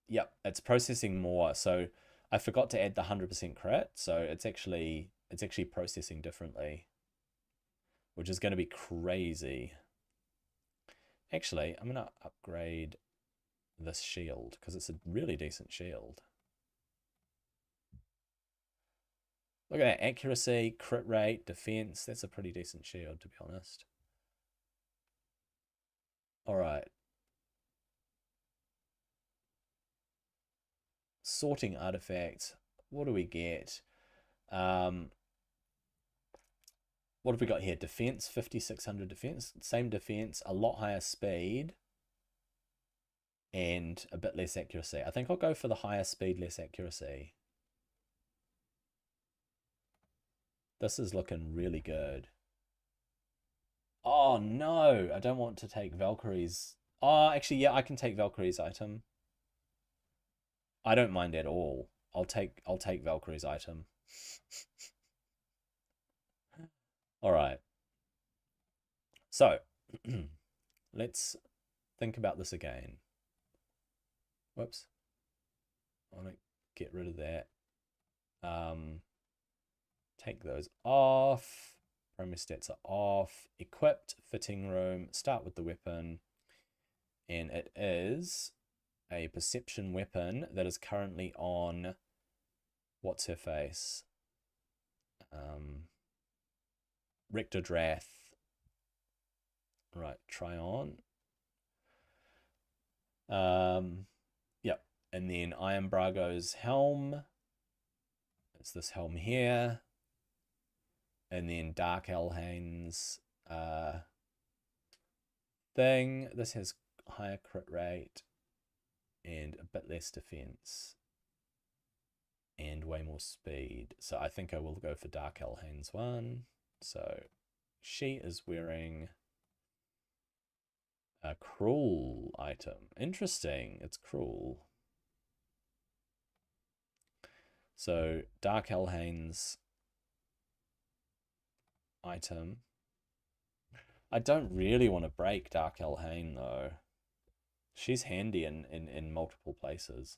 Speaker 1: Yep, it's processing more. So I forgot to add the 100% crit, so it's actually processing differently, which is going to be crazy. Actually, I'm gonna upgrade this shield because it's a really decent shield. Look at that, accuracy, crit rate, defense. That's a pretty decent shield, to be honest. All right. Sorting artifacts. What do we get? What have we got here? Defense, 5600 defense. Same defense, a lot higher speed, and a bit less accuracy. I think I'll go for the higher speed, less accuracy. This is looking really good. Oh no, I don't want to take Valkyrie's. Oh, actually, yeah, I can take Valkyrie's item. I don't mind at all. I'll take Valkyrie's item. All right. So, let's think about this again. Whoops. I want to get rid of that. Take those off. Primary stats are off. Equipped, fitting room. Start with the weapon. And it is a perception weapon that is currently on, what's her face? Rectodrath. Right, try on. Yep. And then Iron Brago's helm. It's this helm here. And then Dark Elhain's thing. This has higher crit rate and a bit less defense and way more speed. So I think I will go for Dark Elhain's one. So she is wearing a cruel item. Interesting. It's cruel. So Dark Elhain's item. I don't really want to break Dark Elhain though. She's handy in multiple places.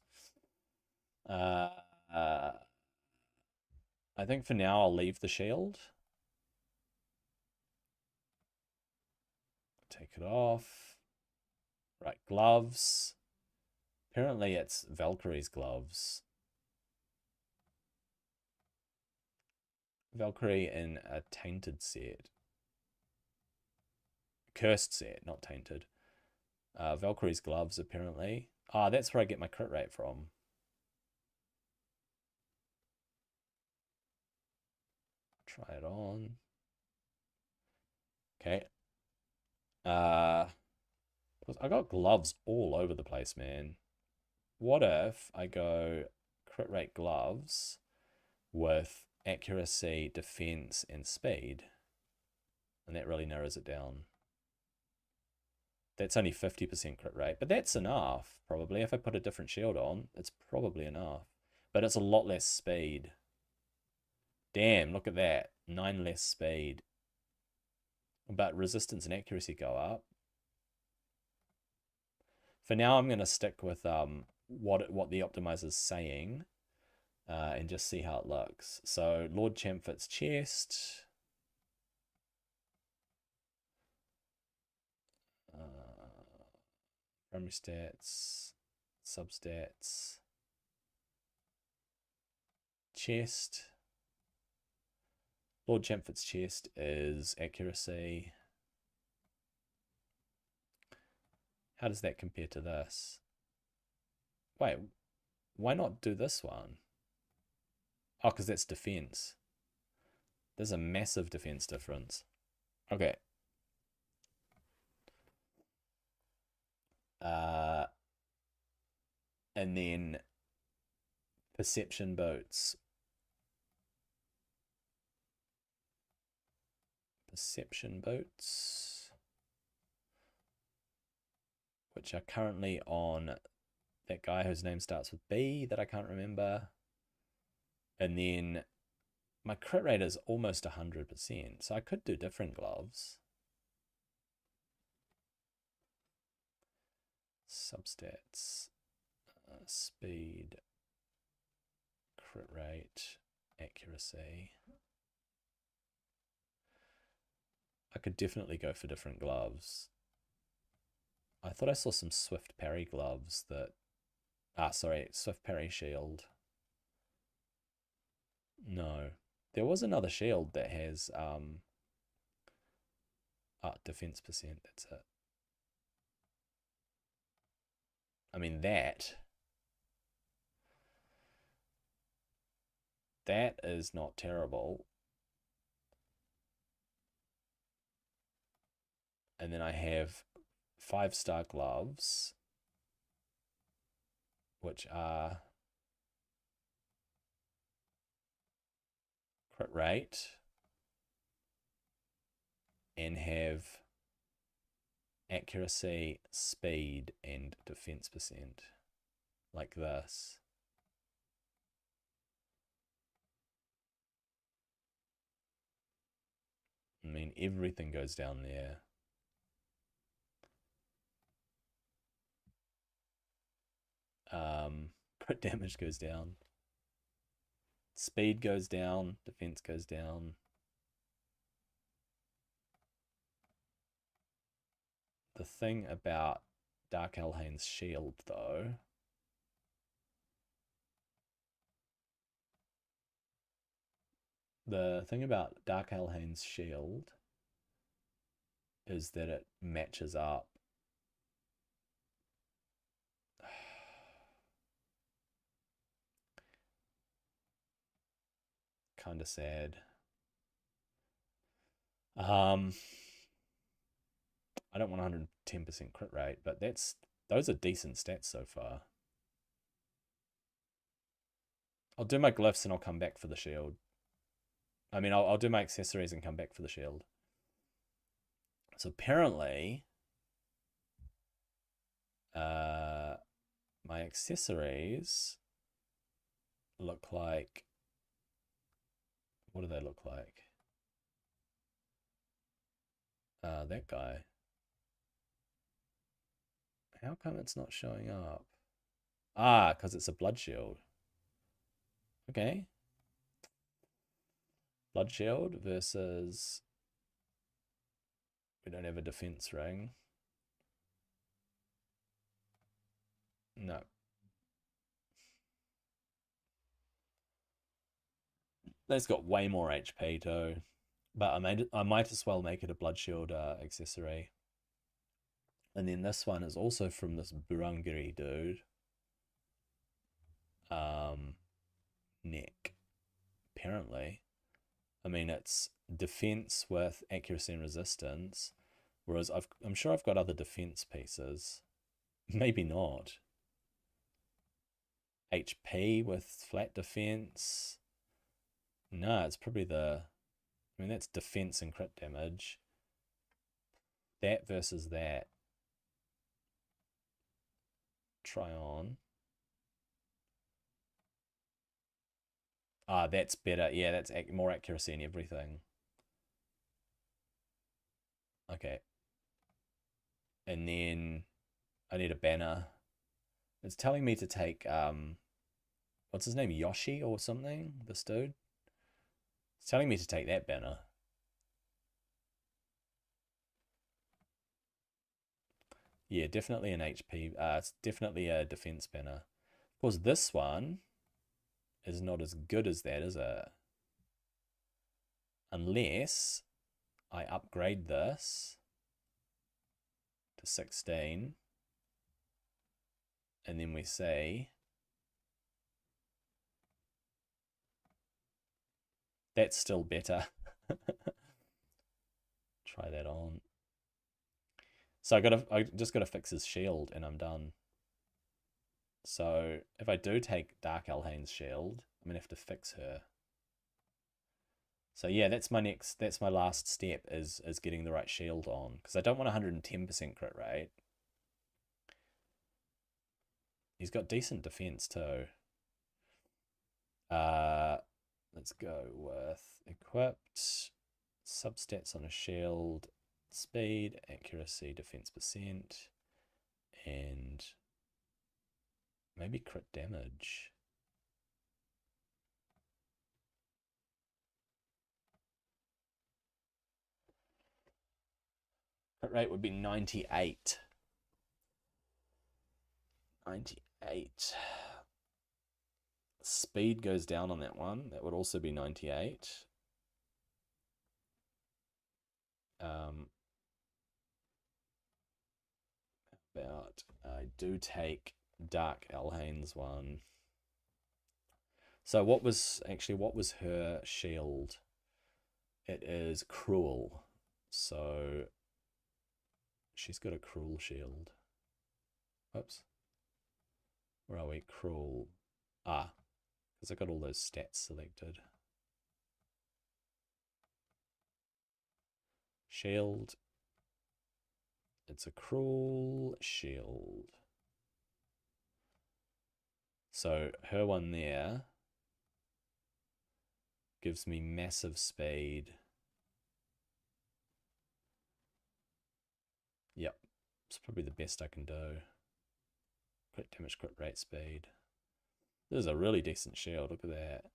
Speaker 1: I think for now I'll leave the shield. Take it off. Right, gloves. Apparently it's Valkyrie's gloves. Valkyrie in a tainted set. Cursed set, not tainted. Valkyrie's gloves, apparently. Ah, that's where I get my crit rate from. Try it on. Okay. I got gloves all over the place, man. What if I go crit rate gloves with accuracy, defense, and speed? And that really narrows it down. That's only 50% crit rate, but that's enough, probably. If I put a different shield on, it's probably enough. But it's a lot less speed. Damn, look at that. 9 less speed. But resistance and accuracy go up. For now, I'm going to stick with what the optimizer's saying and just see how it looks. So Lord Champfit's chest. Primary stats, substats, chest. Lord Champfit's chest is accuracy. How does that compare to this? Wait, why not do this one? Oh, because that's defense. There's a massive defense difference. Okay. And then perception boots. Perception boots, which are currently on that guy whose name starts with B that I can't remember. And then my crit rate is almost 100%, so I could do different gloves. Substats, speed, crit rate, accuracy. I could definitely go for different gloves. I thought I saw some Swift Parry gloves that... sorry, Swift Parry shield. No. There was another shield that has defense percent, that's it. I mean, that is not terrible. And then I have 5-star gloves, which are crit rate and have accuracy, speed, and defense percent, like this. I mean, everything goes down there. Crit damage goes down. Speed goes down. Defense goes down. The thing about Dark Elhain's shield, though, is that it matches up. Kind of sad. I don't want 110% crit rate, but those are decent stats so far. I'll do my glyphs and I'll come back for the shield. I mean, I'll do my accessories and come back for the shield. So apparently, my accessories look like... What do they look like? That guy. How come it's not showing up? Because it's a blood shield. Okay. Blood shield versus... We don't have a defense ring. No. That's got way more HP too. But I might as well make it a blood shield accessory. And then this one is also from this Burungiri dude. Neck. Apparently. I mean, it's defense with accuracy and resistance, Whereas I'm sure I've got other defense pieces. Maybe not. HP with flat defense. No, it's probably the... I mean, that's defense and crit damage. That versus that. Try on. Ah, that's better. Yeah, that's more accuracy and everything. Okay. And then I need a banner. It's telling me to take, what's his name? Yoshi or something? This dude? It's telling me to take that banner. Yeah, definitely an HP. It's definitely a defense banner. Of course, this one is not as good as that, is it? Unless I upgrade this to 16. And then we say that's still better. Try that on. So I just gotta fix his shield and I'm done. So if I do take Dark Elhain's shield, I'm gonna have to fix her. So yeah, that's my last step is getting the right shield on. Because I don't want 110% crit rate. He's got decent defense too. Let's go with equipped, substats on a shield, speed, accuracy, defense percent, and maybe crit damage. Crit rate would be 98. 98. Speed goes down on that one. That would also be 98. About I do take Dark Elhain's one. So what was her shield? It is cruel. So she's got a cruel shield. Whoops. Where are we? Cruel. Ah, because I got all those stats selected. Shield. It's a cruel shield. So her one there gives me massive speed. Yep, it's probably the best I can do. Crit damage, crit rate, speed. This is a really decent shield, look at that.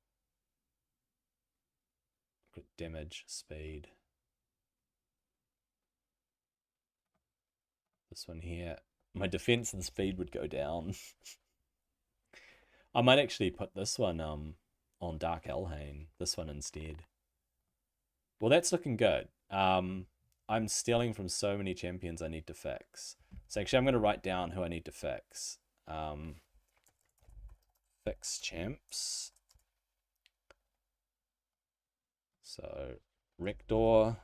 Speaker 1: Crit damage, speed. This one here. My defense and speed would go down. I might actually put this one on Dark Elhain. This one instead. Well, that's looking good. I'm stealing from so many champions I need to fix. So actually I'm going to write down who I need to fix. Fix champs. So Rektor,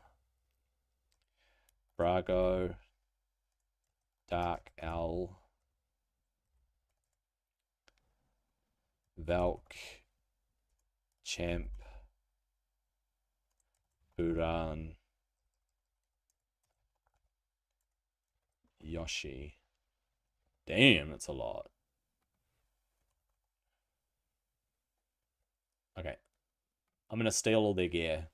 Speaker 1: Brago, Dark El, Valk, Champ, Buran, Yoshi. Damn, that's a lot. Okay. I'm gonna steal all their gear.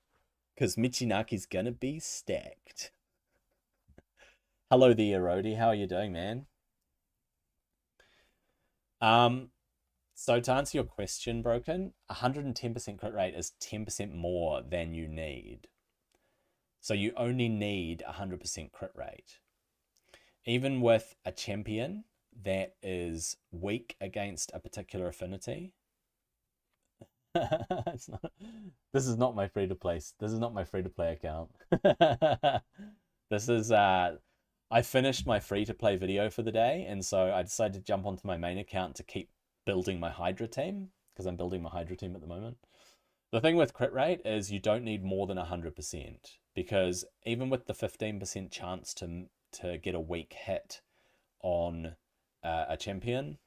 Speaker 1: Because Michinaki's gonna be stacked. Hello there, Erodi. How are you doing, man? So to answer your question, Broken, 110% crit rate is 10% more than you need. So you only need 100% crit rate. Even with a champion that is weak against a particular affinity. This is not my free-to-play. This is not my free-to-play account. This is I finished my free-to-play video for the day, and so I decided to jump onto my main account to keep building my Hydra team, because I'm building my Hydra team at the moment. The thing with crit rate is you don't need more than 100%, because even with the 15% chance to get a weak hit on a champion.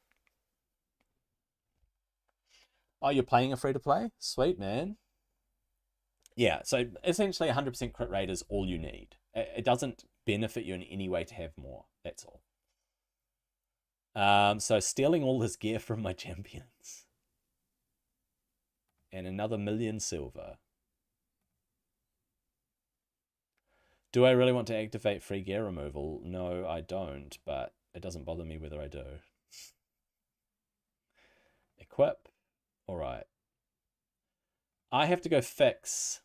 Speaker 1: Oh, you're playing a free to play? Sweet, man. Yeah, so essentially 100% crit rate is all you need. It doesn't benefit you in any way to have more. That's all. So stealing all this gear from my champions. And another 1,000,000 silver. Do I really want to activate free gear removal? No, I don't, but it doesn't bother me whether I do. Equip. All right. I have to go fix.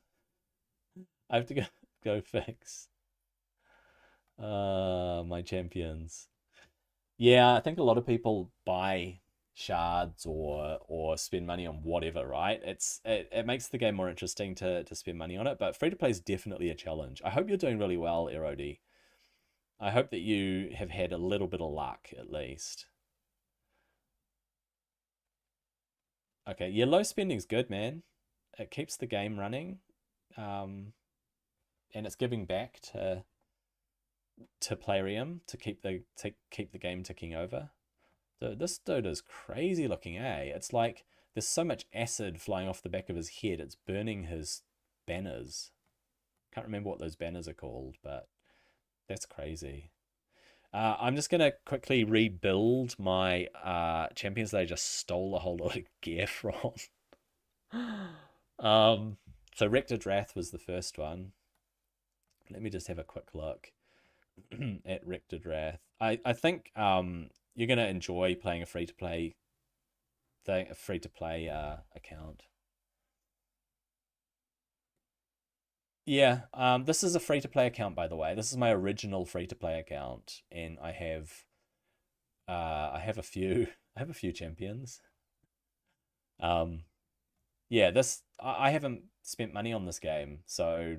Speaker 1: I have to go fix my champions. Yeah, I think a lot of people buy shards or spend money on whatever, right? It makes the game more interesting to spend money on it, but free to play is definitely a challenge. I hope you're doing really well, Erodi. I hope that you have had a little bit of luck at least. Okay, yeah, low spending's good, man. It keeps the game running, um, and it's giving back to Plarium to keep the game ticking over. Dude, this dude is crazy looking, eh? It's like there's so much acid flying off the back of his head. It's burning his banners. Can't remember what those banners are called, but that's crazy. I'm just gonna quickly rebuild my champions that I just stole a whole lot of gear from. um, so Rector Wrath was the first one. Let me just have a quick look at Rector Wrath. I think you're gonna enjoy playing a free to play thing, a free to play account. Yeah, this is a free to play account, by the way. This is my original free to play account, and I have a few I have a few champions. Um, yeah, this I haven't spent money on this game, so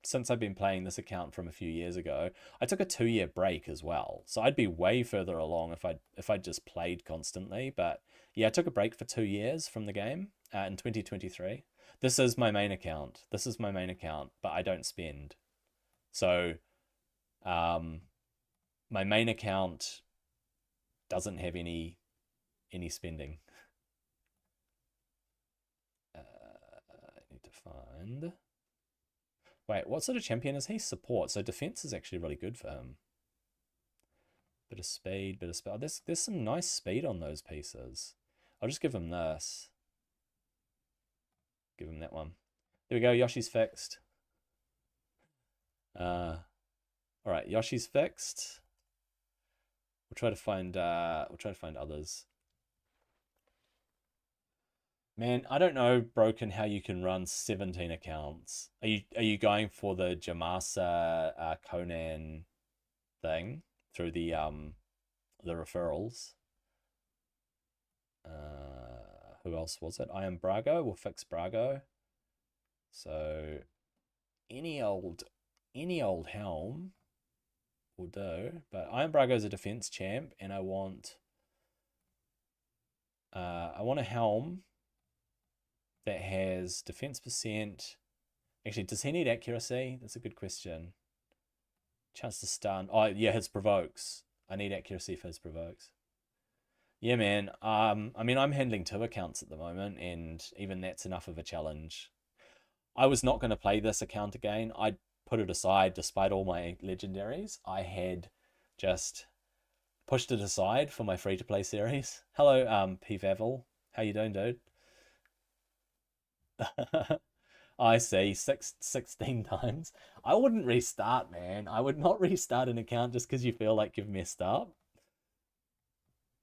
Speaker 1: since I've been playing this account from a few years ago, I took a 2 year break as well. So I'd be way further along if I just played constantly. But yeah, I took a break for 2 years from the game in 2023. This is my main account. This is my main account, but I don't spend. So um, my main account doesn't have any spending. I need to find. Wait, what sort of champion is he? Support. So defense is actually really good for him. Bit of speed, bit of speed. Oh, there's some nice speed on those pieces. I'll just give him this. Give him that one. There we go. Yoshi's fixed. All right, Yoshi's fixed. We'll try to find others. Man, I don't know, Broken, how you can run 17 accounts. Are you going for the Jamasa Conan thing through the referrals? Who else was it? I am Brago. We'll fix Brago. So any old helm will do. But I am Brago is a defense champ, and I want a helm that has defense percent. Actually, does he need accuracy? That's a good question. Chance to stun. Oh yeah, his provokes. I need accuracy for his provokes. Yeah, man. I mean, I'm handling 2 accounts at the moment, and even that's enough of a challenge. I was not going to play this account again. I put it aside despite all my legendaries. I had just pushed it aside for my free to play series. Hello, P Vavel. How you doing, dude? I see, 16 times. I wouldn't restart, man. I would not restart an account just because you feel like you've messed up.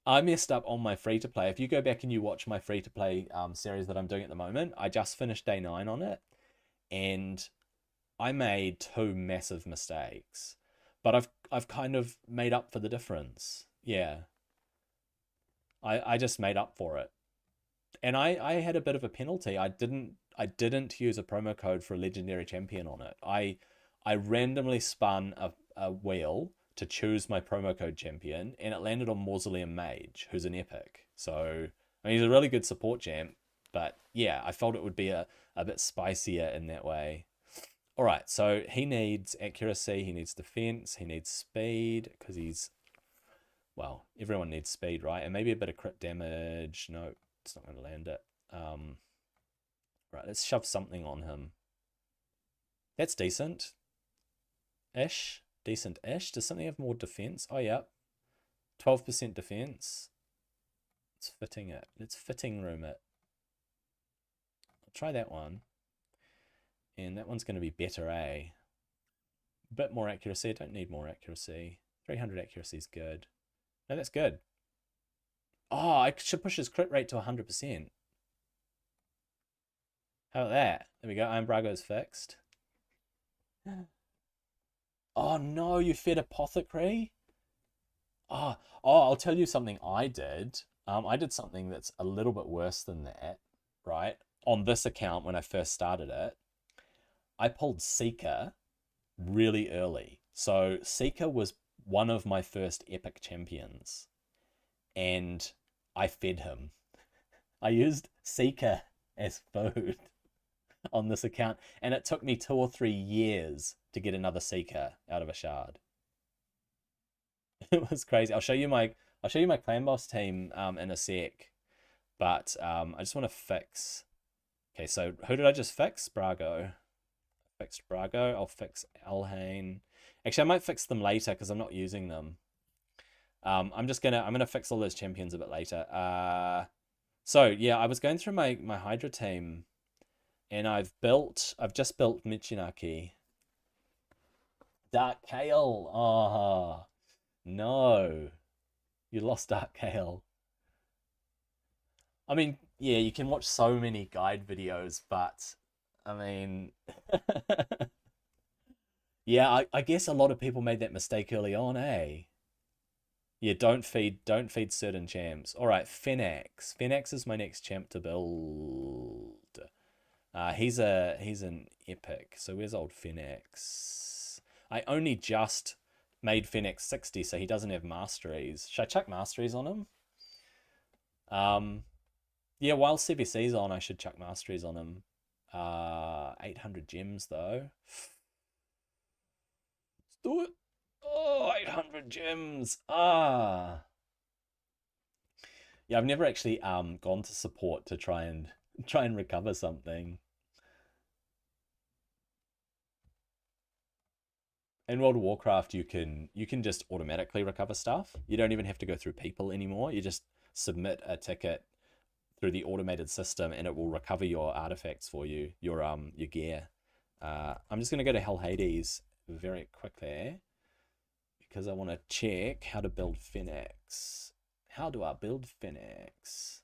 Speaker 1: I messed up on my free to play. If you go back and you watch my free to play series that I'm doing at the moment, I just finished day 9 on it, and I made 2 massive mistakes. But I've kind of made up for the difference. Yeah, I just made up for it. And I had a bit of a penalty. I didn't use a promo code for a legendary champion on it. I randomly spun a wheel to choose my promo code champion, and it landed on Mausoleum Mage, who's an epic. So I mean, he's a really good support champ, but yeah, I felt it would be a bit spicier in that way. All right, so he needs accuracy, he needs defense, he needs speed because he's, well, everyone needs speed, right? And maybe a bit of crit damage. No, it's not going to land it. Right, let's shove something on him. That's decent. Ish. Decent-ish. Does something have more defense? Oh, yeah. 12% defense. It's fitting it. Let's fitting room it. I'll try that one. And that one's going to be better, eh? A bit more accuracy. I don't need more accuracy. 300 accuracy is good. No, that's good. Oh, I should push his crit rate to 100%. How about that? There we go. Iron Brago's fixed. Oh no, you fed Apothecary? I'll tell you something I did. I did something that's a little bit worse than that, right? On this account, when I first started it, I pulled Seeker really early. So Seeker was one of my first epic champions, and I fed him. I used Seeker as food on this account, and it took me 2 or 3 years to get another Seeker out of a shard. It was crazy. I'll show you my clan boss team in a sec, but I just want to fix. Okay, so who did I just fix? Brago. Fixed Brago. I'll fix Elhain. Actually, I might fix them later because I'm not using them. I'm gonna fix all those champions a bit later. So yeah, I was going through my Hydra team, and I've just built Michinaki. Dark Kale. Oh no, you lost Dark Kale. I mean, yeah, you can watch so many guide videos, but I mean, yeah, I guess a lot of people made that mistake early on, eh? Yeah, don't feed certain champs. All right, Phoenix. Phoenix is my next champ to build. He's an epic. So where's old Phoenix? I only just made Phoenix 60, so he doesn't have masteries. Should I chuck masteries on him? Yeah, while CBC's on, I should chuck masteries on him. 800 gems though. Let's do it. Oh, 800 gems. Yeah, I've never actually gone to support to try and recover something. In World of Warcraft, you can just automatically recover stuff. You don't even have to go through people anymore. You just submit a ticket through the automated system, and it will recover your artifacts for you, your gear. I'm just gonna go to Hell Hades very quickly because I want to check how to build Phoenix. How do I build Phoenix?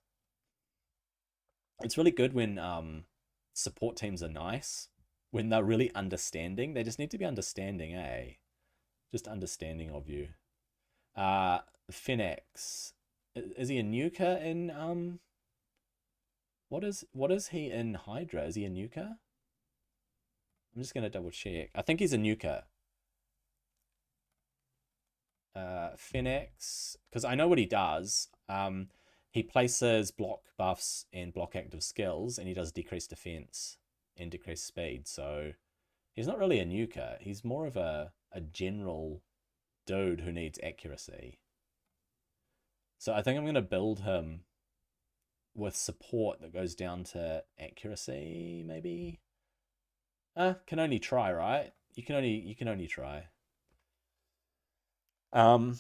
Speaker 1: It's really good when support teams are nice, when they're really understanding. They just need to be understanding, eh? Just understanding of you. Phoenix. Is he a nuker in what is he in Hydra? Is he a nuker? I'm just gonna double check. I think he's a nuker. Phoenix, because I know what he does. He places block buffs and block active skills, and he does decreased defense and decreased speed. So he's not really a nuker. He's more of a general dude who needs accuracy. So I think I'm gonna build him with support that goes down to accuracy, maybe. Can only try, right? You can only try. Um,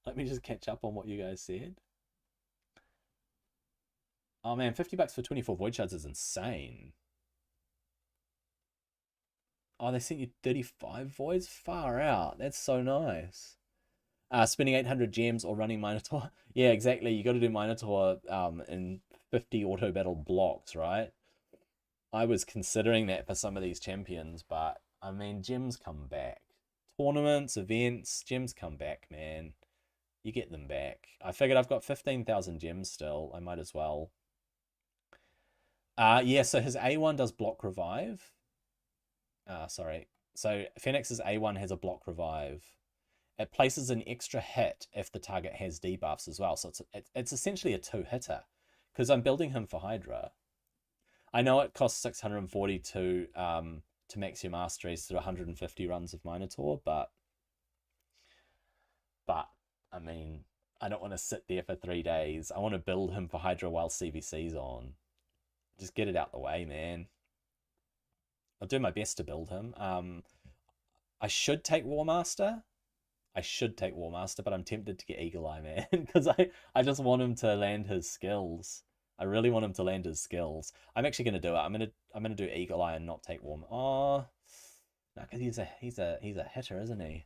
Speaker 1: Let me just catch up on what you guys said. Oh man, $50 for 24 void shards is insane. Oh, they sent you 35 voids? Far out. That's so nice. Spending 800 gems or running Minotaur. Yeah, exactly. You got to do Minotaur in 50 auto battle blocks, right? I was considering that for some of these champions, but I mean, gems come back. Tournaments, events, gems come back, man. You get them back. I figured I've got 15,000 gems still. I might as well. Yeah, so his A1 does block revive. Sorry. So Phoenix's A1 has a block revive. It places an extra hit if the target has debuffs as well. So it's essentially a 2-hitter because I'm building him for Hydra. I know it costs 640 to max your masteries through 150 runs of Minotaur, but I mean, I don't want to sit there for 3 days. I want to build him for Hydra while CVC's on. Just get it out the way, man. I'll do my best to build him. I should take War Master. But I'm tempted to get Eagle Eye, man, because I just want him to land his skills. I really want him to land his skills. I'm actually gonna do it. I'm gonna do Eagle Eye and not take War. Oh, no, because he's a hitter, isn't he?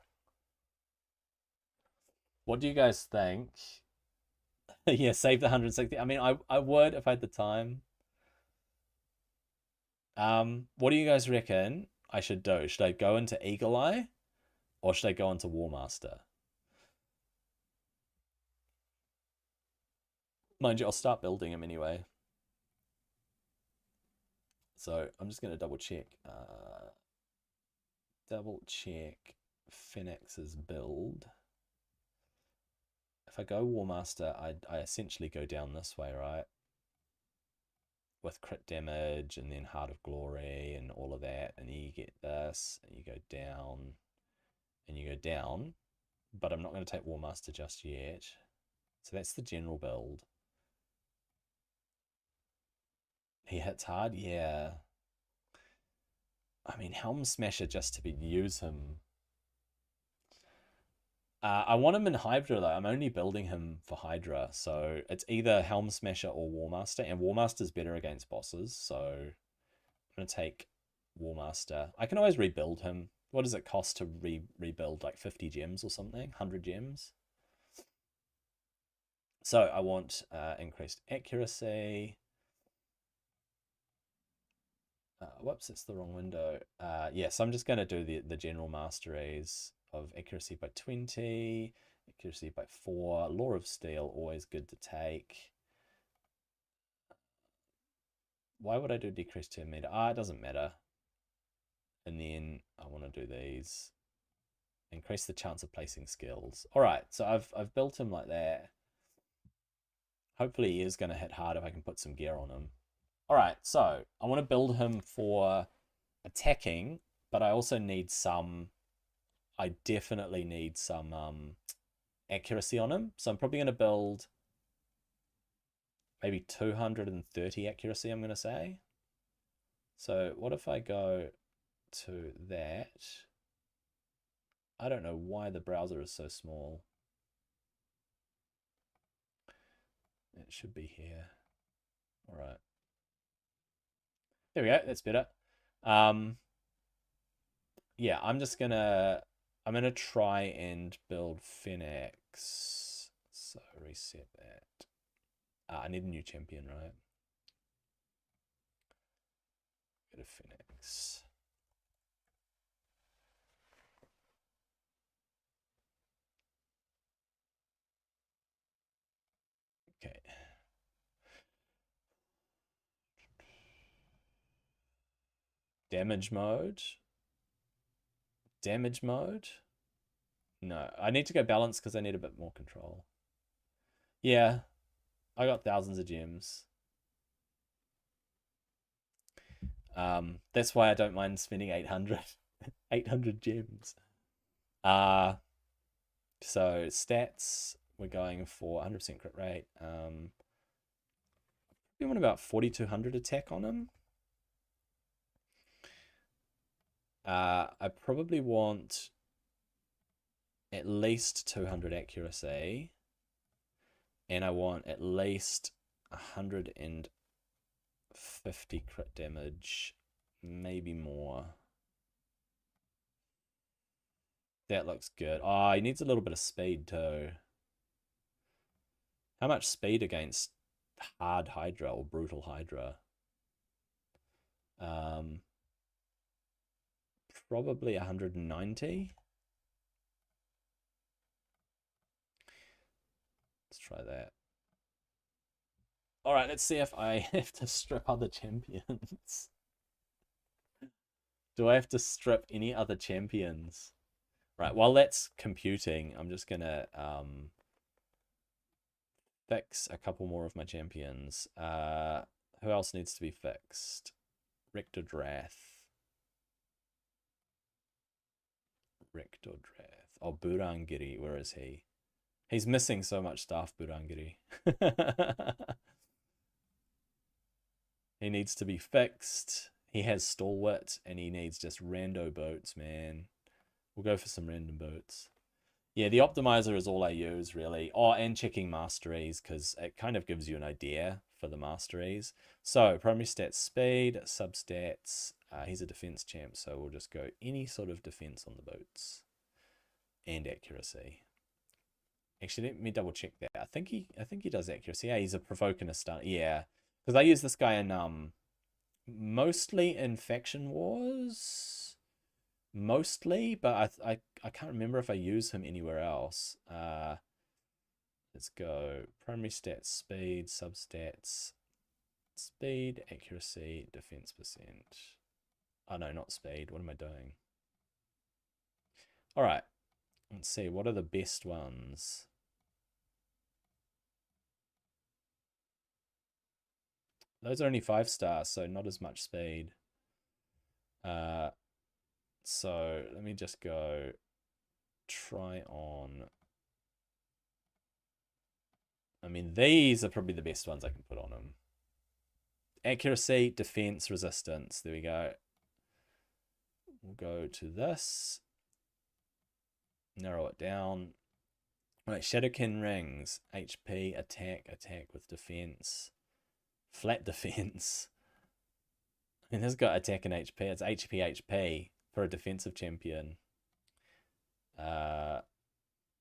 Speaker 1: What do you guys think? Yeah, save the 160. I mean, I would if I had the time. What do you guys reckon I should do? Should I go into Eagle Eye or should I go into War Master? Mind you, I'll start building him anyway. So I'm just going to double check. Double check Phoenix's build. If I go War Master, I essentially go down this way, right? With crit damage and then Heart of Glory and all of that. And you get this, and you go down, and you go down. But I'm not going to take War Master just yet. So that's the general build. He hits hard, yeah. I mean, Helm Smasher just to use him. I want him in Hydra though. I'm only building him for Hydra, so it's either Helm Smasher or War Master, and War Master's better against bosses, so I'm gonna take War Master. I can always rebuild him. What does it cost to rebuild? Like 50 gems or something? 100 gems? So I want increased accuracy. Whoops, it's the wrong window. Yes, I'm just going to do the general masteries of accuracy by 20, accuracy by 4, Law of Steel, always good to take. Why would I do decreased turn meter? It doesn't matter. And then I want to do these. Increase the chance of placing skills. All right, so I've built him like that. Hopefully he is going to hit hard if I can put some gear on him. All right, so I want to build him for attacking, but I also need some, I definitely need some accuracy on him. So I'm probably going to build maybe 230 accuracy, I'm going to say. So what if I go to that? I don't know why the browser is so small. It should be here. All right. There we go, that's better. Yeah, I'm gonna try and build Phoenix. So reset that. I need a new champion, right? Go to Phoenix. Okay. Damage mode. Damage mode? No, I need to go balance because I need a bit more control. Yeah, I got thousands of gems. That's why I don't mind spending 800, 800 gems. So stats, we're going for 100% crit rate. We want about 4,200 attack on him. I probably want at least 200 accuracy, and I want at least 150 crit damage, maybe more. That looks good. Oh, he needs a little bit of speed too. How much speed against hard Hydra or brutal Hydra? Probably 190. Let's try that. All right, let's see if I have to strip other champions. Do I have to strip any other champions? Right, while that's computing, I'm just gonna fix a couple more of my champions. Who else needs to be fixed? Rector Drath. Rector Drath. Oh, Burangiri, where is he? He's missing so much stuff, Burangiri. He needs to be fixed. He has Stalwart, and he needs just rando boats, man. We'll go for some random boats. Yeah, the optimizer is all I use, really. Oh, and checking masteries, because it kind of gives you an idea for the masteries. So, primary stats, speed, substats. He's a defense champ, so we'll just go any sort of defense on the boats. And accuracy. Actually, let me double check that. I think he does accuracy. Yeah, he's a provoke and a stun. Yeah, because I use this guy in mostly in faction wars, mostly, but I can't remember if I use him anywhere else. Let's go primary stats, speed, substats, speed, accuracy, defense percent. Oh no, not speed. What am I doing? All right. Let's see, what are the best ones? Those are only 5 stars, so not as much speed. So let me just go try on. I mean, these are probably the best ones I can put on them. Accuracy, defense, resistance. There we go. We'll go to this. Narrow it down. All right, Shadowkin rings. HP, attack with defense. Flat defense. I mean, this got attack and HP. It's HP for a defensive champion.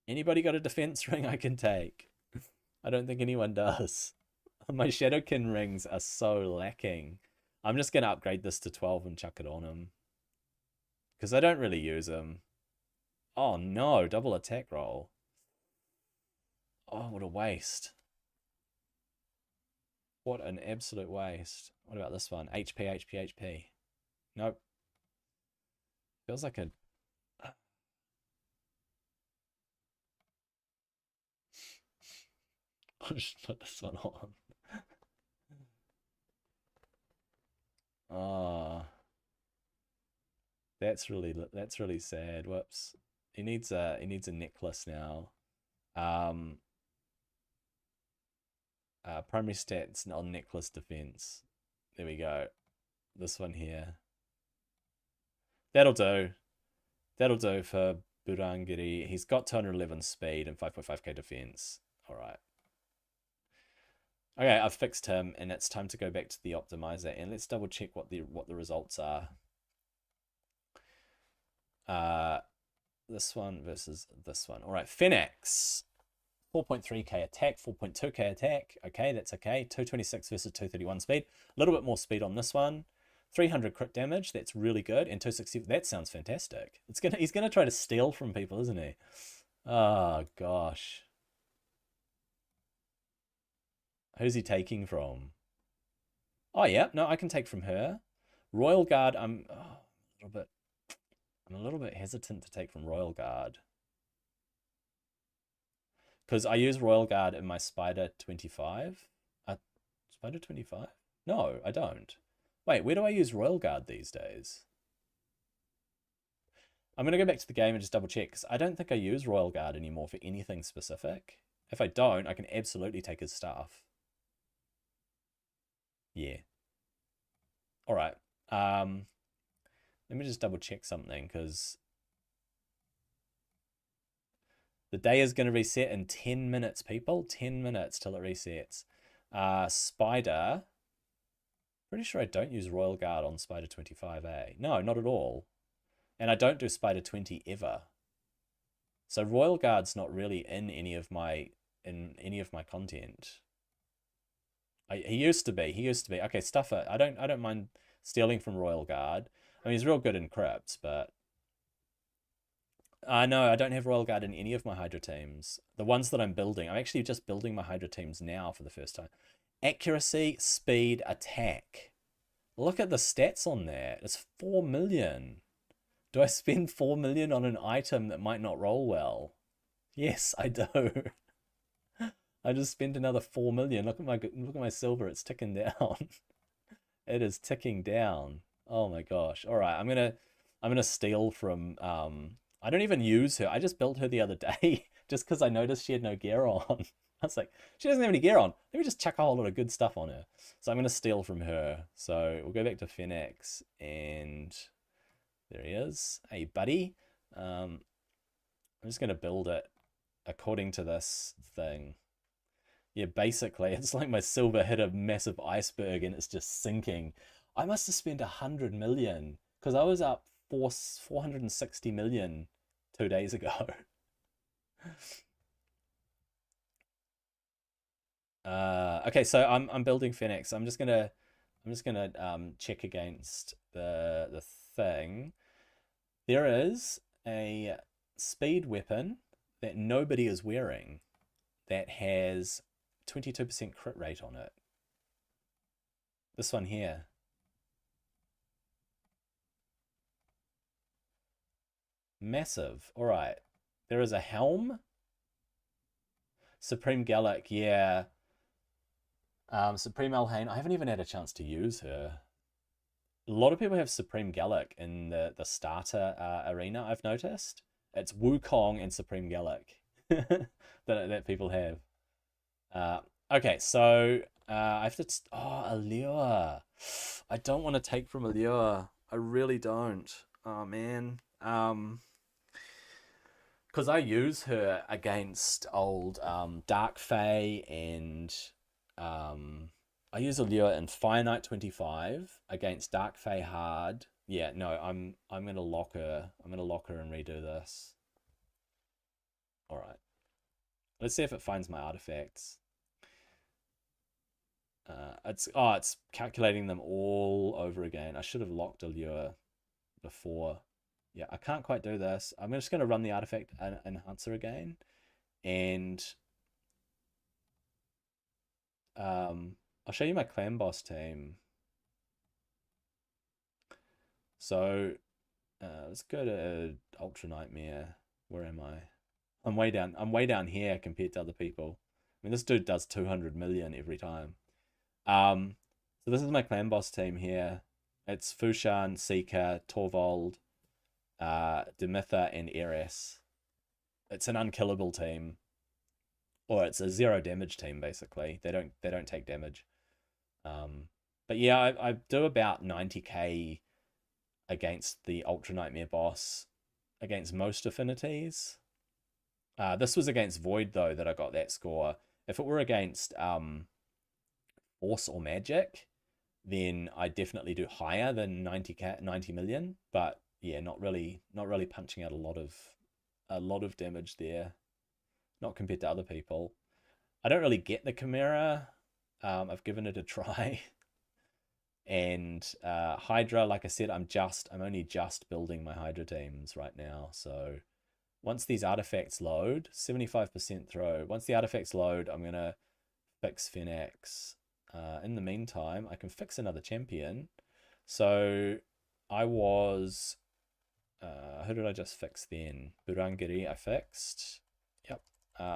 Speaker 1: Anybody got a defense ring I can take? I don't think anyone does. My Shadowkin rings are so lacking. I'm just going to upgrade this to 12 and chuck it on him. Because I don't really use them. Oh no, double attack roll. Oh, what a waste. What an absolute waste. What about this one? HP. Nope. Feels like a... I'll just put this one on. Oh. That's really sad. Whoops. He needs a necklace now. Primary stats on necklace defense. There we go. This one here. That'll do. That'll do for Burangiri. He's got 211 speed and 5.5k defense. All right. Okay, I've fixed him, and it's time to go back to the optimizer, and let's double check what the results are. This one versus this one. All right, Phoenix. 4.3k attack, 4.2k attack. Okay, that's okay. 226 versus 231 speed. A little bit more speed on this one. 300 crit damage. That's really good. And 260. That sounds fantastic. He's gonna try to steal from people, isn't he? Oh gosh. Who's he taking from? Oh yeah, no, I can take from her. Royal Guard. I'm a little bit hesitant to take from Royal Guard. Because I use Royal Guard in my Spider 25. Spider 25? No, I don't. Wait, where do I use Royal Guard these days? I'm going to go back to the game and just double check, because I don't think I use Royal Guard anymore for anything specific. If I don't, I can absolutely take his stuff. Yeah. Alright. Let me just double check something, because the day is going to reset in 10 minutes, people. 10 minutes till it resets. Spider. Pretty sure I don't use Royal Guard on Spider 25A. No, not at all. And I don't do Spider 20 ever. So Royal Guard's not really in any of my content. He used to be. Okay, Stuffer. I don't mind stealing from Royal Guard. I mean, he's real good in crypts, but no, I don't have Royal Guard in any of my Hydra teams. The ones that I'm building. I'm actually just building my Hydra teams now for the first time. Accuracy, speed, attack. Look at the stats on that. It's 4 million. Do I spend 4 million on an item that might not roll well? Yes, I do. I just spent another 4 million. Look at my silver. It's ticking down. It is ticking down. Oh my gosh. All right, I'm gonna steal from I don't even use her. I just built her the other day just because I noticed she had no gear on. I was like, she doesn't have any gear on. Let me just chuck a whole lot of good stuff on her. So I'm gonna steal from her. So we'll go back to Phoenix and there he is. Hey buddy. I'm just gonna build it according to this thing. Yeah, basically, it's like my silver hit a massive iceberg and it's just sinking. I must have spent 100 million because I was up 460 million 2 days ago. Okay, so I'm building Phoenix. I'm just gonna check against the thing. There is a speed weapon that nobody is wearing that has 22% crit rate on it. This one here. Massive. All right. There is a helm. Supreme Gallic, yeah. Supreme Elhain. I haven't even had a chance to use her. A lot of people have Supreme Gallic in the starter arena, I've noticed. It's Wukong and Supreme Gallic that people have. Okay, so I have to. Oh, Allure. I don't want to take from Allure. I really don't. Oh man. Because I use her against old Dark Fae and I use Allure in Fire Knight 25 against Dark Fae hard. Yeah, no, I'm gonna lock her. I'm gonna lock her and redo this. All right. Let's see if it finds my artifacts. It's calculating them all over again. I should have locked Allure before. Yeah, I can't quite do this. I'm just going to run the artifact enhancer again, and I'll show you my clan boss team. So let's go to Ultra Nightmare. Where am I? I'm way down. I'm way down here compared to other people. I mean, this dude does 200 million every time. So this is my clan boss team here. It's Fushan, Seeker, Torvald, Demitha, and Eris. It's an unkillable team, or it's a 0 damage team basically. They don't take damage. But yeah, I do about 90k against the Ultra Nightmare boss against most affinities. This was against Void though that I got that score. If it were against Force or Magic, then I definitely do higher than 90 million. But yeah, not really punching out a lot of damage there, not compared to other people. I don't really get the Chimera. I've given it a try. And Hydra, like I said, I'm only just building my Hydra teams right now. So once these artifacts load, 75% throw. Once the artifacts load, I'm gonna fix Phoenix. In the meantime, I can fix another champion. So I was who did I just fix then? Burangiri I fixed. Yep.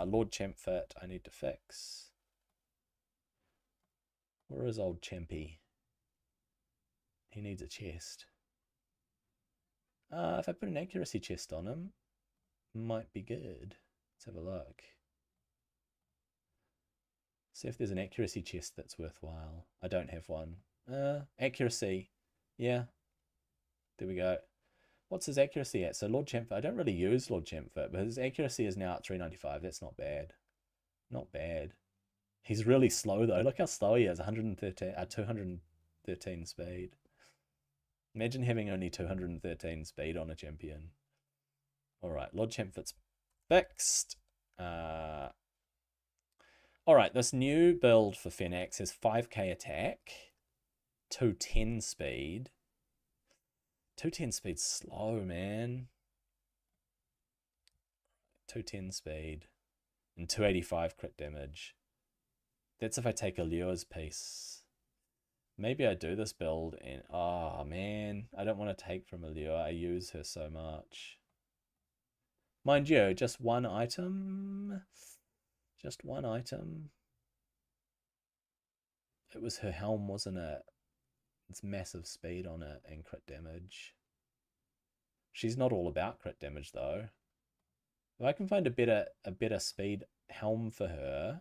Speaker 1: Lord Champfit I need to fix. Where is old Champy? He needs a chest. If I put an accuracy chest on him, might be good. Let's have a look. See if there's an accuracy chest that's worthwhile. I don't have one. Accuracy. Yeah. There we go. What's his accuracy at? So Lord Champfit, I don't really use Lord Champfit, but his accuracy is now at 395. That's not bad. Not bad. He's really slow though. Look how slow he is. 213 speed. Imagine having only 213 speed on a champion. Alright, Lord Champfit's fixed. Alright, this new build for Phoenix has 5k attack, 210 speed. 210 speed's slow, man. 210 speed and 285 crit damage. That's if I take Allure's piece. Maybe I do this build and oh man, I don't want to take from Allure. I use her so much. Mind you, just one item. Just one item. It was her helm, wasn't it? It's massive speed on it and crit damage. She's not all about crit damage though. If I can find a better speed helm for her,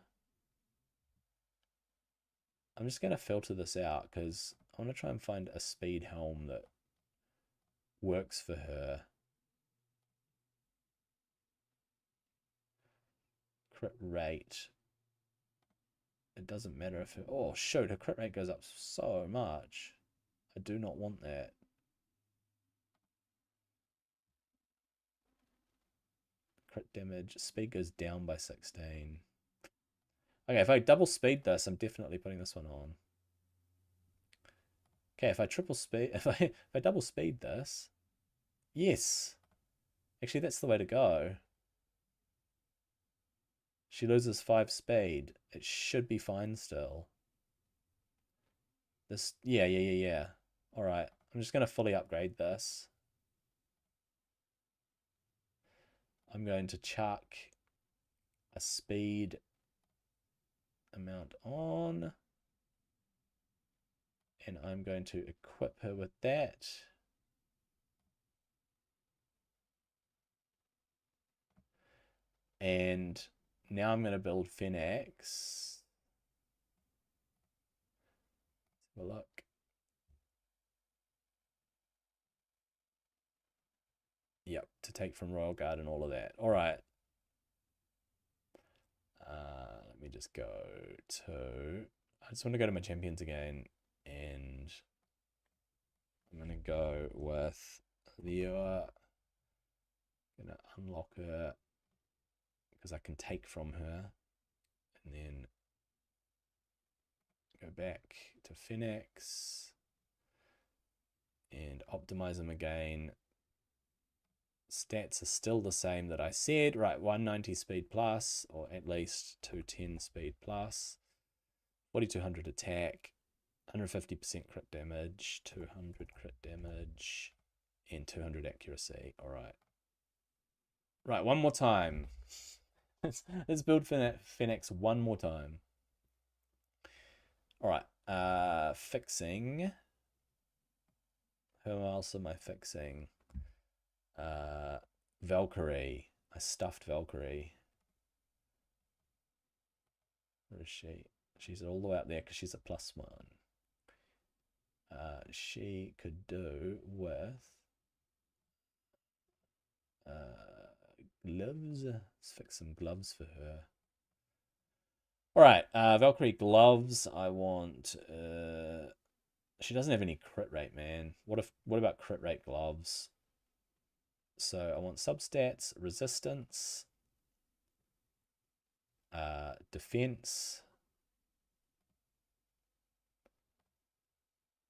Speaker 1: I'm just gonna filter this out because I want to try and find a speed helm that works for her. Crit rate. It doesn't matter if it... Oh, shoot, her crit rate goes up so much. I do not want that. Crit damage. Speed goes down by 16. Okay, if I double speed this, I'm definitely putting this one on. Okay, if I triple speed... If I double speed this... Yes! Actually, that's the way to go. She loses 5 speed. It should be fine still. This, yeah. Alright, I'm just going to fully upgrade this. I'm going to chuck a speed amount on. And I'm going to equip her with that. And now I'm going to build Phoenix. Let's have a look. Yep, to take from Royal Guard and all of that. All right. Let me just go to... I just want to go to my champions again. And I'm going to go with Leo. I'm going to unlock her because I can take from her. And then go back to Phoenix and optimize them again. Stats are still the same that I said. Right, 190 speed plus, or at least 210 speed plus. 4200 attack, 150% crit damage, 200 crit damage, and 200 accuracy. All right. Right, one more time. Let's build Phoenix one more time. All right, fixing. Who else am I fixing? Valkyrie. I stuffed Valkyrie. Where is she? She's all the way up there because she's a +1. She could do with gloves. Let's fix some gloves for her. All right, Valkyrie gloves. I want. She doesn't have any crit rate, man. What about crit rate gloves? So I want substats, resistance, defense.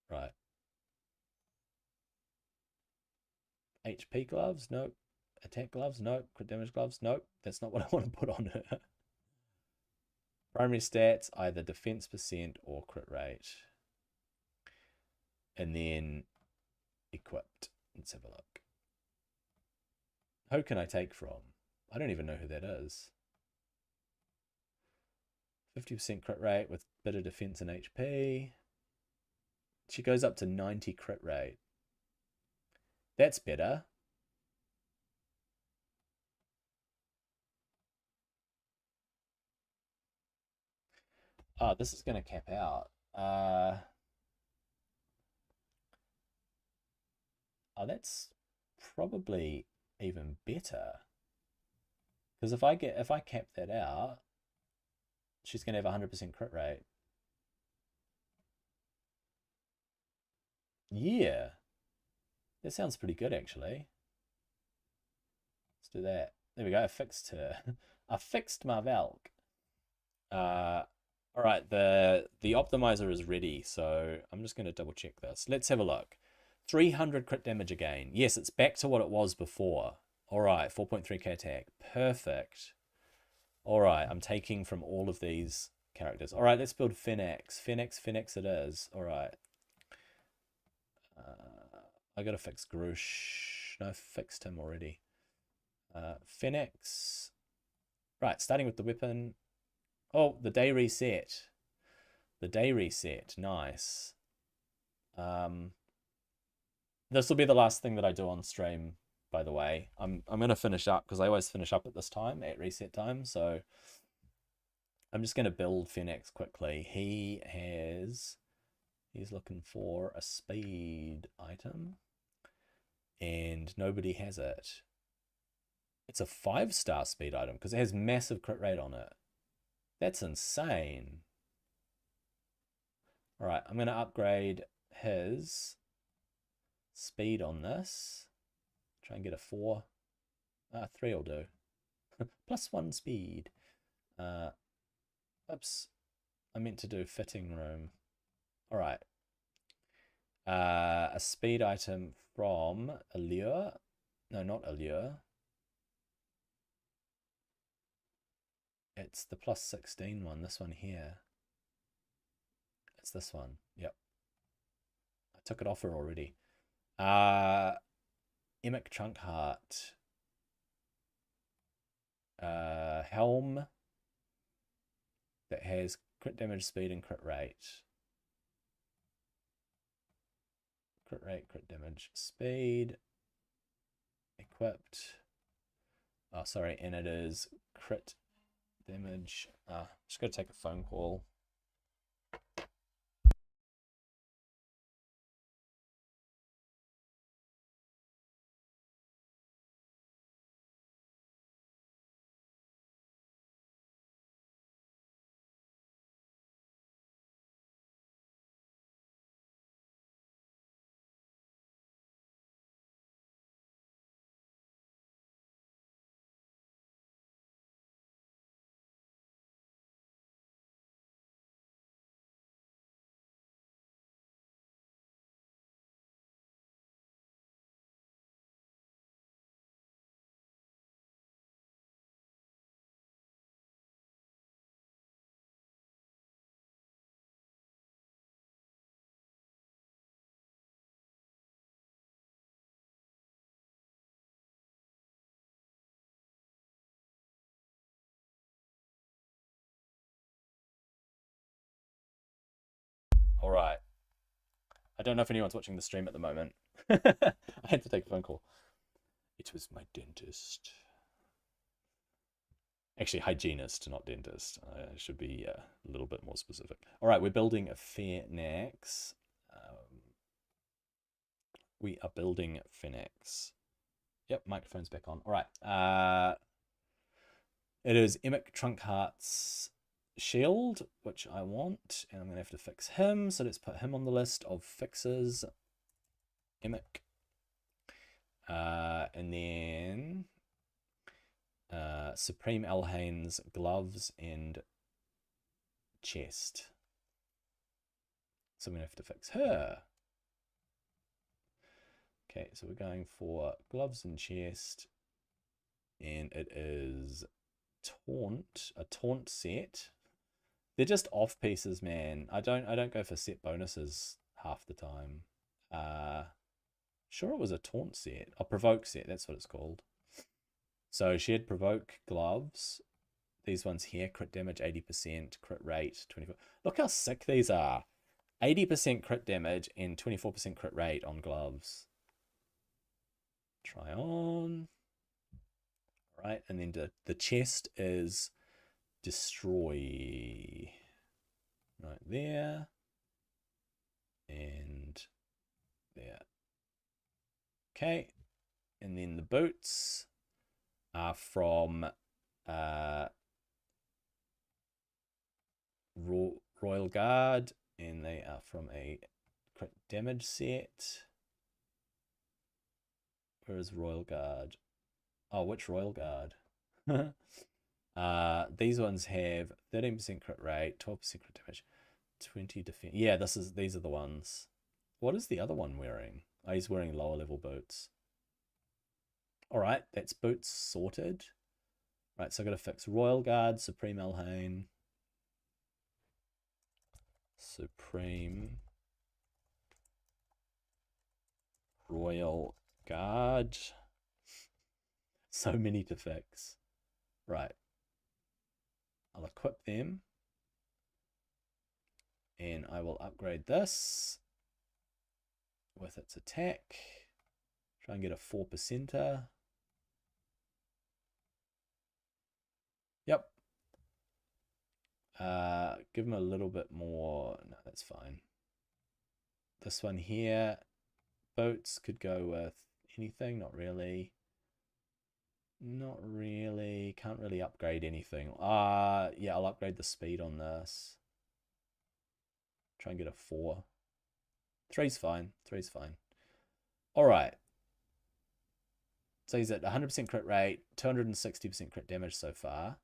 Speaker 1: Right. HP gloves? Nope. Attack gloves? Nope. Crit damage gloves? Nope. That's not what I want to put on her. Primary stats, either defense percent or crit rate. And then equipped. Let's have a look. Who can I take from? I don't even know who that is. 50% crit rate with bit of defense and HP. She goes up to 90 crit rate. That's better. Oh, this is going to cap out. Oh, that's probably even better. Because if I cap that out, she's going to have 100% crit rate. Yeah. That sounds pretty good, actually. Let's do that. There we go. I fixed her. I fixed my Valk. All right, the optimizer is ready, so I'm just going to double check this. Let's have a look. 300 crit damage again. Yes, it's back to what it was before. All right, 4.3k attack. Perfect. All right, I'm taking from all of these characters. All right, let's build Phoenix. Phoenix it is. All right. I got to fix Grush. No, I fixed him already. Phoenix. Right, starting with the weapon. Oh, the day reset. The day reset. Nice. This will be the last thing that I do on stream, by the way. I'm gonna finish up because I always finish up at this time, at reset time. So I'm just gonna build Phoenix quickly. He's looking for a speed item, and nobody has it. It's a 5-star speed item because it has massive crit rate on it. That's insane. All right, I'm gonna upgrade his speed on this. Try and get a 4. 3 will do. +1 speed. Oops. I meant to do fitting room. All right. A speed item from Allure. No, not Allure. It's the +16 one. This one here. It's this one. Yep. I took it off her already. Emic Trunkheart. Helm that has crit damage, speed, and crit rate. Crit rate, crit damage, speed. Equipped. Oh, sorry, and it is crit damage. Just gotta take a phone call. All right. I don't know if anyone's watching the stream at the moment. I had to take a phone call. It was my dentist. Actually, hygienist, not dentist. I should be a little bit more specific. All right, we're building a Phoenix. We are building Phoenix. Yep, microphone's back on. All right. It is Emic Trunkheart's shield, which I want, and I'm going to have to fix him. So let's put him on the list of fixes. Emic. And then Supreme Elhane's gloves and chest. So I'm going to have to fix her. Okay, so we're going for gloves and chest. And it is a taunt set. They're just off pieces, man. I don't go for set bonuses half the time. Sure, it was a taunt set. A provoke set, that's what it's called. So she had provoke gloves. These ones here, crit damage 80%, crit rate 24. Look how sick these are. 80% crit damage and 24% crit rate on gloves. Try on. All right, and then the chest is destroy. Right there. And there. Okay. And then the boots are from Royal Guard, and they are from a crit damage set. Where is Royal Guard? Oh, which Royal Guard? These ones have 13% crit rate, 12% crit damage, 20 defense. Yeah, these are the ones. What is the other one wearing? Oh, he's wearing lower level boots. All right, that's boots sorted. Right, so I got to fix Royal Guard, Supreme Elhane. Supreme Royal Guard. So many to fix. Right. I'll equip them. And I will upgrade this with its attack. Try and get a 4%er. Yep. Give him a little bit more. No, that's fine. This one here, boots could go with anything. Not really. Not really. Can't really upgrade anything. Yeah, I'll upgrade the speed on this. Try and get a 4. 3's fine. 3's fine. All right. So he's at 100% crit rate, 260% crit damage so far.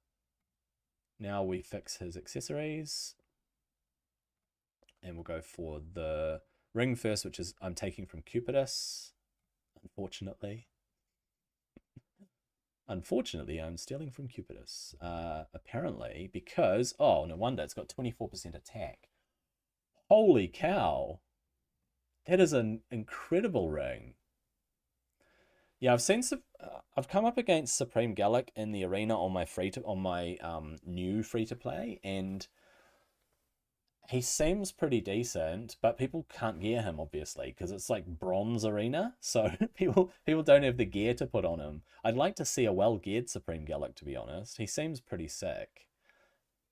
Speaker 1: Now we fix his accessories. And we'll go for the ring first, which is I'm taking from Cupidus, unfortunately. Unfortunately, I'm stealing from Cupidus. Apparently, because, oh, no wonder, it's got 24% attack. Holy cow. That is an incredible ring. Yeah, I've come up against Supreme Gallic in the arena on my new free to play, and he seems pretty decent, but people can't gear him obviously because it's like bronze arena, so people don't have the gear to put on him. I'd like to see a well geared Supreme Gallic, to be honest. He seems pretty sick.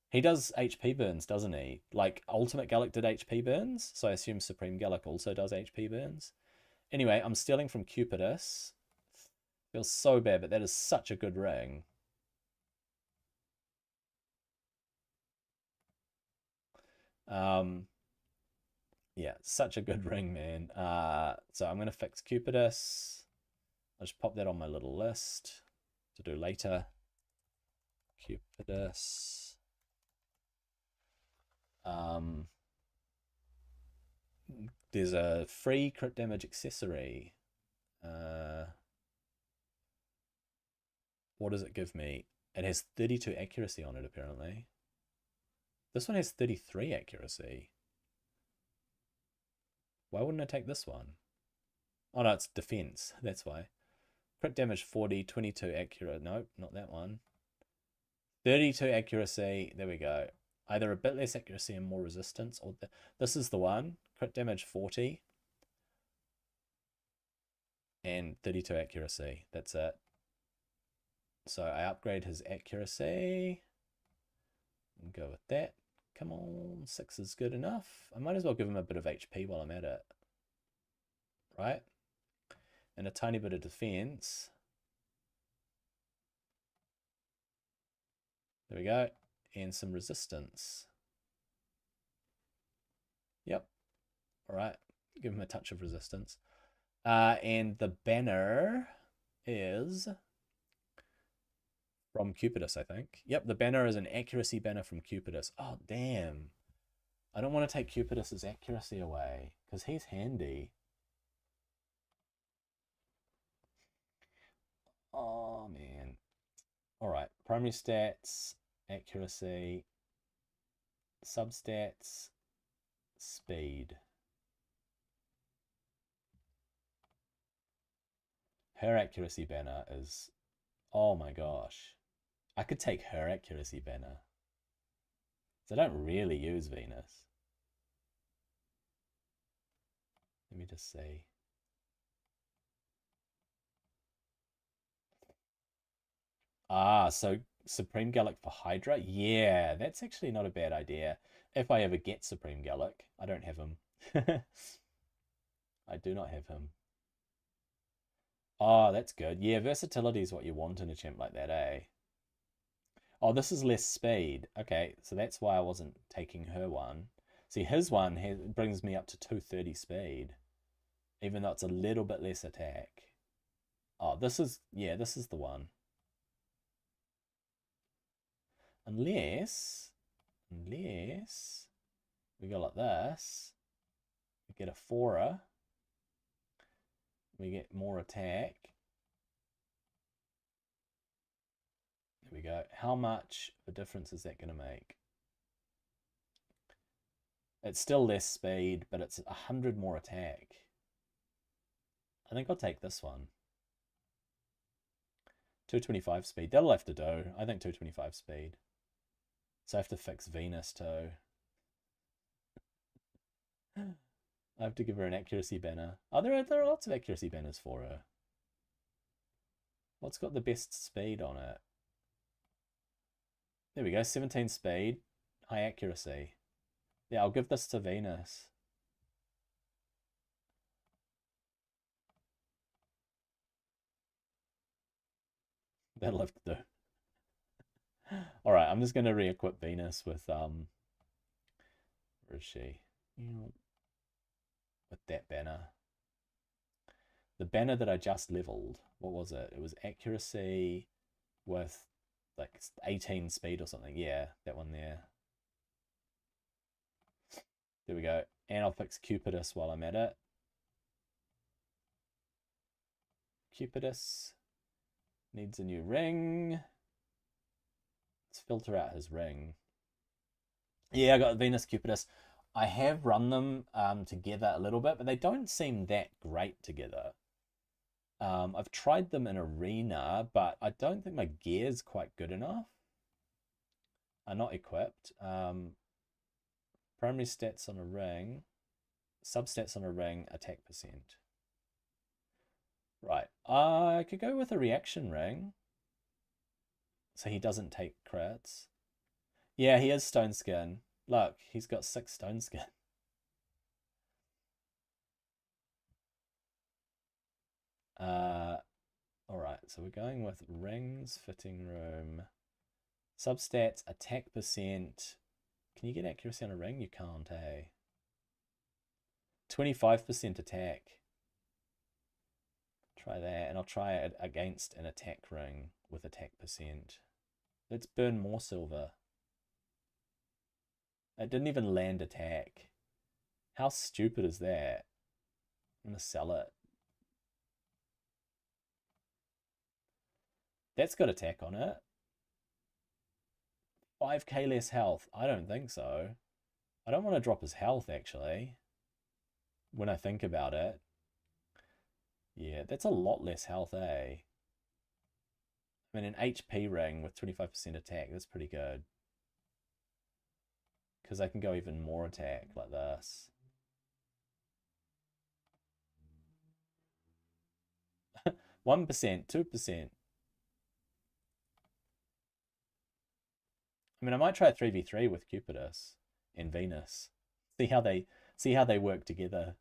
Speaker 1: He does HP burns, doesn't he? Like Ultimate Gallic did HP burns, so I assume Supreme Gallic also does HP burns. Anyway, I'm stealing from Cupidus. Feels so bad, but that is such a good ring. Yeah, such a good ring, man. So I'm gonna fix Cupidus. I'll just pop that on my little list to do later. Cupidus. There's a free crit damage accessory. What does it give me? It has 32 accuracy on it, apparently. This one has 33 accuracy. Why wouldn't I take this one? Oh no, it's defense. That's why. Crit damage 40, 22 accurate. Nope, not that one. 32 accuracy. There we go. Either a bit less accuracy and more resistance, or this is the one. Crit damage 40 and 32 accuracy. That's it. So I upgrade his accuracy and go with that. Come on, 6 is good enough. I might as well give him a bit of HP while I'm at it. Right? And a tiny bit of defense. There we go. And some resistance. Yep. All right. Give him a touch of resistance. And the banner is from Cupidus, I think. Yep, the banner is an accuracy banner from Cupidus. Oh, damn. I don't want to take Cupidus's accuracy away because he's handy. Oh, man. All right. Primary stats, accuracy, substats, speed. Her accuracy banner is, oh my gosh. I could take her accuracy banner. So I don't really use Venus. Let me just see. So Supreme Gallic for Hydra? Yeah, that's actually not a bad idea. If I ever get Supreme Gallic, I don't have him. I do not have him. Oh, that's good. Yeah, versatility is what you want in a champ like that, eh? Oh, this is less speed. Okay, so that's why I wasn't taking her one. See, his one brings me up to 230 speed, even though it's a little bit less attack. Oh, this is the one. Unless we go like this, we get a 4er, we get more attack. There we go. How much of a difference is that going to make? It's still less speed, but it's 100 more attack. I think I'll take this one. 225 speed. That'll have to do. I think 225 speed. So I have to fix Venus too. I have to give her an accuracy banner. Oh, there are lots of accuracy banners for her. What's got the best speed on it? There we go, 17 speed, high accuracy. Yeah, I'll give this to Venus. That'll have to do. Alright, I'm just going to re-equip Venus with, where is she? With that banner. The banner that I just leveled, what was it? It was accuracy with like 18 speed or something. Yeah, that one there. There we go. And I'll fix Cupidus while I'm at it. Cupidus needs a new ring. Let's filter out his ring. Yeah, I got Venus Cupidus. I have run them together a little bit, but they don't seem that great together. I've tried them in Arena, but I don't think my gear's quite good enough. I'm not equipped. Primary stats on a ring, substats on a ring, attack percent. Right, I could go with a reaction ring, so he doesn't take crits. Yeah, he is stone skin. Look, he's got 6 stone skin. Alright, so we're going with rings, fitting room, substats, attack percent. Can you get accuracy on a ring? You can't, eh? 25% attack. Try that, and I'll try it against an attack ring with attack percent. Let's burn more silver. It didn't even land attack. How stupid is that? I'm gonna sell it. That's got attack on it. 5k less health. I don't think so. I don't want to drop his health, actually. When I think about it. Yeah, that's a lot less health, eh? I mean, an HP ring with 25% attack, that's pretty good. Because I can go even more attack, like this. 1%, 2%. I mean, I might try a 3v3 with Cupidus and Venus. See how they work together.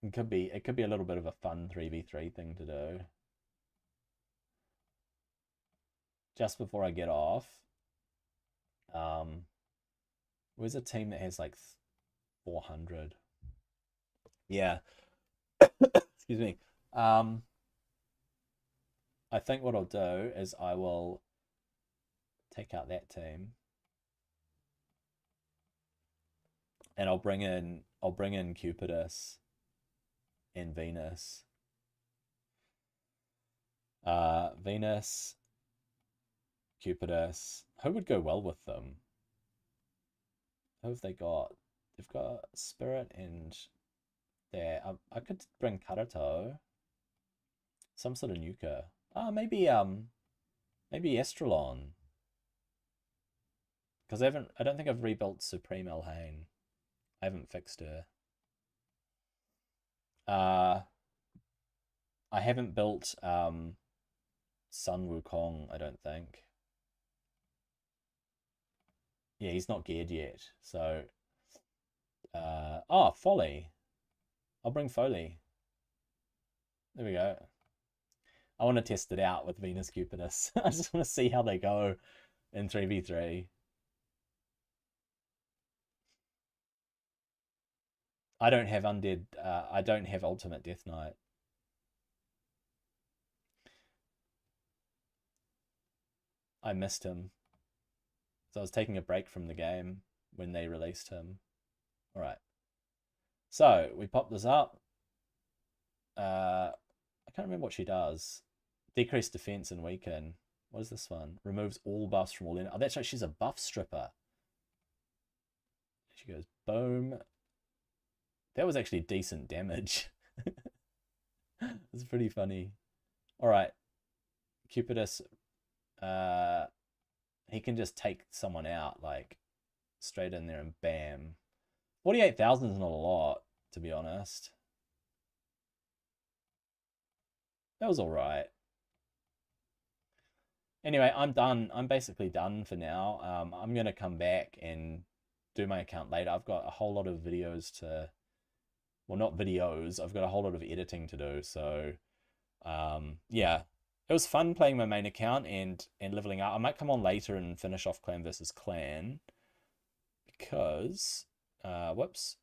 Speaker 1: It could be a little bit of a fun 3v3 thing to do. Just before I get off, where's a team that has like 400? Yeah. Excuse me. I think what I'll do is I will take out that team. And I'll bring in Cupidus and Venus. Venus, Cupidus. Who would go well with them? Who have they got? They've got Spirit and there. I could bring Karato. Some sort of nuker. Maybe Estrelon. Because I don't think I've rebuilt Supreme Elhain. I haven't fixed her. I haven't built Sun Wukong, I don't think. Yeah, he's not geared yet. So Folly. I'll bring Foley. There we go. I want to test it out with Venus Cupidus. I just want to see how they go in 3v3. I don't have undead. I don't have ultimate Death Knight. I missed him. So I was taking a break from the game when they released him. All right. So we pop this up. I can't remember what she does. Decrease defense and weaken. What is this one? Removes all buffs from all in. Oh, that's right. She's a buff stripper. She goes boom. That was actually decent damage. It's pretty funny. All right. Cupidus he can just take someone out, like, straight in there and bam. 48,000 is not a lot, to be honest. That was alright. Anyway, I'm done. I'm basically done for now. I'm going to come back and do my account later. I've got a whole lot of videos to... Well, not videos. I've got a whole lot of editing to do. So, yeah. It was fun playing my main account and leveling up. I might come on later and finish off clan versus clan. Because... whoops.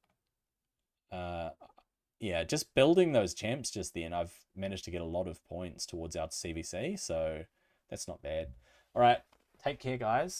Speaker 1: Yeah, just building those champs just then, I've managed to get a lot of points towards our CVC. So, that's not bad. All right. Take care, guys.